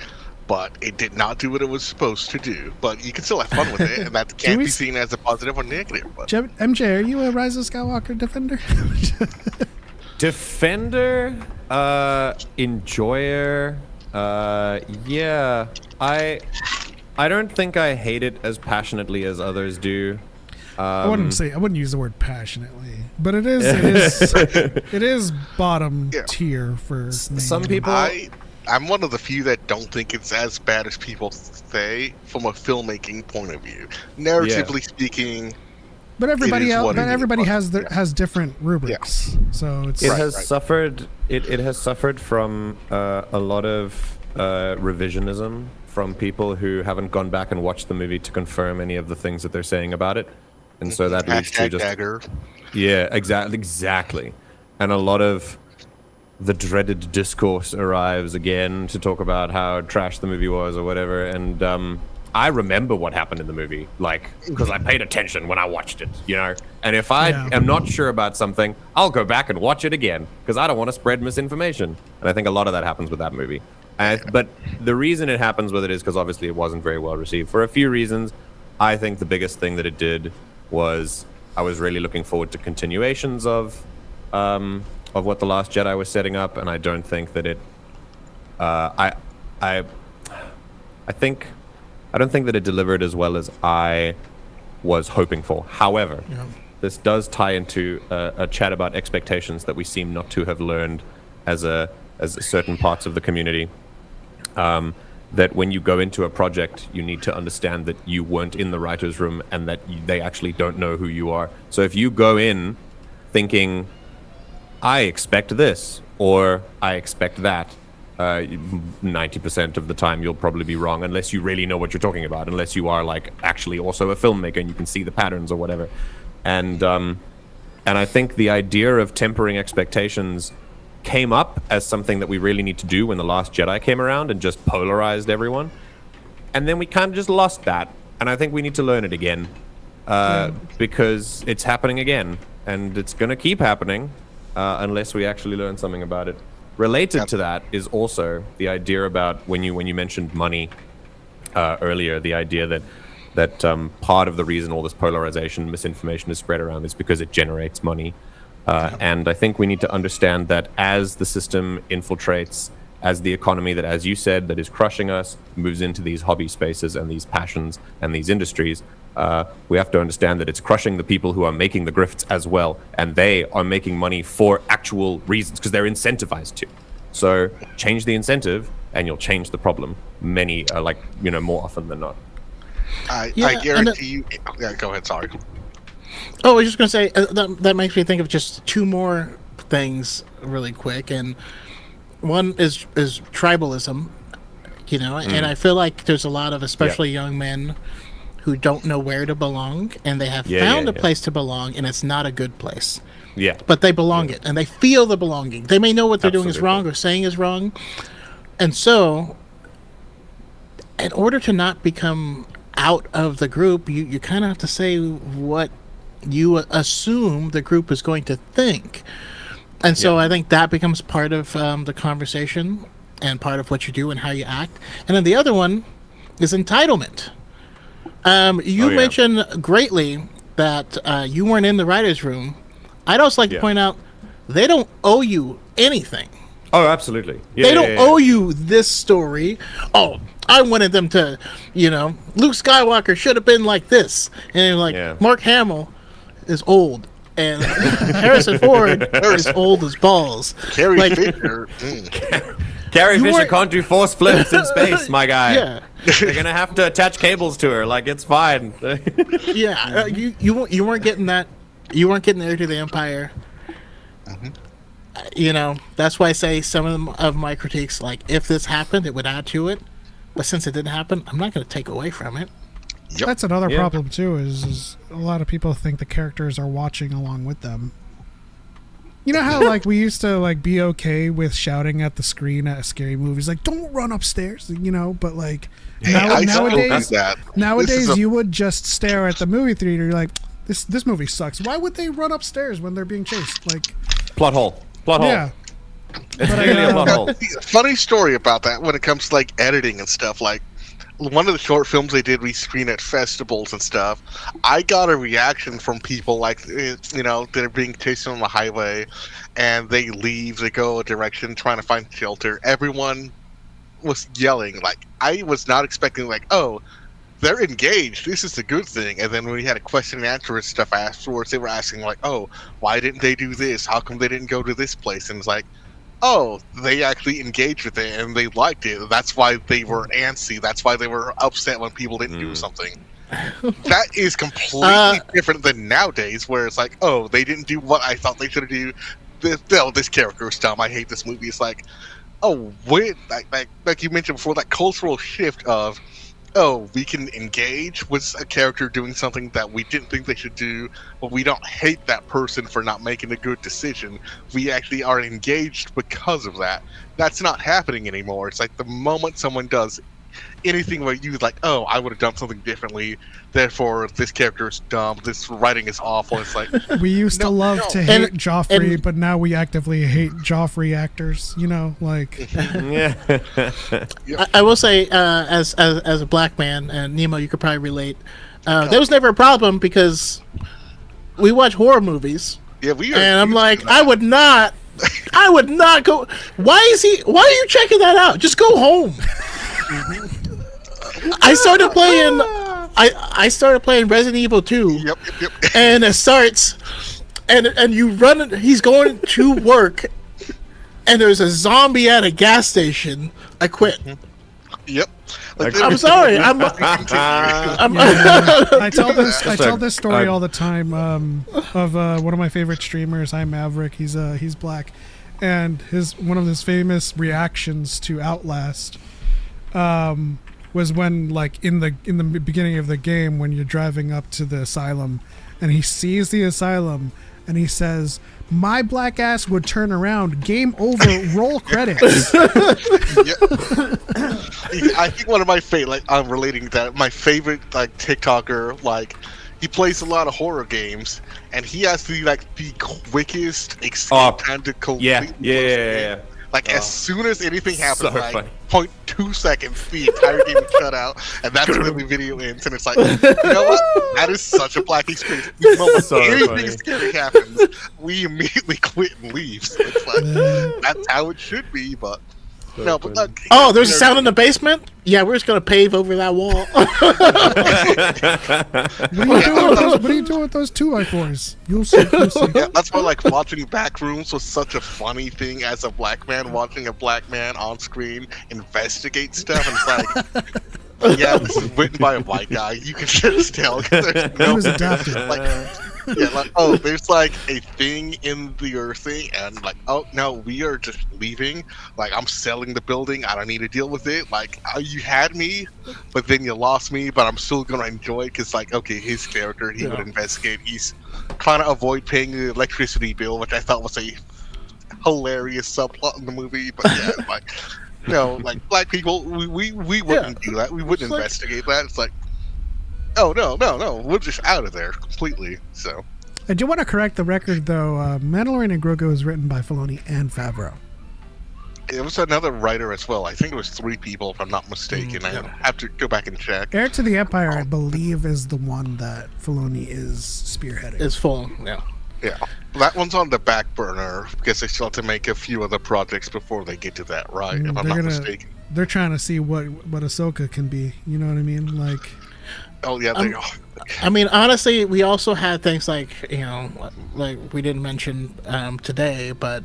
but it did not do what it was supposed to do. But you can still have fun with it, and that can't be seen as a positive or negative. But. MJ, are you a Rise of Skywalker defender? Defender, enjoyer, yeah. I don't think I hate it as passionately as others do. I wouldn't use the word passionately, but it is bottom tier for some people. I'm one of the few that don't think it's as bad as people say from a filmmaking point of view. Narratively speaking, but everybody has different rubrics. So it's it has suffered. It has suffered from a lot of revisionism from people who haven't gone back and watched the movie to confirm any of the things that they're saying about it, and so that leads to just dagger. Yeah, exactly, and a lot of the dreaded discourse arrives again to talk about how trash the movie was or whatever, and I remember what happened in the movie, like, because I paid attention when I watched it, you know? And if I am not sure about something, I'll go back and watch it again, because I don't want to spread misinformation. And I think a lot of that happens with that movie. But the reason it happens with it is because obviously it wasn't very well received. For a few reasons, I think the biggest thing that it did was I was really looking forward to continuations of what The Last Jedi was setting up, and I don't think that it... I don't think that it delivered as well as I was hoping for. However, this does tie into a chat about expectations that we seem not to have learned as certain parts of the community. That when you go into a project, you need to understand that you weren't in the writer's room and that they actually don't know who you are. So if you go in thinking, I expect this, or I expect that, 90% of the time you'll probably be wrong, unless you really know what you're talking about, unless you are like actually also a filmmaker and you can see the patterns or whatever. And I think the idea of tempering expectations came up as something that we really need to do when The Last Jedi came around and just polarized everyone. And then we kind of just lost that. And I think we need to learn it again, because it's happening again, and it's going to keep happening unless we actually learn something about it. Related to that is also the idea about when you mentioned money earlier, the idea that part of the reason all this polarization, misinformation is spread around is because it generates money. And I think we need to understand that as the system infiltrates, as the economy that, as you said, that is crushing us, moves into these hobby spaces and these passions and these industries, we have to understand that it's crushing the people who are making the grifts as well, and they are making money for actual reasons because they're incentivized to. So change the incentive, and you'll change the problem. Many, more often than not. I guarantee you. Yeah, go ahead. Sorry. Oh, I was just going to say that makes me think of just two more things really quick, and one is tribalism. And I feel like there's a lot of especially young men who don't know where to belong, and they have found a place to belong, and it's not a good place. Yeah. But they belong it, and they feel the belonging. They may know what they're doing is wrong or saying is wrong. And so, in order to not become out of the group, you kind of have to say what you assume the group is going to think. And so I think that becomes part of the conversation and part of what you do and how you act. And then the other one is entitlement. You mentioned greatly that you weren't in the writer's room. I'd also like to point out they don't owe you anything. Oh, absolutely. They don't owe you this story. Oh, I wanted them to, Luke Skywalker should have been like this. And Mark Hamill is old. And Harrison Ford is old as balls. Carrie Fisher. Carrie Fisher can't do force flips in space, my guy. Yeah. They're going to have to attach cables to her. It's fine. You weren't getting that. You weren't getting Heir to the Empire. That's why I say some of my critiques, if this happened, it would add to it. But since it didn't happen, I'm not going to take away from it. Yep. That's another problem, too, is a lot of people think the characters are watching along with them. You know how, we used to, be okay with shouting at the screen at scary movies, don't run upstairs, but, nowadays you would just stare at the movie theater, you're like, this movie sucks. Why would they run upstairs when they're being chased? Plot hole. Yeah. It's really a plot hole. Funny story about that when it comes to, editing and stuff, one of the short films they did, we screen at festivals and stuff. I got a reaction from people they're being chased on the highway, and they leave, they go a direction, trying to find shelter. Everyone was yelling. I was not expecting, oh, they're engaged. This is a good thing. And then when we had a question and answer and stuff afterwards, they were asking, oh, why didn't they do this? How come they didn't go to this place? And it's oh, they actually engaged with it and they liked it. That's why they were antsy. That's why they were upset when people didn't do something. That is completely different than nowadays, where it's oh, they didn't do what I thought they should do. This character is dumb. I hate this movie. It's oh, wait, like you mentioned before, that cultural shift of, oh, we can engage with a character doing something that we didn't think they should do, but we don't hate that person for not making a good decision. We actually are engaged because of that. That's not happening anymore. It's the moment someone does anything where you like, oh, I would have done something differently. Therefore, this character is dumb. This writing is awful. It's like We used to love to And- hate Joffrey, and- but now we actively hate Joffrey actors. You know, like Yeah. I will say, as a black man, and Nemo, you could probably relate. That was never a problem because we watch horror movies, yeah, we are. and I'm like, I would not go. Why are you checking that out? Just go home. I started playing. I started playing Resident Evil 2. Yep. And it starts, and you run. He's going to work, and there's a zombie at a gas station. I quit. Yep. Like, I'm sorry. I tell this story all the time of one of my favorite streamers, I'm Maverick. He's black, and one of his famous reactions to Outlast was when, like, in the beginning of the game, when you're driving up to the asylum and he sees the asylum and he says, "My black ass would turn around. Game over. Roll credits." I think one of my favorite, like, I'm relating to that. My favorite, like, TikToker, like, he plays a lot of horror games, and he has the quickest escape time to complete. Yeah. Like, as soon as anything happens, So like, funny. 0.2 seconds, the entire game is shut out, and that's when the video ends. And it's like, you know what? That is such a black experience. The moment So anything funny. scary happens, we immediately quit and leave. So it's like, that's how it should be, but. No, but look. Oh, there's a sound in the basement? Yeah, we're just going to pave over that wall. What are you doing with those 2x4s? You'll see. Yeah, that's why, like, watching Backrooms was such a funny thing as a black man, watching a black man on screen investigate stuff, and it's like, yeah, this is written by a white guy. You can just tell. 'Cause there's He was adapted. oh, there's like a thing in the earth thing, and like, oh no, we are just leaving. Like, I'm selling the building. I don't need to deal with it. Like, you had me, but then you lost me. But I'm still gonna enjoy it because, like, okay, his character, he would investigate. He's trying to avoid paying the electricity bill, which I thought was a hilarious subplot in the movie. But yeah, like, no, like, black people, we wouldn't do that. We wouldn't investigate that. It's like, oh no, we're just out of there completely. So I do want to correct the record, though. Mandalorian and Grogu was written by Filoni and Favreau. it was another writer as well. I think it was 3 people, if I'm not mistaken. I have to go back and check. Heir to the Empire, I believe, is the one that Filoni is spearheading. It's full, yeah. Yeah, that one's on the back burner because they still have to make a few other projects before they get to that, right? If I'm not mistaken. They're trying to see what Ahsoka can be. You know what I mean? Like, oh yeah, they are. I mean, honestly, we also had things like, like we didn't mention today, but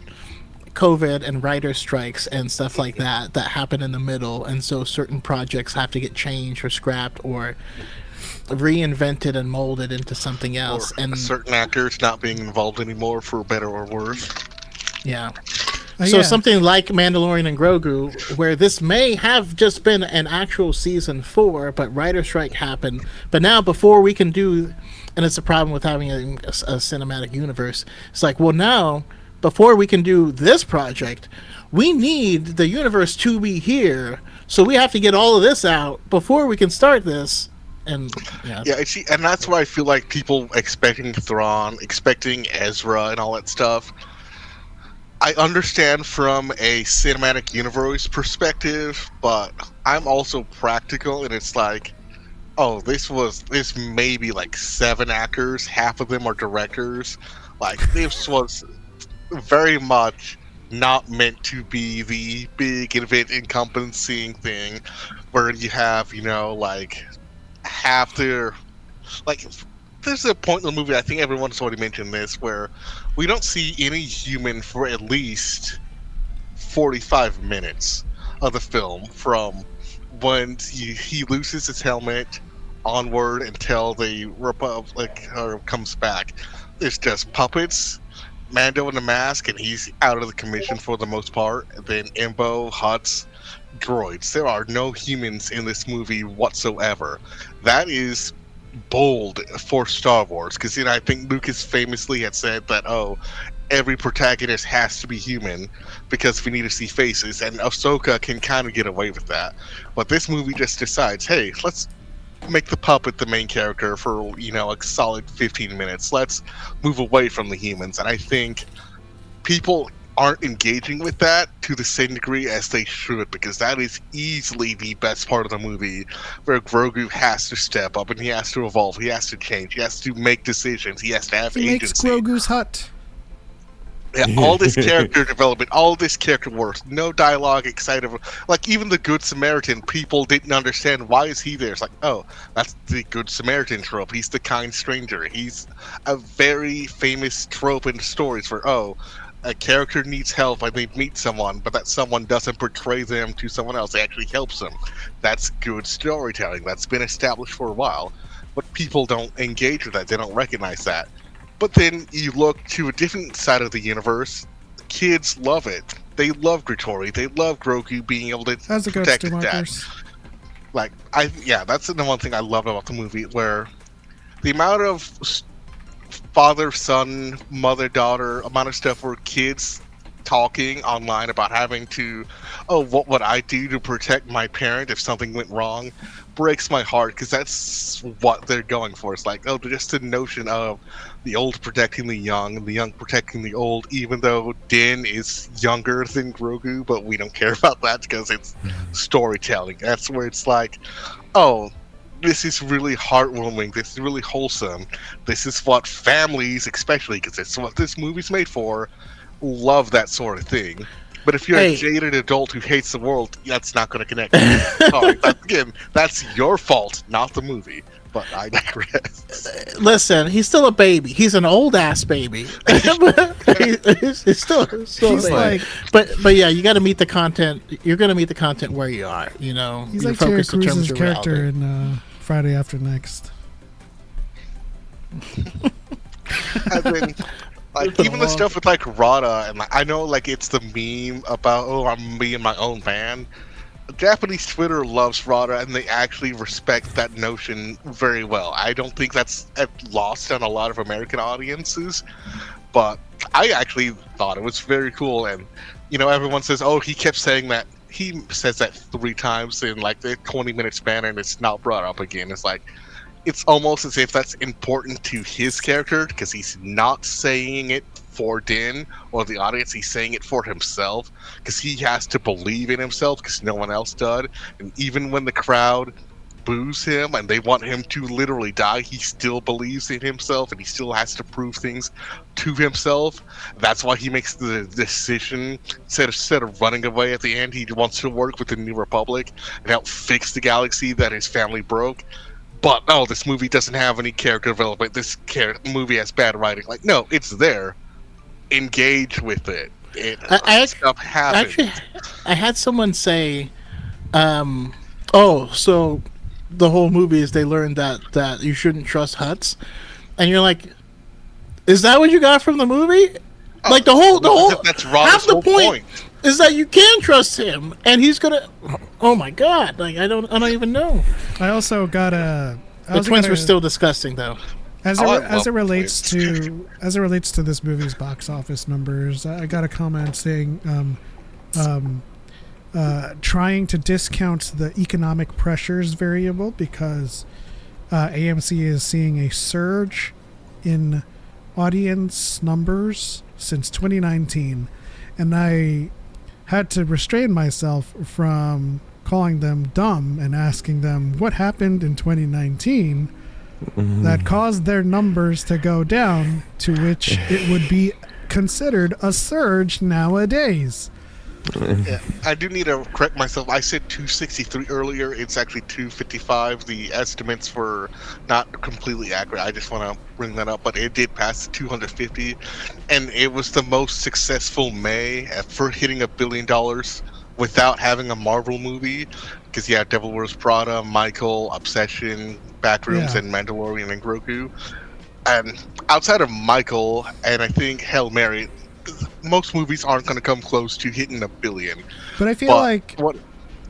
COVID and writer strikes and stuff like that happen in the middle, and so certain projects have to get changed or scrapped or reinvented and molded into something else. Or and certain actors not being involved anymore, for better or worse. Yeah. So something like Mandalorian and Grogu, where this may have just been an actual season 4, but writer strike happened. But now, before we can do, and it's a problem with having a cinematic universe. It's like, well, now before we can do this project, we need the universe to be here. So we have to get all of this out before we can start this. And see, and that's why I feel like people expecting Thrawn, expecting Ezra, and all that stuff. I understand from a cinematic universe perspective, but I'm also practical, and it's like, oh, this may be like 7 actors, half of them are directors. Like, this was very much not meant to be the big event encompassing thing where you have, like, half their, like, there's a point in the movie, I think everyone's already mentioned this, where we don't see any human for at least 45 minutes of the film, from when he loses his helmet onward until the Republic comes back. It's just puppets, Mando in the mask, and he's out of the commission for the most part. And then Embo, Hutts, droids. There are no humans in this movie whatsoever. That is bold for Star Wars, because I think Lucas famously had said that, every protagonist has to be human because we need to see faces, and Ahsoka can kind of get away with that. But this movie just decides, hey, let's make the puppet the main character for, a solid 15 minutes. Let's move away from the humans. And I think people aren't engaging with that to the same degree as they should, because that is easily the best part of the movie, where Grogu has to step up and he has to evolve, he has to change, he has to make decisions, he has to have He makes agency. Grogu's hut. Yeah, all this character development, all this character work, no dialogue, excited. Like, even the Good Samaritan, people didn't understand, why is he there? It's like, oh, that's the Good Samaritan trope. He's the kind stranger. He's a very famous trope in stories where, a character needs help and they meet someone, but that someone doesn't portray them to someone else. It actually helps them. That's good storytelling. That's been established for a while. But people don't engage with that. They don't recognize that. But then you look to a different side of the universe. Kids love it. They love Gretori. They love Grogu being able to How's it go, protect his Stu dad. Markers? That's the one thing I love about the movie, where the amount of father, son, mother, daughter, amount of stuff where kids talking online about having to, what would I do to protect my parent if something went wrong, breaks my heart, because that's what they're going for. It's like, just the notion of the old protecting the young and the young protecting the old, even though Din is younger than Grogu, but we don't care about that because it's storytelling. That's where it's like, this is really heartwarming, this is really wholesome, this is what families, especially because it's what this movie's made for, love that sort of thing. But if you're a jaded adult who hates the world, that's not going to connect. Sorry, again, that's your fault, not the movie. But I digress. Listen, he's still a baby. He's an old ass baby. he's still He's like, but yeah, you got to meet the content. You're going to meet the content where you are. he's you like Terry focus in terms Crews' of character reality. in Friday After Next. Even the stuff with Rada, and I know it's the meme about I'm being my own man. Japanese Twitter loves Rada, and they actually respect that notion very well. I don't think that's lost on a lot of American audiences, but I actually thought it was very cool. And everyone says, he kept saying that. He says that 3 times in the 20-minute span, and it's not brought up again. It's like, it's almost as if that's important to his character, because he's not saying it for Din or the audience. He's saying it for himself, because he has to believe in himself, because no one else does. And even when the crowd boos him and they want him to literally die, he still believes in himself, and he still has to prove things to himself. That's why he makes the decision, instead of running away at the end, he wants to work with the New Republic and help fix the galaxy that his family broke. But this movie doesn't have any character development. This movie has bad writing. No, it's there. Engage with it. Stuff happens. Actually, I had someone say, so the whole movie is they learned that you shouldn't trust Hutts, and you're like, is that what you got from the movie? The whole that's half the whole point is that you can trust him, and he's gonna. Oh my god! I don't even know. I also got The twins were still disgusting, though. As it relates to this movie's box office numbers, I got a comment saying, trying to discount the economic pressures variable because AMC is seeing a surge in audience numbers since 2019, and I had to restrain myself from calling them dumb and asking them what happened in 2019 that caused their numbers to go down, to which it would be considered a surge nowadays. Yeah, I do need to correct myself. I said 263 earlier. It's actually 255. The estimates were not completely accurate. I just want to bring that up, but it did pass 250, and it was the most successful May for hitting $1 billion without having a Marvel movie. Because Devil Wears Prada, Michael, Obsession, Backrooms, and Mandalorian and Grogu. And outside of Michael, and I think Hail Mary, most movies aren't going to come close to hitting $1 billion. But I feel like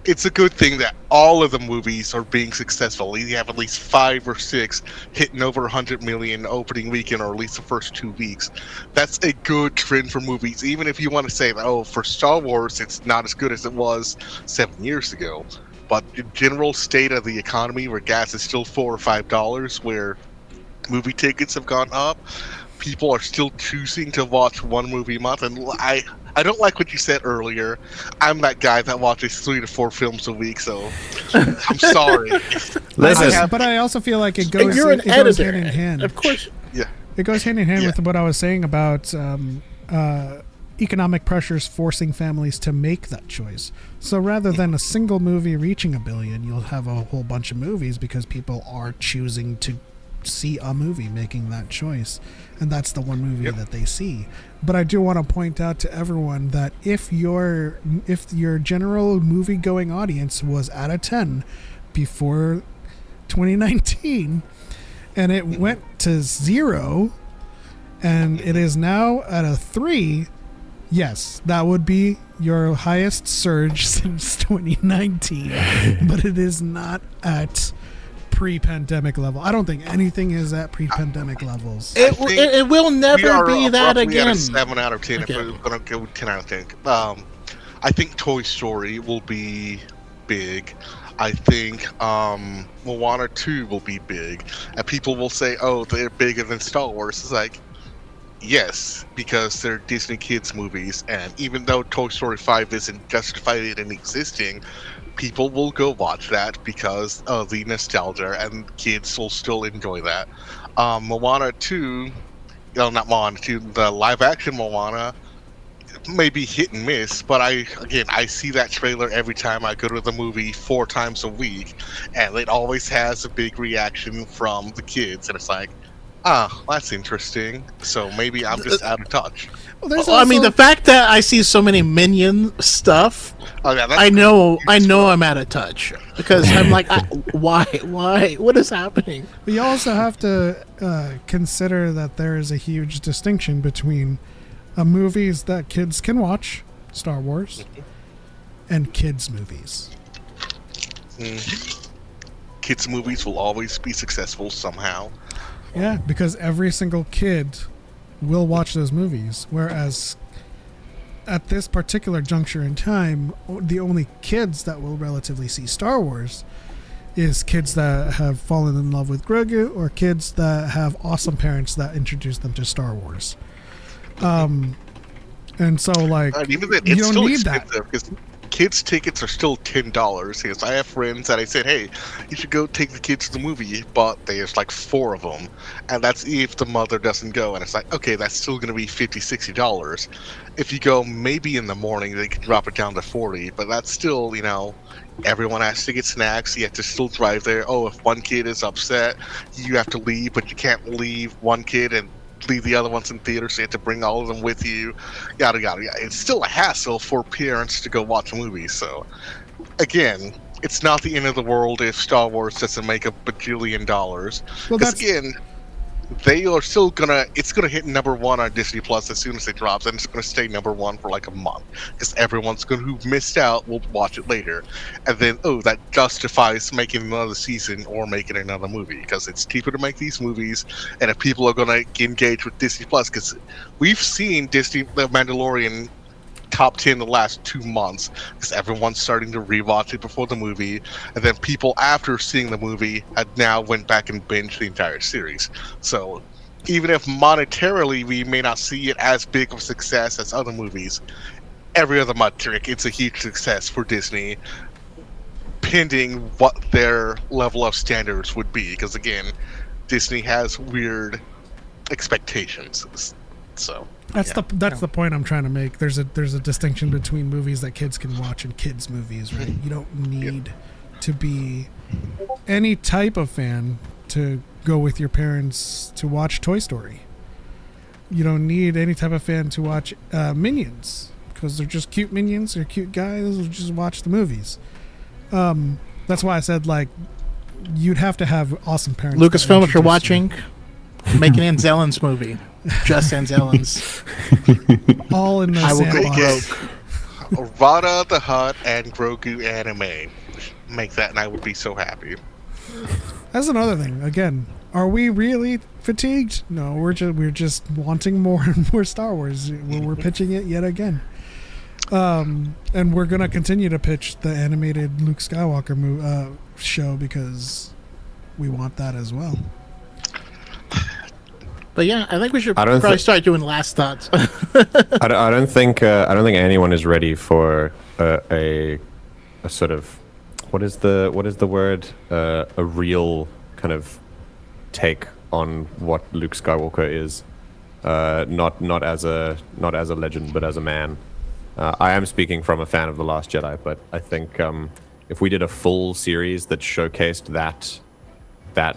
it's a good thing that all of the movies are being successful. You have at least 5 or 6 hitting over 100 million opening weekend, or at least the first 2 weeks. That's a good trend for movies. Even if you want to say that, oh, for Star Wars, it's not as good as it was 7 years ago. But the general state of the economy, where gas is still $4 or $5, where movie tickets have gone up, people are still choosing to watch one movie a month. And I don't like what you said earlier. I'm that guy that watches 3 to 4 films a week, so I'm sorry. But I also feel like it goes, You're an it goes editor, hand in hand. of course. Yeah. It goes hand in hand with what I was saying about economic pressures forcing families to make that choice. So rather than a single movie reaching $1 billion, you'll have a whole bunch of movies because people are choosing to see a movie, making that choice, and that's the one movie that they see. But I do want to point out to everyone that if your general movie going audience was at a 10 before 2019 and it went to 0 and it is now at a 3, yes, that would be your highest surge since 2019, but it is not at pre-pandemic level. I don't think anything is at pre-pandemic levels. It will never be that again. At a 7 out of 10. Okay. If we're going to go 10 out of 10. I think Toy Story will be big. I think Moana 2 will be big. And people will say, oh, they're bigger than Star Wars. It's like, yes, because they're Disney kids movies, and even though Toy Story 5 isn't justified in existing, people will go watch that because of the nostalgia, and kids will still enjoy that. Moana 2, not Moana 2, the live-action Moana may be hit and miss, but I see that trailer every time I go to the movie 4 times a week, and it always has a big reaction from the kids, and it's like, that's interesting. So maybe I'm just out of touch. Well, I mean, the fact that I see so many Minion stuff, I know I'm out of touch because I'm like, why? What is happening? But you also have to consider that there is a huge distinction between movies that kids can watch, Star Wars, and kids movies. Kids movies will always be successful somehow. Yeah, because every single kid will watch those movies, whereas at this particular juncture in time, the only kids that will relatively see Star Wars is kids that have fallen in love with Grogu or kids that have awesome parents that introduce them to Star Wars. And so, like, even then, you it's don't still need that. expensive because kids' tickets are still $10. Because I have friends that I said, hey, you should go take the kids to the movie, but there's like 4 of them, and that's if the mother doesn't go, and it's like, okay, that's still going to be $50, $60. If you go maybe in the morning, they can drop it down to $40, but that's still, everyone has to get snacks. You have to still drive there. Oh, if one kid is upset, you have to leave, but you can't leave one kid and leave the other ones in theater, so you have to bring all of them with you, yada yada yada. It's still a hassle for parents to go watch a movie. So again, it's not the end of the world if Star Wars doesn't make $1 bajillion. Because again, they are still it's gonna hit #1 on Disney Plus as soon as it drops, and it's gonna stay #1 for like a month because everyone's who missed out will watch it later, and then that justifies making another season or making another movie because it's cheaper to make these movies, and if people are gonna engage with Disney Plus, because we've seen The Mandalorian top 10 the last 2 months because everyone's starting to rewatch it before the movie, and then people after seeing the movie had now went back and binged the entire series. So even if monetarily we may not see it as big of a success as other movies, every other metric, it's a huge success for Disney, pending what their level of standards would be, because again, Disney has weird expectations. So that's the point I'm trying to make. There's a distinction between movies that kids can watch and kids movies, right? You don't need to be any type of fan to go with your parents to watch Toy Story. You don't need any type of fan to watch Minions because they're just cute Minions. They're cute guys who just watch the movies. That's why I said, like, you'd have to have awesome parents. Lucasfilm, if you're watching, make an Anzelans movie. Just Anzelans. All in the I will go sandbox. broke. Rada the Hutt and Grogu anime. Make that, and I would be so happy. That's another thing. Again, are we really fatigued? No, we're just wanting more and more Star Wars. We're pitching it yet again. And we're gonna continue to pitch the animated Luke Skywalker show because we want that as well. But yeah, I think we should probably start doing last thoughts. I don't think anyone is ready for a sort of what is the word, a real kind of take on what Luke Skywalker is, not as a legend but as a man. I am speaking from a fan of The Last Jedi, but I think if we did a full series that showcased that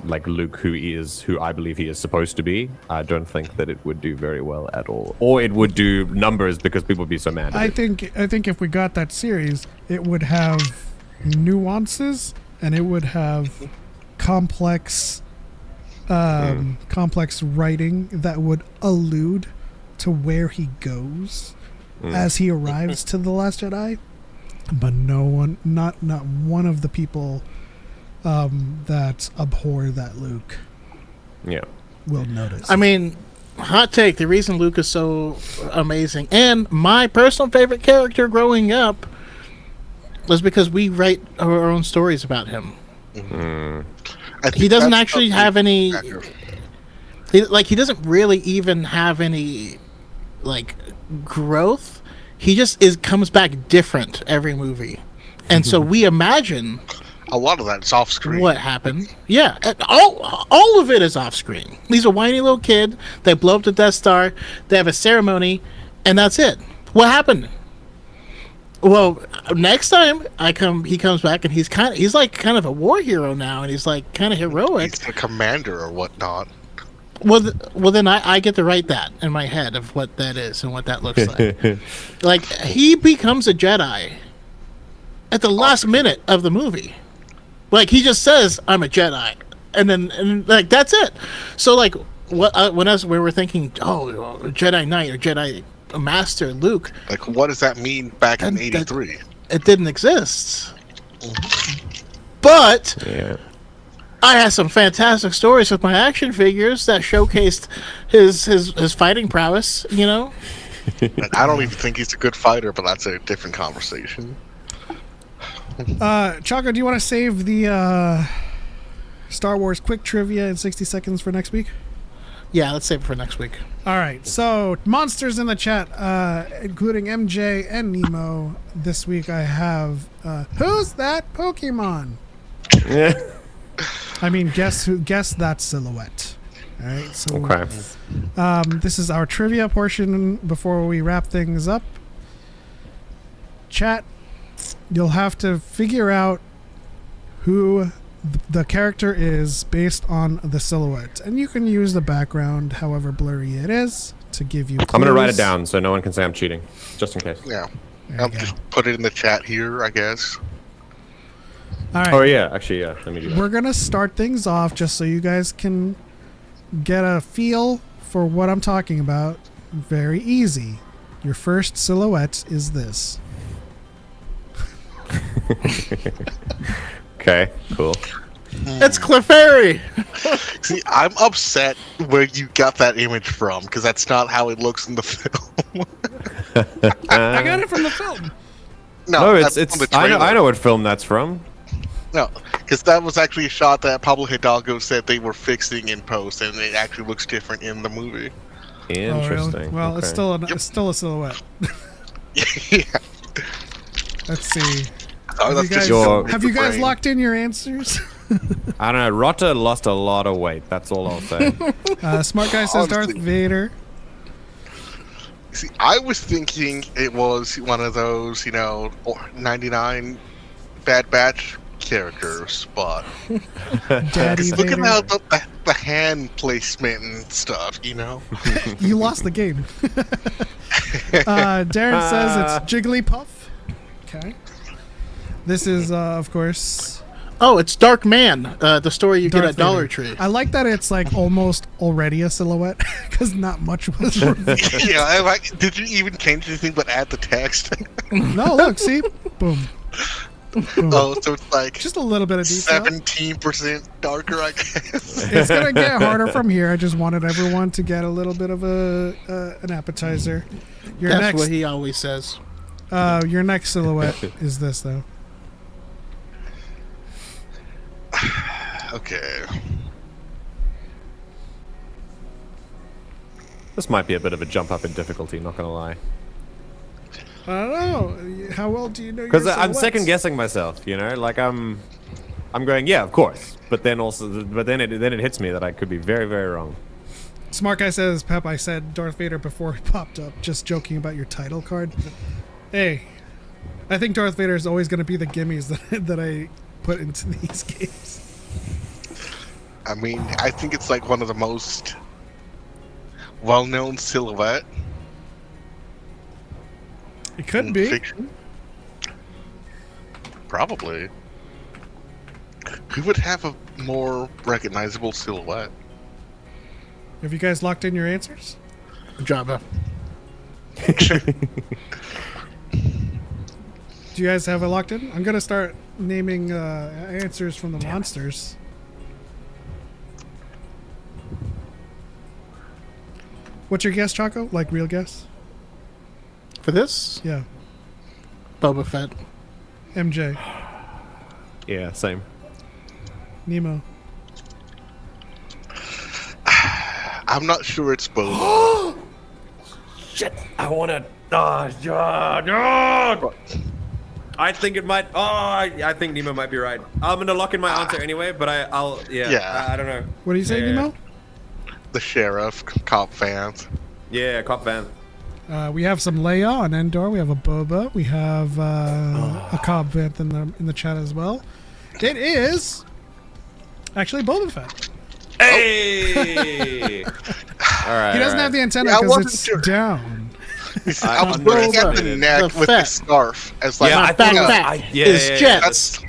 like Luke who I believe he is supposed to be, I don't think that it would do very well at all, or it would do numbers because people would be so mad at I it. think if we got that series, it would have nuances and it would have complex writing that would allude to where he goes as he arrives to the Last Jedi, but not one of the people that abhor that Luke will notice. I mean, hot take, the reason Luke is so amazing and my personal favorite character growing up was because we write our own stories about him. He doesn't actually have any he doesn't really even have any like growth. He just comes back different every movie. And so we imagine a lot of that's off screen. What happened? Yeah, all of it is off screen. He's a whiny little kid. They blow up the Death Star. They have a ceremony, and that's it. What happened? Well, next time he comes back, and he's like kind of a war hero now, and he's like kind of heroic. He's the commander or whatnot. Well, then I get to write that in my head of what that is and what that looks like. Like he becomes a Jedi at the last minute of the movie. Like he just says, "I'm a Jedi," and like that's it. So like when we were thinking, oh, Jedi Knight or Jedi Master Luke, like what does that mean back in '83? It didn't exist. But I had some fantastic stories with my action figures that showcased his fighting prowess. You know, I don't even think he's a good fighter, but that's a different conversation. Choco, do you want to save the Star Wars quick trivia in 60 seconds for next week? Yeah, let's save it for next week. All right, so monsters in the chat, including MJ and Nemo. This week I have who's that Pokemon? Yeah. I mean, guess that silhouette. All right, so okay. This is our trivia portion before we wrap things up. Chat, you'll have to figure out who the character is based on the silhouette, and you can use the background, however blurry it is, to give you clues. I'm gonna write it down so no one can say I'm cheating, just in case. Yeah, I'll just put it in the chat here, I guess. All right. Oh yeah, actually yeah. Let me do that. We're gonna start things off just so you guys can get a feel for what I'm talking about. Very easy. Your first silhouette is this. Okay, cool. It's Clefairy. See, I'm upset where you got that image from because that's not how it looks in the film. I got it from the film. No, it's I know what film that's from. No, because that was actually a shot that Pablo Hidalgo said they were fixing in post, and it actually looks different in the movie. Interesting. Oh, really? Well, okay. it's still a silhouette. Yeah. Let's see. Oh, Have you guys locked in your answers? I don't know. Rota lost a lot of weight. That's all I'll say. Smart guy says Darth Vader. See, I was thinking it was one of those, 99 Bad Batch characters, but Daddy look Vader. at the hand placement and stuff, You lost the game. Darren says it's Jigglypuff. Okay. This is, of course, Oh, it's Dark Man, the story you Darth get at Dollar Vader. Tree. I like that it's like almost already a silhouette because not much was revealed. Yeah, I like. Did you even change anything but add the text? No, look, see, boom. Boom. Oh, so it's like Just a little bit of detail. 17% darker, I guess. It's gonna get harder from here. I just wanted everyone to get a little bit of an appetizer. That's what he always says. Your next silhouette is this though. Okay. This might be a bit of a jump up in difficulty, not gonna lie. I don't know. How well do you know your Because I'm silhouettes? second guessing myself, you know, like I'm going, yeah, of course, but then it hits me that I could be very, very wrong. Smart guy says, Pep, I said Darth Vader before he popped up, just joking about your title card. Hey, I think Darth Vader is always going to be the gimmies that I put into these games. I mean, I think it's like one of the most well-known silhouette. It could in be. Fiction. Probably. Who would have a more recognizable silhouette? Have you guys locked in your answers? Jabba. Do you guys have it locked in? I'm going to start naming answers from the monsters. What's your guess, Choco? Like real guess? For this? Yeah. Boba Fett. MJ. Yeah, same. Nemo. I'm not sure it's Boba. Shit! I want to. No! I think it might. Oh, I think Nemo might be right. I'm gonna lock in my answer anyway, but I'll. Yeah. Yeah. I don't know. What do you say, Nemo? The sheriff, cop fans. Yeah, cop van. We have some Leia on Endor. We have a Boba. We have a Cobb Vanth in the chat as well. It is actually Boba Fett. Hey! All right. He doesn't have the antenna Yeah, I because wasn't it's sure. down. I was looking at the neck The with the fat. scarf as like, Yeah, I thought it was- backpack yeah, is yeah, jets.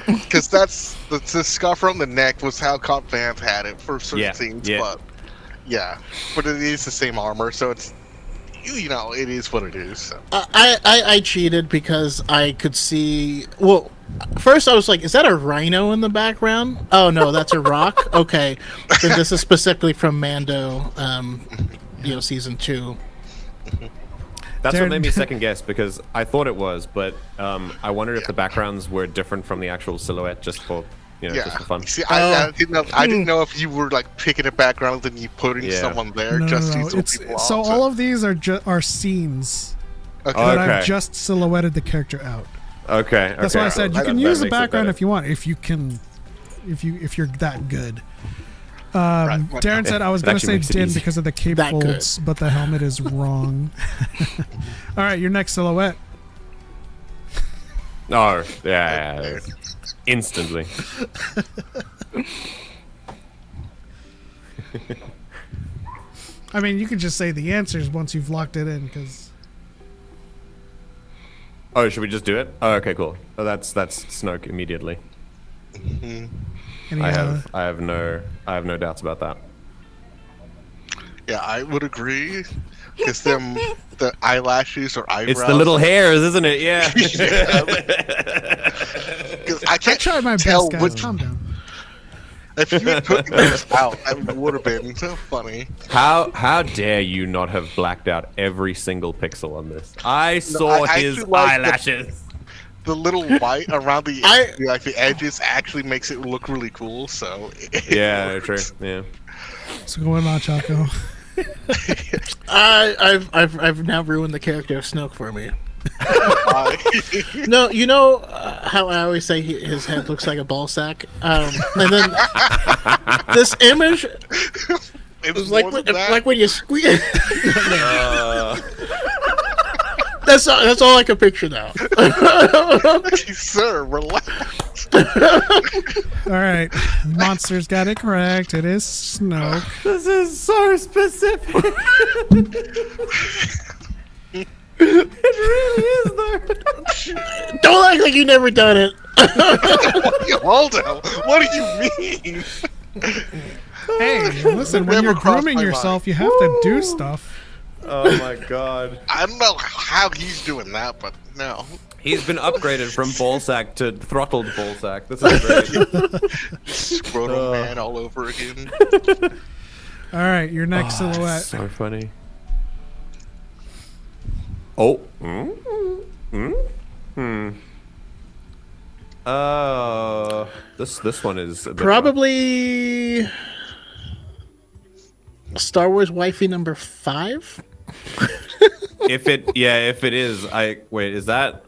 because that's the scarf on the neck was how Cop Vance had it for certain Yeah, scenes, yeah. but yeah, but it is the same armor, so it's it is what it is. So. I cheated because I could see. Well, first I was like, "Is that a rhino in the background?" Oh no, that's a rock. Okay, then this is specifically from Mando, season 2. That's Darren- what made me second guess because I thought it was, but I wondered if the backgrounds were different from the actual silhouette, just for just for fun. See, I didn't know if you were like picking a background and you putting Yeah. someone there No, just no, to no. throw people So off. all of these are scenes Okay. that Okay. I've just silhouetted the character out. Okay. That's why I said you can use the background if you. you want, if you're that good. Right. Darren said I was It going to actually say makes it Din easy. because of the cape That good. folds, but the helmet is wrong. All right, your next silhouette. Oh, yeah. Instantly. I mean, you could just say the answers once you've locked it in, because Oh, should we just do it? Oh, okay, cool. Oh, that's Snoke immediately. I have no doubts about that. Yeah, I would agree. It's them the eyelashes or eyebrows. It's the little hairs, isn't it? Yeah. 'Cause I I can't tried my tell best, guys. which. Calm down. If you had put those out, that would have been so funny. How dare you not have blacked out every single pixel on this? I saw I his actually like eyelashes. The little white around the the edges actually makes it look really cool. So Yeah, true. Yeah. What's going on, Choco? I've now ruined the character of Snoke for me. No, you know how I always say his head looks like a ball sack, and then this image It was like when you squeeze. That's all I can picture now. Sir, relax. All right, monsters got it correct. It is Snoke. This is so specific. It really is though. Don't act like you never done it. Waldo, what do you mean? Hey, listen, when Never you're crossed grooming my yourself, mind. you have to do stuff. Oh my god. I don't know how he's doing that, but no. He's been upgraded from ballsack to throttled ballsack. This is great. Scrotum man all over again. All right, your next silhouette. So funny. Oh. This one is a bit Probably Star Wars wifey number 5. if it is, is that?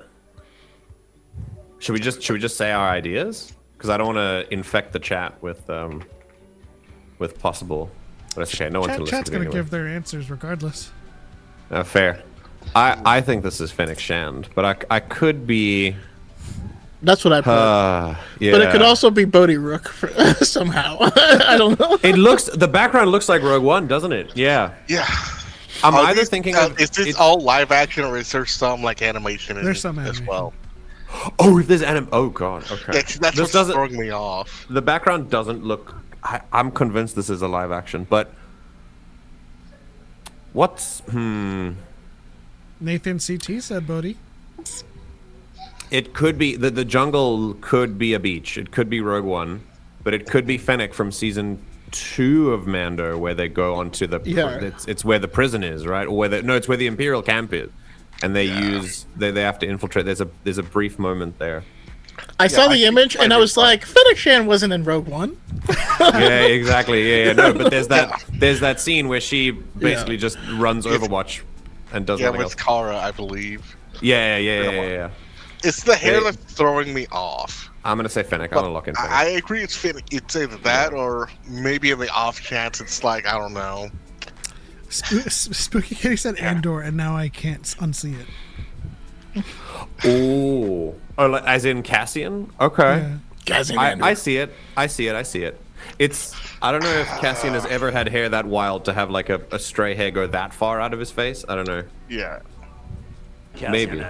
Should we just say our ideas? Because I don't want to infect the chat with possible. But it's okay. No one can listen Chat's to me gonna anyway. give their answers regardless. Fair. I think this is Fennec Shand, but I could be. That's what I put. Yeah. But it could also be Bodhi Rook somehow. I don't know. The background looks like Rogue One, doesn't it? Yeah. Yeah. I'm Are either these- thinking is this all live action or is there some like animation in There's it some as animation. well? Oh, if there's Oh god. Okay. Yeah, 'cause that's This what's doesn't. throwing me off. The background doesn't look. I'm convinced this is a live action, but what's Nathan CT said Bodhi. It could be the jungle could be a beach. It could be Rogue One, but it could be Fennec from season 2 of Mando, where they go onto the. Yeah. It's where the prison is, right? Or it's where the Imperial camp is, and they they have to infiltrate. There's a brief moment there. I saw the think image and I was like, Fennec Shand wasn't in Rogue One. Yeah, exactly. Yeah. No, but there's that scene where she basically just runs Overwatch and does Yeah, nothing with else. Kara, I believe. Yeah. It's the hair Hey. that's throwing me off. I'm gonna say Fennec. I'm gonna lock in Fennec. I agree it's It's either that or maybe in the off chance it's like, I don't know. Spooky Kitty said Andor, and now I can't unsee it. Oh, like, as in Cassian? Okay. Yeah. I see it. I see it. It's. I don't know if Cassian has ever had hair that wild to have like a stray hair go that far out of his face. I don't know. Yeah. Maybe.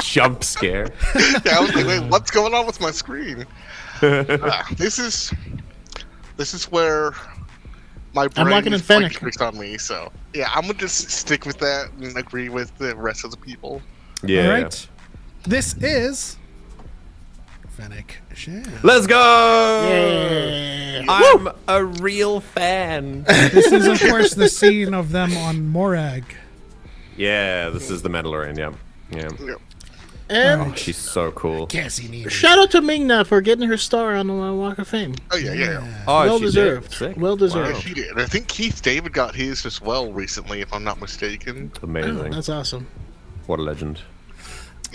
Jump scare. Yeah, I was like, wait, what's going on with my screen? This is where my brain locking in is playing Fennec. tricks on me. So yeah, I'm gonna just stick with that and agree with the rest of the people. Yeah. All right. This is Fennec Shand. Let's go! Yeah. I'm a real fan. This is, of course, the scene of them on Morag. Yeah, this is the Mandalorian. Yeah. And She's so cool. Cassian. shout out to Ming-Na for getting her star on the Walk of Fame. Oh yeah. Oh, Well she did. deserved. Sick. Well deserved. Yeah, she did. And I think Keith David got his as well recently, if I'm not mistaken. Amazing. That's awesome. What a legend.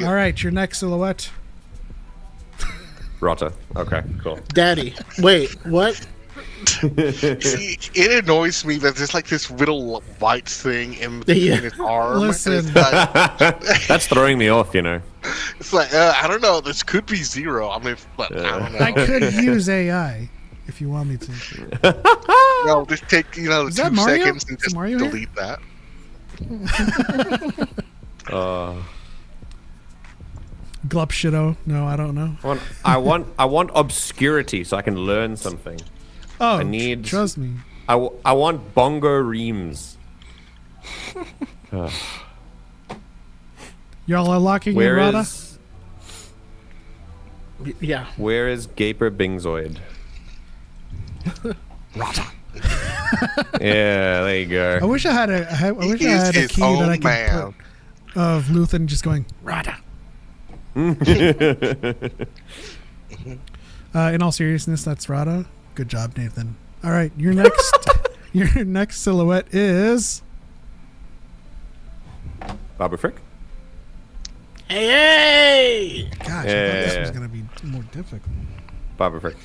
All right, your next silhouette. Rota. Okay, cool. Daddy. Wait, what? See, it annoys me that there's like this little white thing in Yeah. his arm. Listen. It's like, That's throwing me off, you know. it's like, I don't know. This could be Zero. I mean, but I don't know. I could use AI if you want me to. No, just take the Is that 2 Mario? seconds and Is just Mario here? delete that. Glup Shido. No, I don't know. I want obscurity so I can learn something. Oh, I need- trust me. I want bongo reams. Y'all are locking in Where Rada? is Yeah. Gaper Bingzoid? Yeah, there you go. I wish I had I wish I is had a his key that I own could man. put of Luthen just going Rada. In all seriousness, that's Rada. Good job, Nathan. All right, your next your next silhouette is Babu Frick? Hey! gosh, I thought this was Yeah. gonna be more difficult. Babu Frick.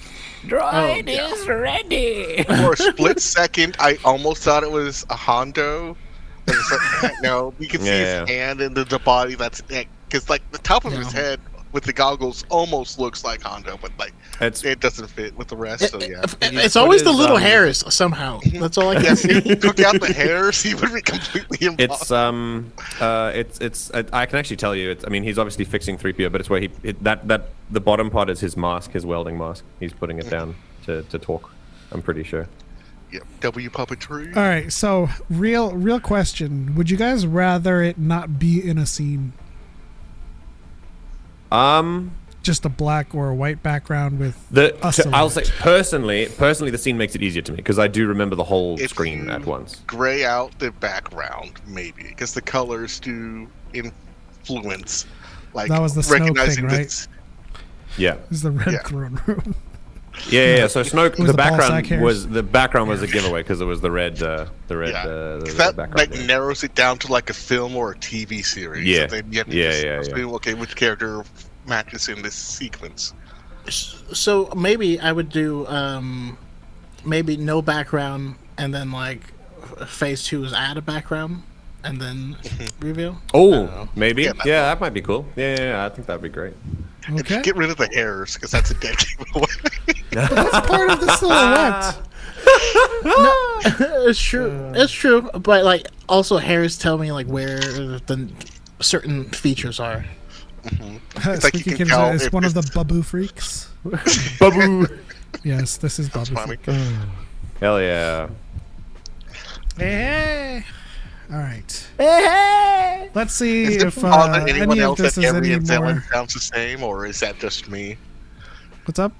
Droid is ready. For a split second, I almost thought it was a Hondo. But it's like, no, you can see Yeah. his hand and the body. That's because like the top of his Yeah. head with the goggles almost looks like Hondo, but like it doesn't fit with the rest. So yeah, It's always the little hairs somehow. That's all I can see. If you took out the hairs, he would be completely impossible. I can actually tell you. I mean, he's obviously fixing 3PO, but it's where the bottom part is his mask, his welding mask. He's putting it down to talk. I'm pretty sure. Yep, W puppetry. All right, so real question: would you guys rather it not be in a scene? Just a black or a white background with I'll say personally, the scene makes it easier to me because I do remember the whole screen at once. Gray out the background, maybe, because the colors do influence. Like that was the Snoke thing, right? Yeah, this is the Red Throne Room. Yeah. So Snoke, the background was a giveaway because it was the red. The that like narrows it down to like a film or a TV series. Yeah, so then you have to assume, okay, which character matches in this sequence. So maybe I would do maybe no background, and then like phase 2 is add a background, and then reveal. Oh, maybe. Yeah, that might be cool. Yeah, I think that'd be great. Okay. And just get rid of the hairs because that's a dead giveaway. That's part of the silhouette. No, it's true. It's true, but like also hairs tell me like where the certain features are. It's like you can tell it's one of the Babu freaks. Babu. Yes, this is Babu. Hell yeah. Hey. All right. Hey. Let's see if anyone else this that is every any Anzellan more. sounds the same, or is that just me? What's up?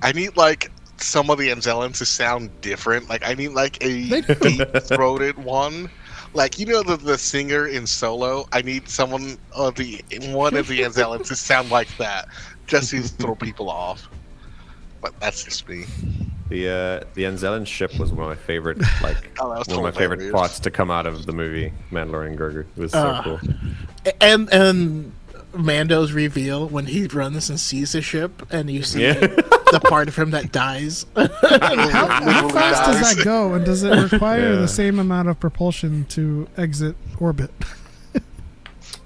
I need like some of the Anzellans to sound different. Like I need like a deep-throated one. Like you know the singer in Solo. I need one of the Anzellans to sound like that, just to throw people off. But that's just me. The Anzellan ship was one of my favorite, one of my favorite parts to come out of the movie Mandalorian Grogu. It was so cool. And Mando's reveal when he runs and sees the ship, and you see the part of him that dies. How fast does that go, and does it require the same amount of propulsion to exit orbit?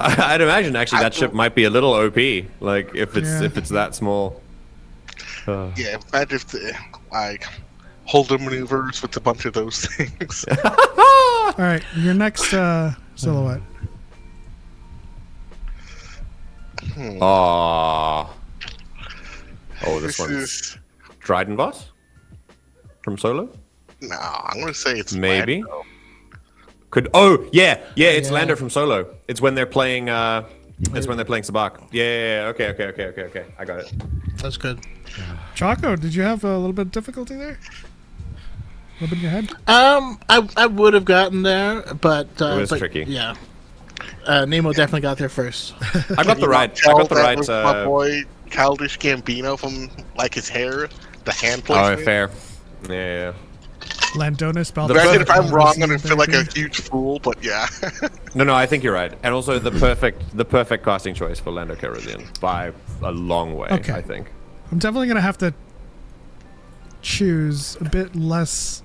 I'd imagine actually that ship might be a little OP, like if it's that small. Yeah, imagine if like holder maneuvers with a bunch of those things. All right, your next silhouette. Oh, this one's Dryden Voss from Solo. No, I'm gonna say it's maybe. Lando. It's Lando from Solo. It's when they're playing. It's when they're playing Sabacc. Yeah. Okay. I got it. That's good. Choco, did you have a little bit of difficulty there? A little bit in your head? I would have gotten there, but it was tricky. Yeah. Nemo definitely got there first. I got the right. My boy Childish Gambino from like his hair, the hand placement. Oh, fair. Yeah. Landona spelled. Granted, if I'm wrong, I'm gonna feel like a huge fool, but yeah. No, I think you're right, and also the perfect casting choice for Lando Calrissian by a long way. Okay. I think. I'm definitely gonna have to choose a bit less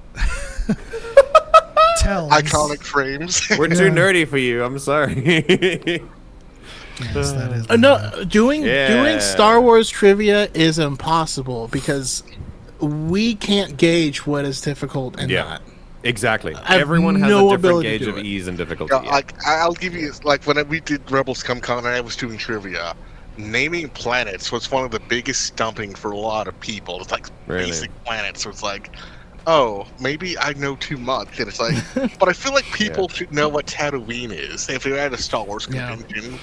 tells. Iconic frames. We're too nerdy for you. I'm sorry. Yes, that is no, doing Star Wars trivia is impossible because we can't gauge what is difficult and not. Exactly. Everyone has a different gauge of ease and difficulty. Yeah, like I'll give you like when we did Rebels Come Con and I was doing trivia. Naming planets was one of the biggest stumping for a lot of people. It's like basic planets. So it's like, oh, maybe I know too much. And it's like, but I feel like people should know what Tatooine is if they're at a Star Wars convention.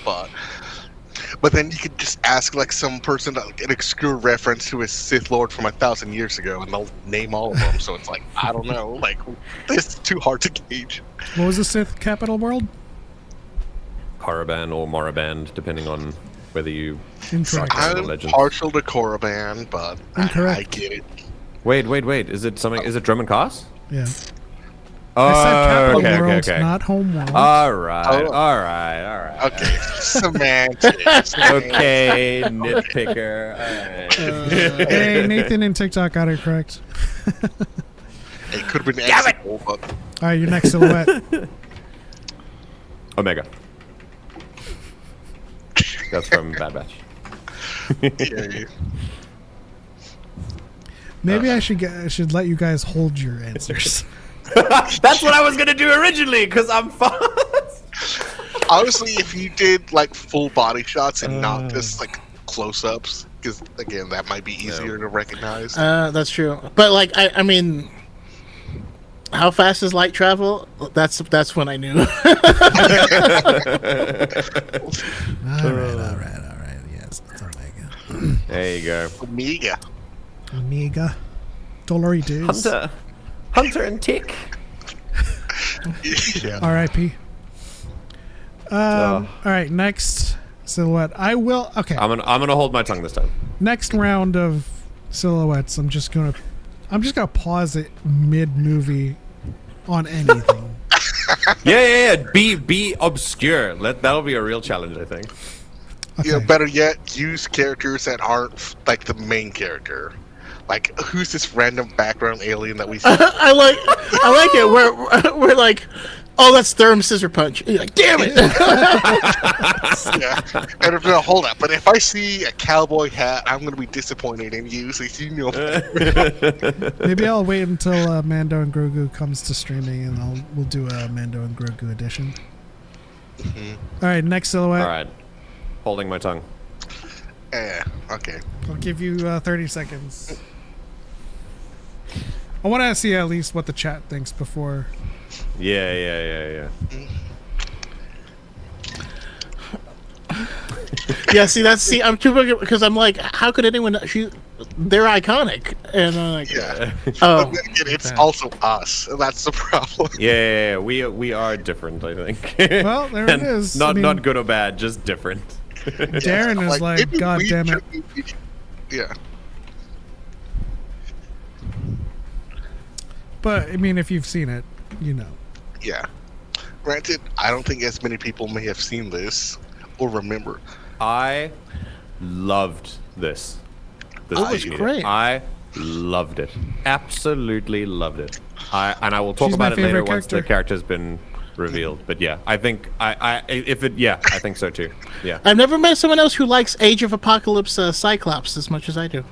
But then you could just ask like some person like, an obscure reference to a Sith Lord from 1,000 years ago, and they'll name all of them. So it's like, I don't know. Like, it's too hard to gauge. What was the Sith capital world? Korriban or Moraband, depending on whether you. I'm partial to Korriban, but I get it. Wait. Is it something? Is it Drummond Cass? Yeah. Oh, I said capital world, okay. not home world. All right. Okay, semantics. Okay, nitpicker. All right. Hey, Nathan and TikTok got it correct. It could have been Exegol, but... All right, your next silhouette. Omega. That's from Bad Batch. Yeah. Maybe I should let you guys hold your answers. That's what I was gonna do originally, because I'm fast. Honestly, if you did like full body shots and not just like close-ups, because again, that might be easier to recognize. That's true. But like, I mean, how fast is light travel? That's when I knew. All right. Yes, that's Omega. There you go. Omega. Dolary dudes. Hunter and Tick. Yeah. R.I.P. All right, next silhouette. Okay. I'm gonna hold my tongue this time. Next round of silhouettes. I'm just gonna pause it mid movie on anything. Yeah. Be obscure. That'll be a real challenge, I think. Okay. Yeah, better yet, use characters that aren't like the main character. Like, who's this random background alien that we see? I like it. We're like, oh, that's Therm Scissor Punch. You're like, damn it. Yeah. And if, no, hold up. But if I see a cowboy hat, I'm going to be disappointed in you. So you know. Maybe I'll wait until Mando and Grogu comes to streaming, and we'll do a Mando and Grogu edition. Mm-hmm. All right, next silhouette. All right, holding my tongue. Okay. I'll give you 30 seconds. I want to see at least what the chat thinks before. Yeah. See, I'm too because I'm like, how could anyone? They're iconic, and I'm like, Yeah. oh, But then again, it's also us. And that's the problem. Yeah. We are different, I think. Well, there it is. Not good or bad, just different. Darren is like, maybe God we damn it. should- Yeah. But I mean, if you've seen it, you know. Yeah. Granted, I don't think as many people may have seen this or remember. I loved this. it was great. I loved it. Absolutely loved it. I will talk She's my about it later favorite once the character. character's been revealed. But yeah, I think I think so too. Yeah. I've never met someone else who likes Age of Apocalypse Cyclops as much as I do.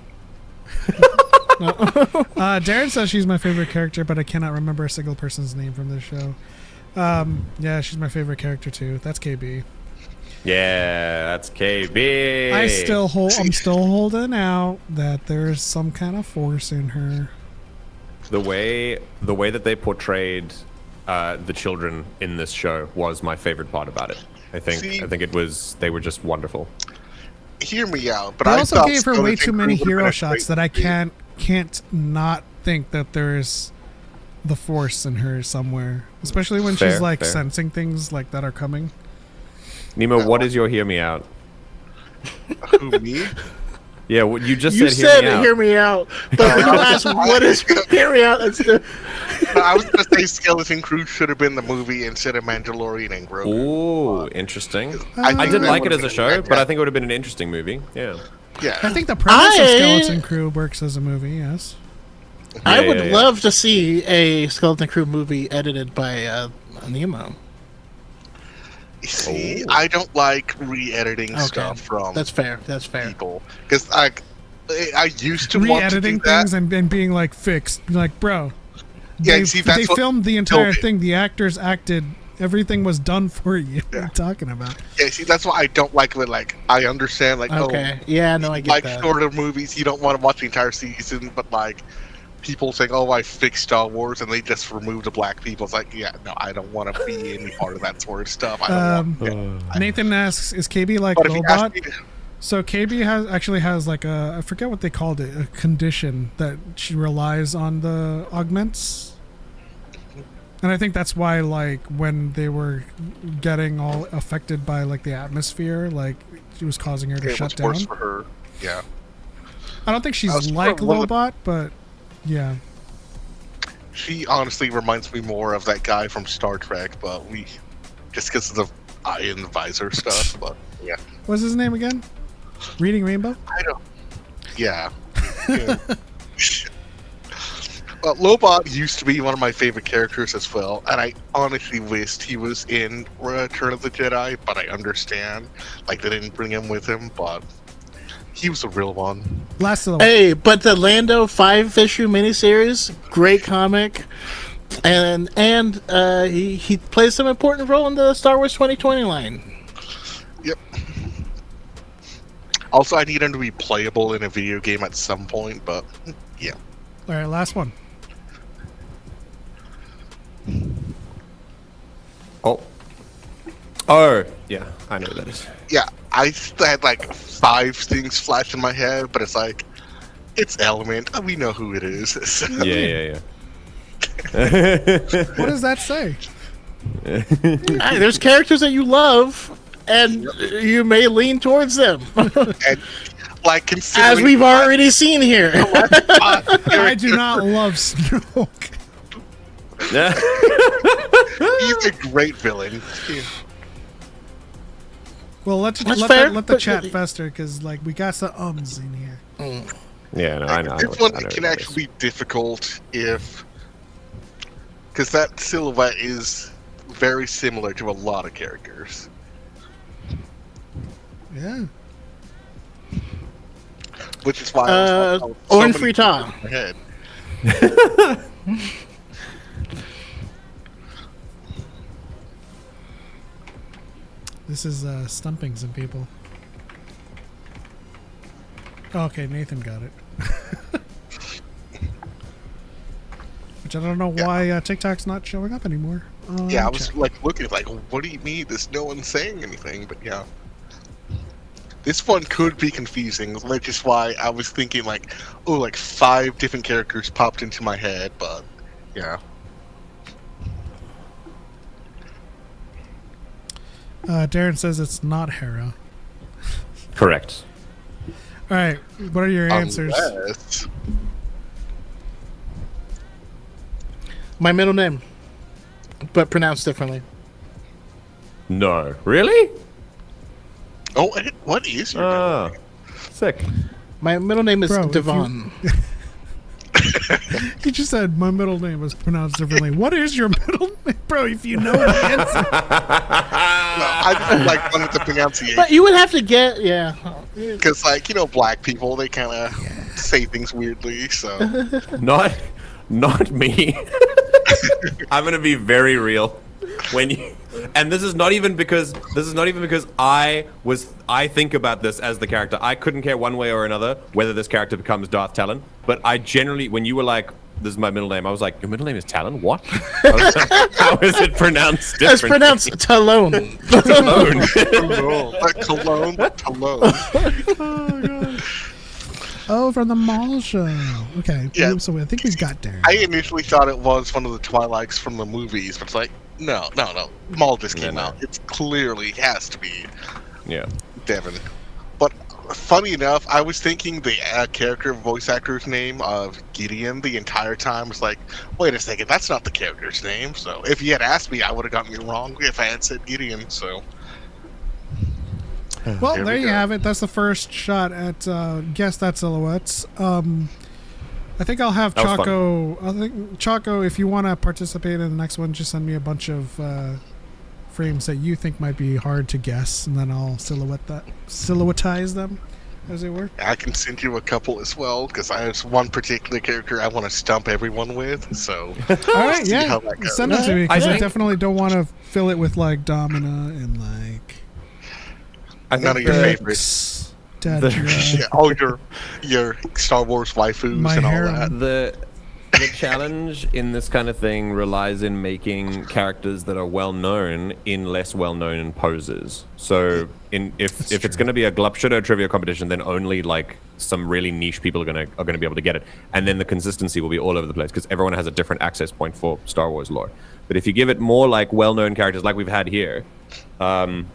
Darren says she's my favorite character, but I cannot remember a single person's name from this show. Yeah, she's my favorite character too. That's KB. Yeah, that's KB. I'm still holding out that there's some kind of force in her. The way that they portrayed the children in this show was my favorite part about it. I think they were just wonderful. Hear me out, but They I also thought gave her way Skeleton too Crew many would've been hero a shots great that I movie. can't not think that there's the force in her somewhere, especially when she's like fair. sensing things like that are coming. Nemo, what is your hear me out? Who, me? Yeah, what you just You said. said Hear me hear me out, but when you asked what is hear me out, that's the. No, I was going to say Skeleton Crew should have been the movie instead of Mandalorian and Grogu. Ooh, interesting. I I think didn't that like it would've as a been show, better. but I think it would have been an interesting movie. Yeah. Yeah. I think the premise of I- Skeleton Crew works as a movie. Yes. I Yeah, would yeah, yeah. love to see a Skeleton Crew movie edited by Nemo. See, I don't like re-editing stuff from That's fair. That's fair. people because I used to want to do Re-editing that. things and being like fixed, like bro. Yeah, they, see, that's they what filmed the entire killed it. thing. The actors acted. Everything was done for you. What are you talking about? Yeah, see, that's why I don't like it. Like, I understand, like, Okay. Yeah. No, I get like that. shorter movies, you don't want to watch the entire season, but like people saying, "Oh, I fixed Star Wars," and they just removed the black people. It's like, yeah, no, I don't want to be any part of that sort of stuff. I don't want. Nathan asks, "Is KB like But if you ask Lobot?" me to- So KB has like I forget what they called it, a condition that she relies on the augments. And I think that's why, like, when they were getting all affected by like the atmosphere, like it was causing her to it shut was worse down. for her. Yeah. I don't think she's was like one of the- Lobot, but yeah. She honestly reminds me more of that guy from Star Trek, but just because of the eye and the visor stuff. But yeah, What's his name again? Reading Rainbow? I don't. Yeah. Yeah. Lobot used to be one of my favorite characters as well, and I honestly wished he was in Return of the Jedi, but I understand, like, they didn't bring him with him, but He was a real one. Last silhouette. Hey, but the Lando 5-issue miniseries, great comic, and he plays some important role in the Star Wars 2020 line. Yep. Also, I need him to be playable in a video game at some point, but yeah. All right, last one. Oh, yeah, I know what that is. Yeah, I had like 5 things flash in my head, but it's like, it's Element. We know who it is. So. Yeah. What does that say? Hey, there's characters that you love, and you may lean towards them. And, like, As we've already seen here. I do not love Snoke. He's a great villain. Well, let the chat fester, because like we got some ums in here. Yeah, no, I know. This one can actually be difficult if, because that silhouette is very similar to a lot of characters. Yeah. Which is why I was Owen so many Frita. in my head. This is stumping some people. Oh, okay, Nathan got it. Which I don't know why TikTok's not showing up anymore. Yeah, I was like looking like, what do you mean? There's no one saying anything, but yeah. This one could be confusing, which is why I was thinking like, oh, like 5 different characters popped into my head, but yeah. Darren says it's not Hera. Correct. All right, what are your answers? Unless... My middle name, but pronounced differently. No. Really? Oh, what is your name? Sick. My middle name is Bro, Devon. He just said my middle name was pronounced differently. What is your middle name, bro? If you know the answer. No, I just like wanted the pronunciation. But you would have to get, yeah. Because, like, you know, black people, they kind of say things weirdly, so. Not me. I'm gonna be very real. When you, and this is not even because I think about this as the character. I couldn't care one way or another whether this character becomes Darth Talon. But I generally, when you were like, "This is my middle name," I was like, "Your middle name is Talon? What? How is it pronounced differently?" It's pronounced Talon. Talon. Like Cologne, but Talon. Oh god. Oh, from the mall show. Okay. Yeah. So I think we got Darren. I initially thought it was one of the Twilights from the movies, but it's like, no. Maul just came out. It clearly has to be Devin. But funny enough, I was thinking the character voice actor's name of Gideon the entire time. Was like, wait a second, that's not the character's name. So if you had asked me, I would have gotten it wrong if I had said Gideon. So. Well, there you have it. That's the first shot at Guess That Silhouettes. I think I'll have Choco. I think Choco, if you want to participate in the next one, just send me a bunch of frames that you think might be hard to guess, and then I'll silhouettize them, as it were. I can send you a couple as well, because I have one particular character I want to stump everyone with. So, all right, yeah, send them to me, because I definitely don't want to fill it with like Domina and like. None of your favorites. All your Star Wars waifus and all that. The challenge in this kind of thing relies in making characters that are well known in less well known poses. So if it's going to be a Glupshido trivia competition, then only like some really niche people are going to be able to get it, and then the consistency will be all over the place because everyone has a different access point for Star Wars lore. But if you give it more like well known characters like we've had here,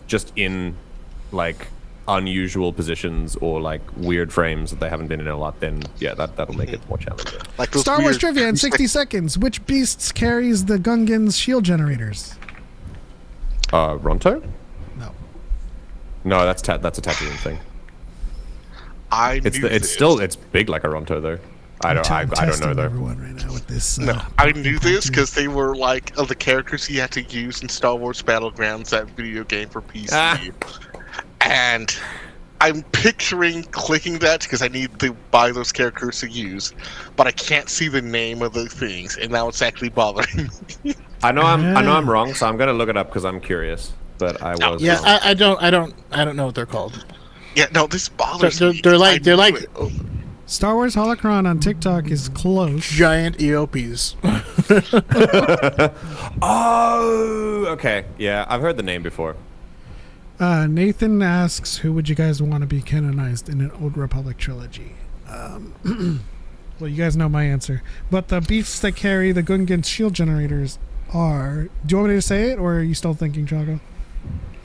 just in like unusual positions or like weird frames that they haven't been in a lot, then yeah, that'll make it more challenging. Like Star Wars trivia in 60 seconds. Which beasts carries the Gungan's shield generators? Ronto? No, that's a Tatooine thing. It's still big like a Ronto though. I don't know though. Everyone right now with this. No, I knew this because they were like the characters you had to use in Star Wars Battlegrounds, that video game for PC. And I'm picturing clicking that because I need to buy those characters to use, but I can't see the name of the things, and now it's actually bothering me. I know I'm wrong, so I'm gonna look it up because I'm curious. But I was Yeah, wrong. I don't know what they're called. Yeah, no, this bothers me. They're like Star Wars Holocron on TikTok is close. giant EOPs. Oh, okay. Yeah, I've heard the name before. Nathan asks, who would you guys want to be canonized in an Old Republic trilogy? Well, you guys know my answer. But the beasts that carry the Gungan shield generators are... Do you want me to say it, or are you still thinking, Choco?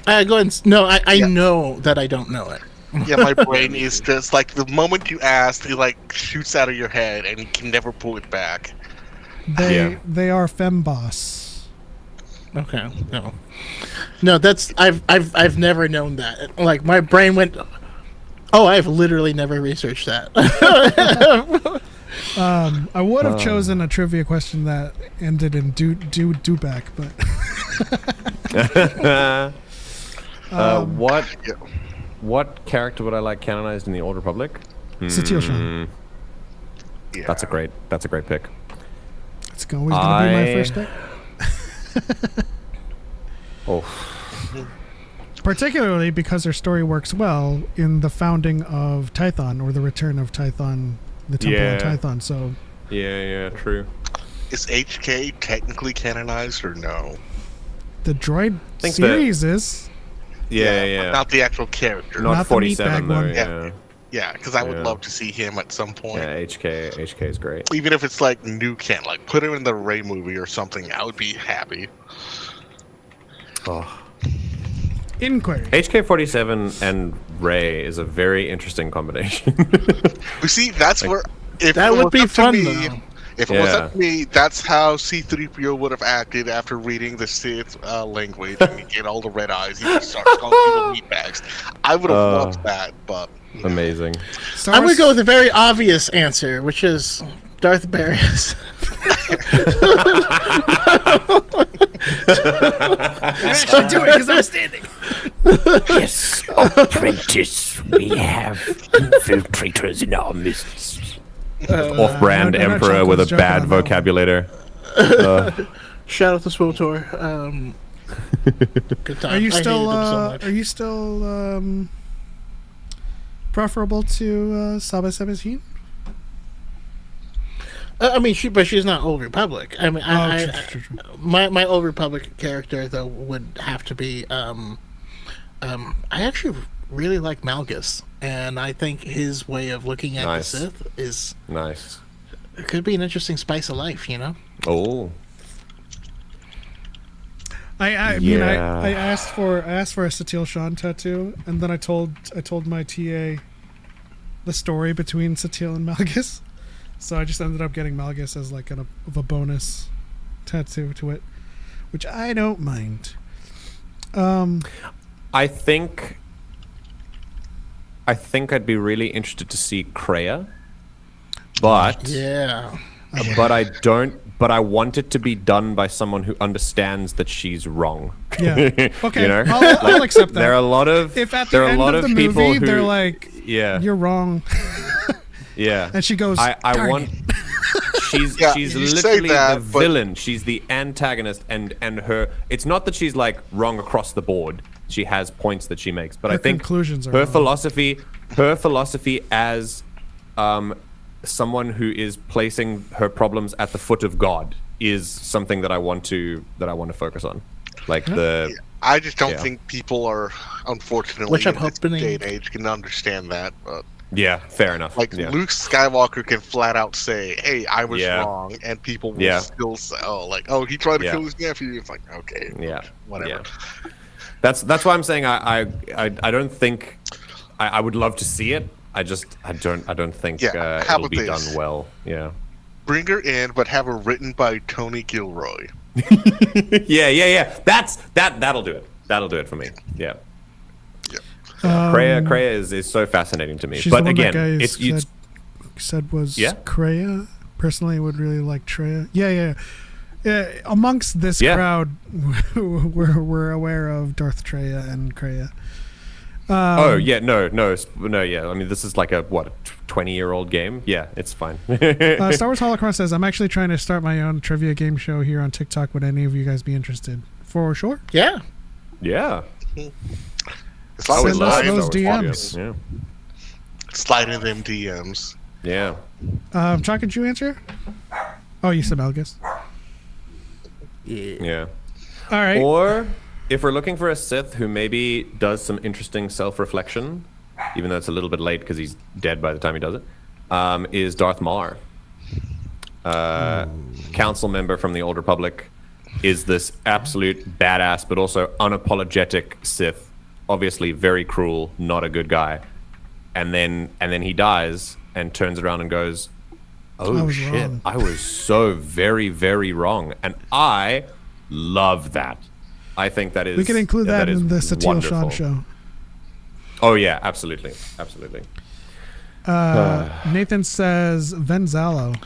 Go ahead. No, I know that I don't know it. Yeah, my brain is just like the moment you ask, it like shoots out of your head and you can never pull it back. They are femboss. Okay, no, that's I've never known that. Like my brain went. Oh, I've literally never researched that. I would have chosen a trivia question that ended in do back, but what character would I like canonized in the Old Republic? Satele Shan. Yeah. That's a great pick. It's always gonna be my first pick. Particularly because her story works well in the founding of Tython, or the return of Tython, the Temple on Tython. So yeah, true. Is HK technically canonized or no? the droid series is. But not the actual character. Not 47 though. Yeah. Yeah, because I would love to see him at some point. Yeah, HK is great. Even if it's like new canon, like put him in the Rey movie or something, I would be happy. Oh. Inquiry. HK-47 and Rey is a very interesting combination. You see, that's where if that it would was be up to fun, me, though. If it was up to me, that's how C-3PO would have acted after reading the Sith language and he get all the red eyes. He just starts calling people meatbags. I would have loved that, but amazing. I'm gonna go with a very obvious answer, which is Darth Barrios. I do it because I'm standing. Yes, apprentice, we have infiltrators in our midst. Off-brand no, emperor with a joking bad on that one. vocabulary. Shout out to Swotor. Good time. Are you I still? hated him so much. Are you still preferable to Saba Sebastien? I mean, she's not Old Republic. I mean, True. my Old Republic character though would have to be. I actually really like Malgus, and I think his way of looking at the Sith is nice. It could be an interesting spice of life, you know. Oh. I mean, I asked for a Satele Shan tattoo, and then I told my TA the story between Satele and Malgus, so I just ended up getting Malgus as like a bonus tattoo to it, which I don't mind. I think I'd be really interested to see Kreia, but I don't. But I want it to be done by someone who understands that she's wrong. Yeah. Okay. You know? I'll accept that. There are a lot of if at the end of the people movie who they're like, yeah, you're wrong. Yeah. And she goes, I want. She's literally the villain. She's the antagonist, and her. It's not that she's like wrong across the board. She has points that she makes, but I think conclusions are her wrong. philosophy as someone who is placing her problems at the foot of God is something that I want to focus on. Like I just don't think people are, unfortunately, which I'm in this hoping day and age can understand that. But yeah, fair enough. like Luke Skywalker can flat out say, "Hey, I was wrong," and people will still say, "Oh, he tried to kill his nephew." It's like, okay, whatever. Yeah. That's why I'm saying I don't think I would love to see it. I don't think it'll be done well. Yeah. Bring her in, but have her written by Tony Gilroy. Yeah. That'll do it. That'll do it for me. Yeah. Kreia is so fascinating to me. She's But the one again, that guy it's said was Kreia. Personally, would really like Treya. Yeah. Amongst this crowd, we're aware of Darth Treya and Kreia. No. Yeah. I mean, this is like a 20-year-old game. Yeah, it's fine. Star Wars Holocron says, I'm actually trying to start my own trivia game show here on TikTok. Would any of you guys be interested? For sure. Yeah. Yeah. It's always Send us slide, those DMs. Yeah. slide in them DMs. Yeah. Chuck, did you answer? Oh, you said Malgus. Yeah. All right. Or if we're looking for a Sith who maybe does some interesting self-reflection, even though it's a little bit late because he's dead by the time he does it, is Darth Maul. Council member from the Old Republic, is this absolute badass but also unapologetic Sith, obviously very cruel, not a good guy, and then he dies and turns around and goes, oh shit, wrong. I was so very, very wrong. And I love that. I think that is... We can include that is in the Satil wonderful. Sean show. Oh yeah, absolutely. Absolutely. Nathan says Venzalo.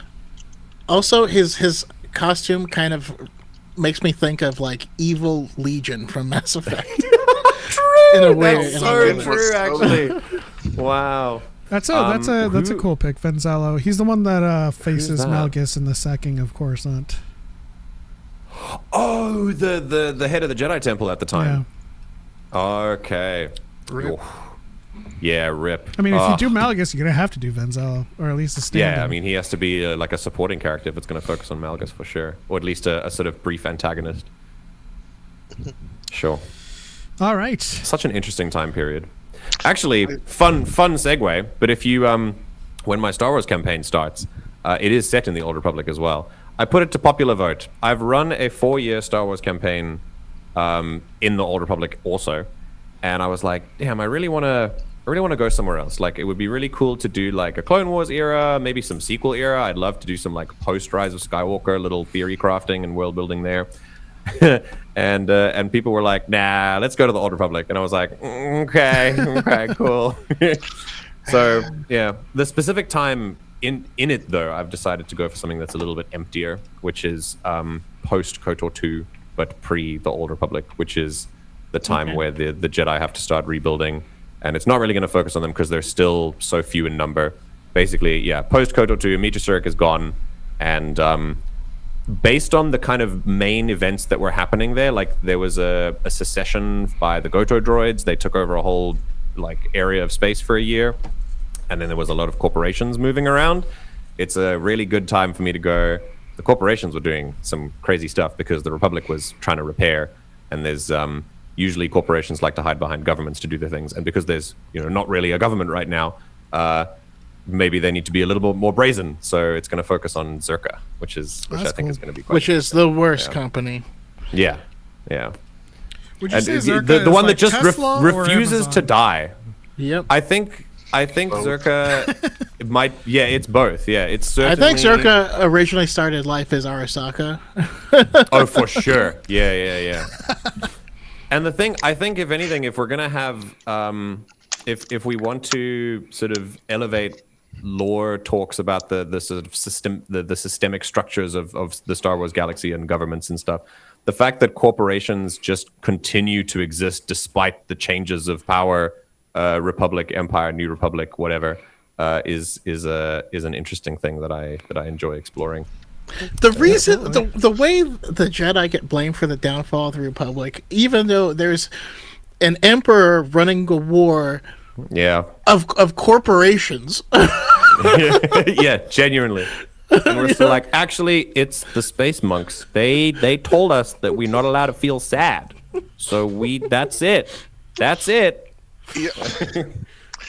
Also, his costume kind of makes me think of like Evil Legion from Mass Effect. True! In a way. That's so true, actually. Wow. That's a cool pick, Venzalo. He's the one that faces that? Malgus in the sacking of Coruscant. Oh, the head of the Jedi Temple at the time. Yeah. Okay. Rip. Yeah, rip. I mean, if you do Malgus, you're gonna have to do Venzalo, or at least a stand. Yeah, I mean, he has to be like a supporting character if it's going to focus on Malgus for sure, or at least a sort of brief antagonist. Sure. All right. Such an interesting time period. Actually, fun segue. But if you, when my Star Wars campaign starts, it is set in the Old Republic as well. I put it to popular vote. I've run a 4-year Star Wars campaign in the Old Republic also, and I was like, damn, I really want to go somewhere else. Like, it would be really cool to do like a Clone Wars era, maybe some sequel era. I'd love to do some like post Rise of Skywalker, little theory crafting and world building there. and people were like, nah, let's go to the Old Republic. And I was like, okay, cool. So yeah, the specific time in it though, I've decided to go for something that's a little bit emptier, which is post KOTOR 2, but pre the Old Republic, which is the time where the Jedi have to start rebuilding. And it's not really going to focus on them because they're still so few in number. Basically, yeah, post KOTOR 2, Meteor Cirque is gone, and based on the kind of main events that were happening there, like there was a secession by the Goto droids. They took over a whole like area of space for a year, and then there was a lot of corporations moving around. It's a really good time for me to go. The corporations were doing some crazy stuff because the Republic was trying to repair, and there's usually corporations like to hide behind governments to do their things, and because there's not really a government right now, maybe they need to be a little bit more brazen. So it's going to focus on Zerka, which I think is going to be quite. Which is the worst company. Yeah. Would you say Zerka the one is that just like Tesla or refuses Amazon? to die? Yep. I think Zerka might. Yeah, it's both. Yeah, it's I certainly. think Zerka originally started life as Arasaka. Oh, for sure. Yeah. And the thing, I think, if anything, if we're gonna have, if we want to sort of elevate lore talks about the sort of the systemic structures of the Star Wars galaxy and governments and stuff, the fact that corporations just continue to exist despite the changes of power, Republic, Empire, New Republic, whatever, is an interesting thing that I enjoy exploring. The reason, the way the Jedi get blamed for the downfall of the Republic, even though there's an emperor running a war, of corporations. Yeah, genuinely. And we're still like, actually, it's the space monks. They told us that we're not allowed to feel sad, so that's it. Yeah.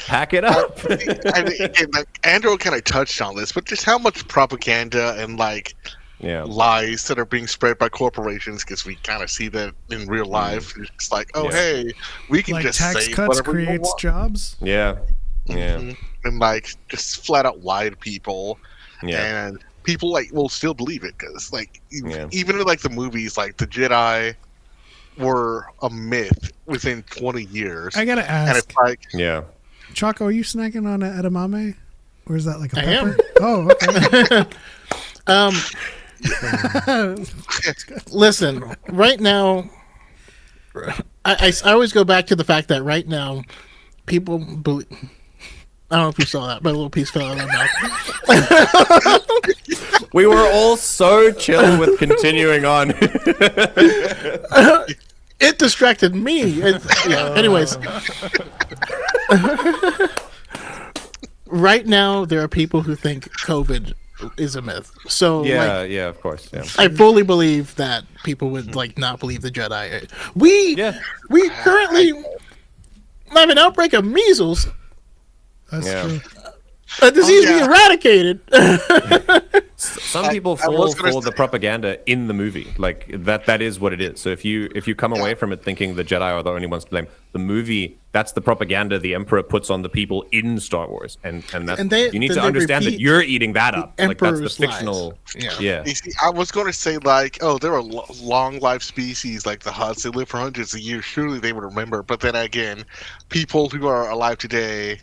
Pack it up. I mean, and like Andrew kind of touched on this, but just how much propaganda and like lies that are being spread by corporations, because we kind of see that in real life. It's like, hey, we can like just tax say cuts whatever we creates want. jobs. Yeah. And like just flat out lie to people, and people like will still believe it because like even in like the movies, like the Jedi were a myth within 20 years. I gotta ask. And it's like, Choco, are you snacking on an edamame? Or is that like a pepper? Oh, okay. Listen, right now, I always go back to the fact that right now, people believe. I don't know if you saw that, but a little piece fell out of my mouth. We were all so chill with continuing on. It distracted me. Anyways. Right now, there are people who think COVID is a myth. So yeah, of course. Yeah. I fully believe that people would not believe the Jedi. We currently have an outbreak of measles. That's true. A disease being eradicated. Some people fall for the propaganda in the movie. Like that is what it is. So if you come away from it thinking the Jedi are the only ones to blame, the movie, that's the propaganda the Emperor puts on the people in Star Wars. And you need to understand that you're eating that up. Like that's the fictional You see, I was gonna say there are long life species like the Hutts, they live for hundreds of years, surely they would remember. But then again, people who are alive today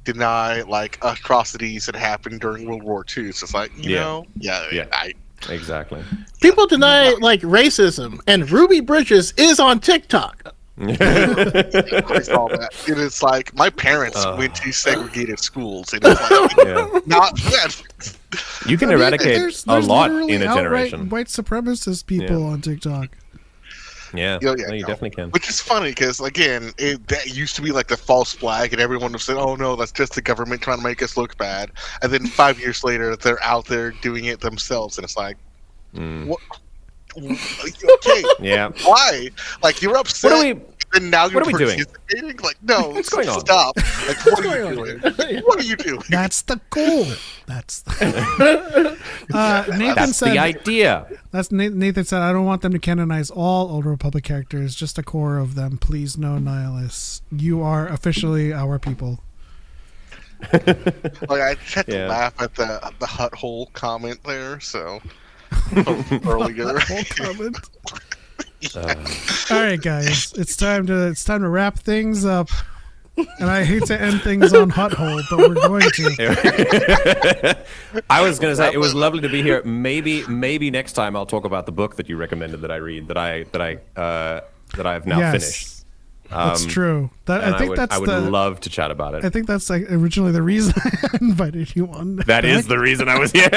deny atrocities that happened during World War II. So it's exactly. People deny racism, and Ruby Bridges is on TikTok. I saw that. And it's my parents went to segregated schools, and it's not that. You can eradicate a lot in a generation. White supremacist people on TikTok. Yeah, you definitely can. Which is funny because, again, that used to be the false flag, and everyone would say, "Oh no, that's just the government trying to make us look bad." And then 5 years later, they're out there doing it themselves, and it's what? Okay, yeah. Why? You're upset. What are we? And now you're doing? No, what's going on? Stop! What are you doing? What are you doing? That's the goal. That's Nathan said the idea. Nathan said, "I don't want them to canonize all Old Republic characters, just a core of them. Please, no nihilists. You are officially our people." I just had to laugh at the hut hole comment there. So earlier. Whole comment. All right, guys, it's time to wrap things up. And I hate to end things on hut hole, but we're going to. I was going to say it was lovely to be here. Maybe next time I'll talk about the book that you recommended that I read that I have now finished. That's true. I would love to chat about it. I think that's originally the reason I invited you on. That is the reason I was here.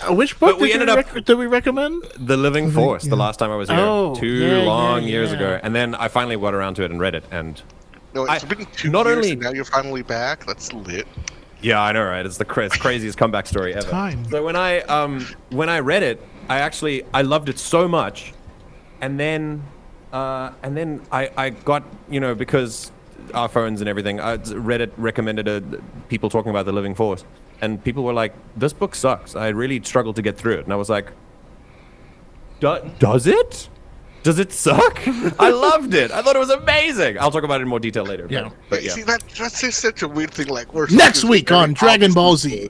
Which book did we recommend? The Living Force. The last time I was here, two long years ago, and then I finally got around to it and read it. And it's been 2 years, and now you're finally back. That's lit. Yeah, I know, right? It's the craziest comeback story ever. So when I read it, I loved it so much, and then I got, because our phones and everything, Reddit recommended people talking about the Living Force, and people were like, "This book sucks. I really struggled to get through it." And I was like, "Does it? Does it suck?" I loved it. I thought it was amazing. I'll talk about it in more detail later. Yeah. But see, that's just such a weird thing. We're next week on Dragon Ball Z.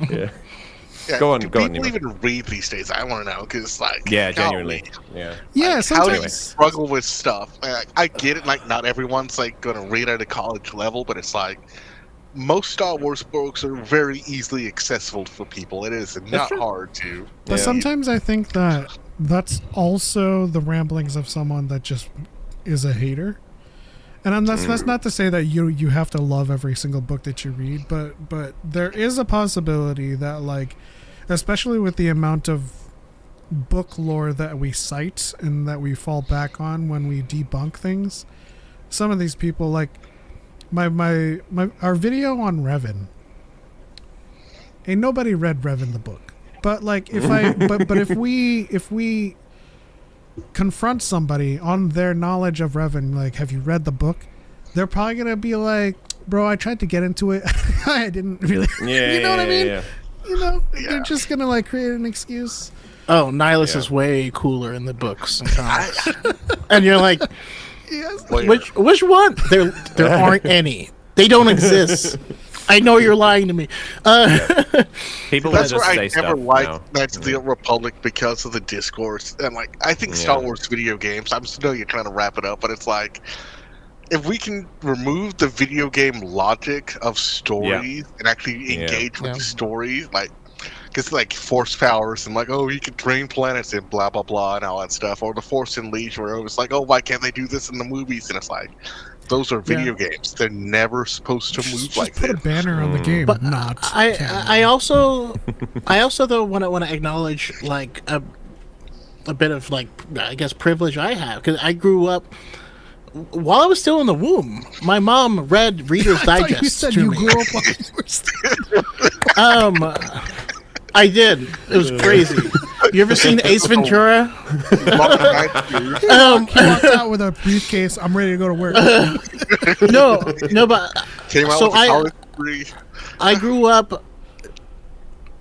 Yeah. Yeah, go on. People even read these days? I want to know because, genuinely, yeah. How do you struggle with stuff? I get it. Not everyone's going to read at a college level, but it's most Star Wars books are very easily accessible for people. It is not hard to. But sometimes I think that's also the ramblings of someone that just is a hater. And that's not to say that you have to love every single book that you read, but there is a possibility that especially with the amount of book lore that we cite and that we fall back on when we debunk things, some of these people our video on Revan. Ain't nobody read Revan the book, but if we confront somebody on their knowledge of Revan, have you read the book? They're probably gonna be like, "Bro, I tried to get into it. I didn't really." You know what I mean? Yeah. They're just gonna create an excuse. Oh, Nihilus is way cooler in the books and comics. And you're like, yes. Which one? There aren't any. They don't exist. I know you're lying to me. People that's just where say I stuff never liked now. Knights of the Old Republic because of the discourse. And I think Star Wars video games. I know you're trying to wrap it up, but it's if we can remove the video game logic of stories and actually engage with the stories, Because like force powers and like, oh, you can drain planets and blah blah blah and all that stuff, or the Force Unleashed, where it was like, oh, why can't they do this in the movies? And it's like, those are video games. They're never supposed to move Just like put this. a banner on the game, But not. I also though want to acknowledge like a bit of like, I guess, privilege I have, because I grew up while I was still in the womb. My mom read Reader's Digest. You said to you me. grew up while you were still. I did. It was crazy. You ever seen Ace Ventura? He walked out with a briefcase. I'm ready to go to work. No, but Came out so with a college degree. I grew up,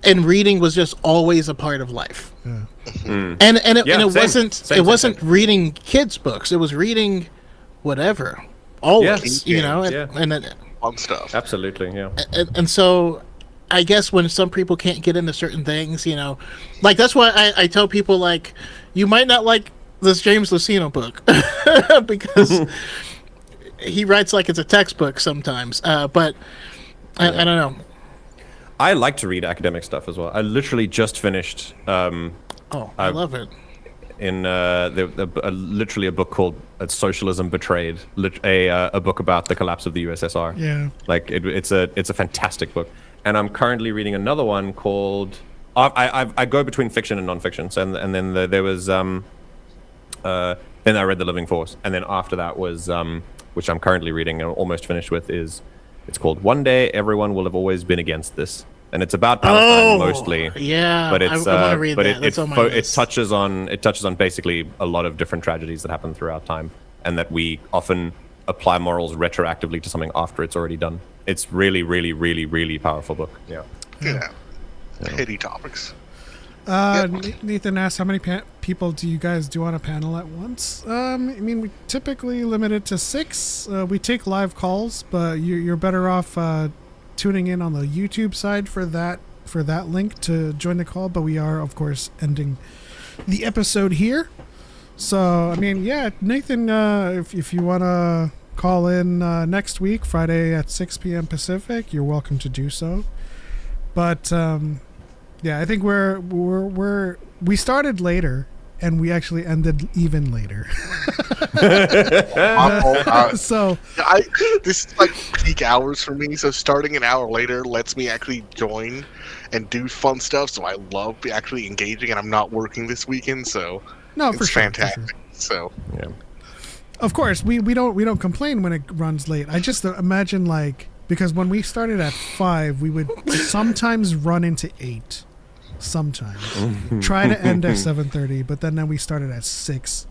and reading was just always a part of life. Yeah. And it same. it wasn't reading kids' books. It was reading whatever. Always, Yeah. and Fun stuff. Absolutely, yeah. and so I guess when some people can't get into certain things, like that's why I tell people, like, you might not like this James Luceno book because he writes like it's a textbook sometimes. But I don't know. I like to read academic stuff as well. I literally just finished. I love it. In literally a book called "Socialism Betrayed," a book about the collapse of the USSR. Yeah, like it's a fantastic book, and I'm currently reading another one called. I go between fiction and nonfiction, so and then there was then I read The Living Force, and then after that was which I'm currently reading and almost finished with it's called "One Day Everyone Will Have Always Been Against This." And it's about Palestine mostly. Yeah, but it's I want to read that. That's on my it list. touches on basically a lot of different tragedies that happen throughout time, and that we often apply morals retroactively to something after it's already done. It's really, really, really, really powerful book. Yeah. Heady topics. Nathan asked, how many people do you guys do on a panel at once? I mean, we typically limit it to 6. We take live calls, but you're better off tuning in on the YouTube side for that link to join the call. But we are, of course, ending the episode here. So, I mean, yeah, Nathan, if you want to call in next week, Friday at 6 p.m. Pacific, you're welcome to do so. But yeah, I think we started later and we actually ended even later. So this is like peak hours for me. So starting an hour later lets me actually join and do fun stuff. So I love actually engaging, and I'm not working this weekend, so it's fantastic. So yeah, of course we don't complain when it runs late. I just imagine, like, because when we started at 5, we would sometimes run into 8. Sometimes try to end at 7:30, but then we started at 6,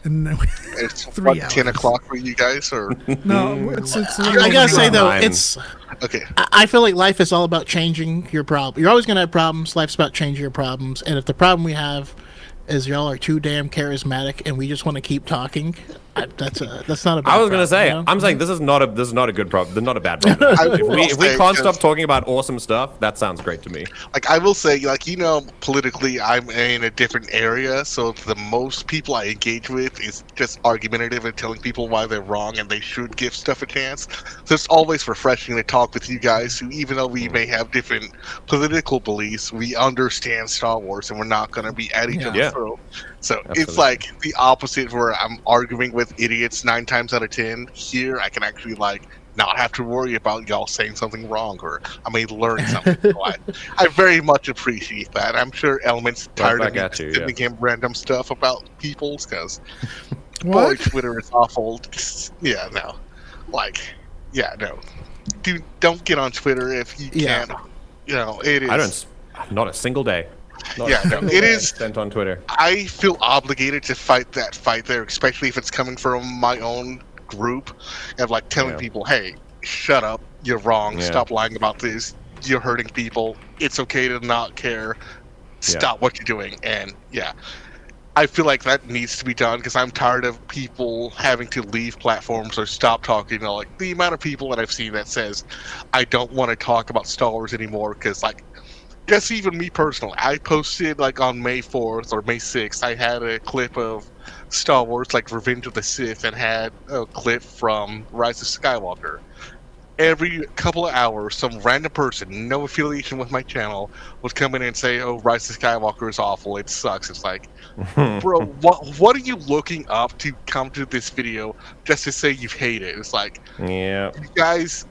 and then it's 3 hours. 10 o'clock for you guys, or no? It's I gotta say though, 9. it's okay. I feel like life is all about changing your problem. You're always gonna have problems. Life's about changing your problems, and if the problem we have is y'all are too damn charismatic and we just want to keep talking, that's not a bad I was gonna problem, say, you know? I'm saying this is not a good problem. Not a bad problem. if we can't stop talking about awesome stuff, that sounds great to me. Like, I will say, like, politically, I'm in a different area, so the most people I engage with is just argumentative and telling people why they're wrong and they should give stuff a chance. So it's always refreshing to talk with you guys who, even though we may have different political beliefs, we understand Star Wars and we're not going to be at each other's throat. So Absolutely. It's like the opposite, where I'm arguing with idiots 9 times out of 10. Here, I can actually, like, not have to worry about y'all saying something wrong, or I may learn something. So I very much appreciate that. I'm sure Element's tired of me sending him random stuff about people's, because boy, Twitter is awful. Yeah, no. Like, yeah, no. Don't get on Twitter if you can. It is. Not a single day. It is sent on Twitter. I feel obligated to fight that fight there, especially if it's coming from my own group, and like telling people, hey, shut up, you're wrong, stop lying about this, you're hurting people, it's okay to not care, stop what you're doing. And I feel like that needs to be done, because I'm tired of people having to leave platforms or stop talking. Like, the amount of people that I've seen that says, I don't want to talk about Star Wars anymore, because, like, just even me personally, I posted, like, on May 4th or May 6th, I had a clip of Star Wars, like Revenge of the Sith, and had a clip from Rise of Skywalker. every couple of hours, some random person, no affiliation with my channel, would come in and say, "Oh, Rise of Skywalker is awful. It sucks." It's like, bro, what are you looking up to come to this video just to say you hate it? It's like, yeah, you guys,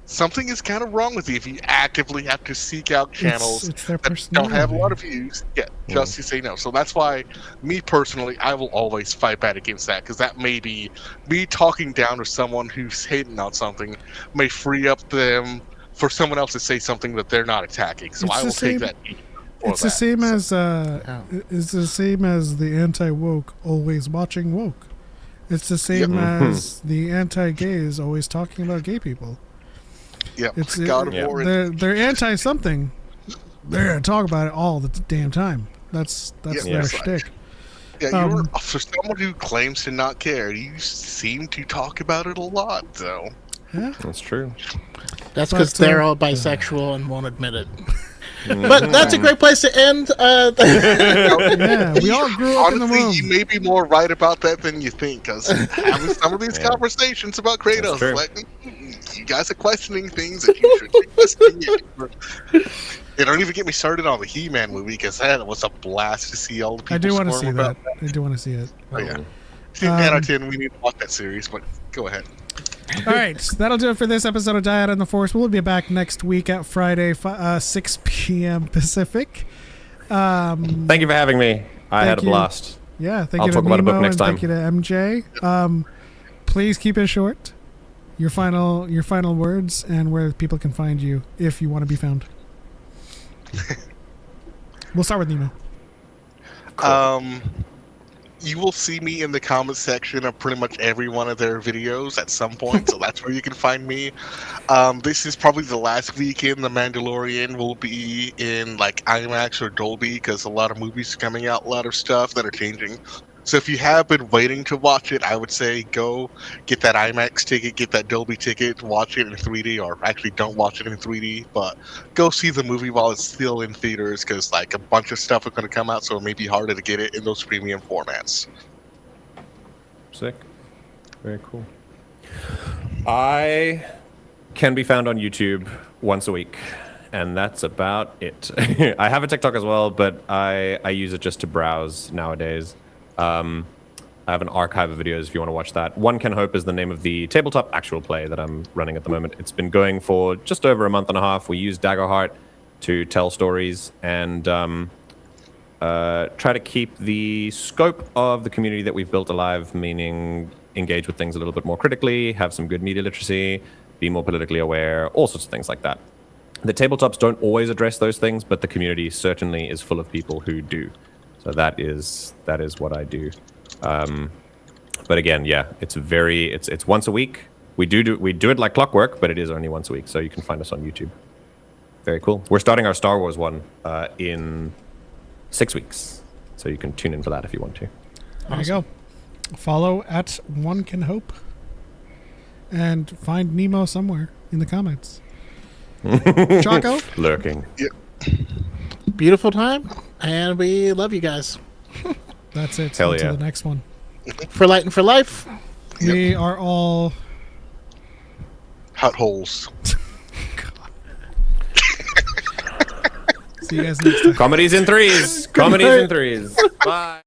something is kind of wrong with you if you actively have to seek out channels It's their that don't have a lot of views, just to say no. So that's why, me personally, I will always fight back against that, because that may be me talking down to someone who's hating on something may free up them for someone else to say something that they're not attacking. So I will take that. It's the same as it's the same as the anti-woke always watching woke. It's the same as the anti-gays always talking about gay people. Yep. It's God of War. They're anti something. They're gonna talk about it all the damn time. That's their shtick. Yeah, for someone who claims to not care, you seem to talk about it a lot, though. Yeah, that's true. That's because they're all bisexual and won't admit it. But that's a great place to end. Yeah, we all grew up in the womb. You may be more right about that than you think, because having some of these conversations about Kratos, like, you guys are questioning things that you should be questioning. They don't even get me started on the He-Man movie, because that was a blast to see all the people. I do want to see about that. I do want to see it. Oh yeah. 10 out of 10, we need to watch that series, but go ahead. All right, that'll do it for this episode of Dyad and the Force. We'll be back next week at Friday, 6 p.m. Pacific. Thank you for having me. I had a blast. Yeah, thank I'll you to talk about a book Nemo next and time. thank you to MJ. Please keep it short. Your final words and where people can find you if you want to be found. We'll start with Nemo. You will see me in the comment section of pretty much every one of their videos at some point, so that's where you can find me. This is probably the last weekend The Mandalorian will be in like IMAX or Dolby, because a lot of movies are coming out, a lot of stuff that are changing. So if you have been waiting to watch it, I would say go get that IMAX ticket, get that Dolby ticket, watch it in 3D, or actually don't watch it in 3D, but go see the movie while it's still in theaters, because like a bunch of stuff is going to come out, so it may be harder to get it in those premium formats. Sick. Very cool. I can be found on YouTube once a week, and that's about it. I have a TikTok as well, but I use it just to browse nowadays. I have an archive of videos if you want to watch that. One Can Hope is the name of the tabletop actual play that I'm running at the moment. It's been going for just over a month and a half. We use Daggerheart to tell stories and try to keep the scope of the community that we've built alive, meaning engage with things a little bit more critically, have some good media literacy, be more politically aware, all sorts of things like that. The tabletops don't always address those things, but the community certainly is full of people who do. So that is what I do. But again, yeah, it's once a week. We do it like clockwork, but it is only once a week. So you can find us on YouTube. Very cool. We're starting our Star Wars one in 6 weeks, so you can tune in for that if you want to. There you go. Follow at One Can Hope, and find Nemo somewhere in the comments. Choco? Lurking. Yep. Beautiful time, and we love you guys. That's it. Hell Until yeah. the next one. For Light and for Life. We are all hot holes. See you guys next time. Comedies in threes. Comedies in threes. Bye.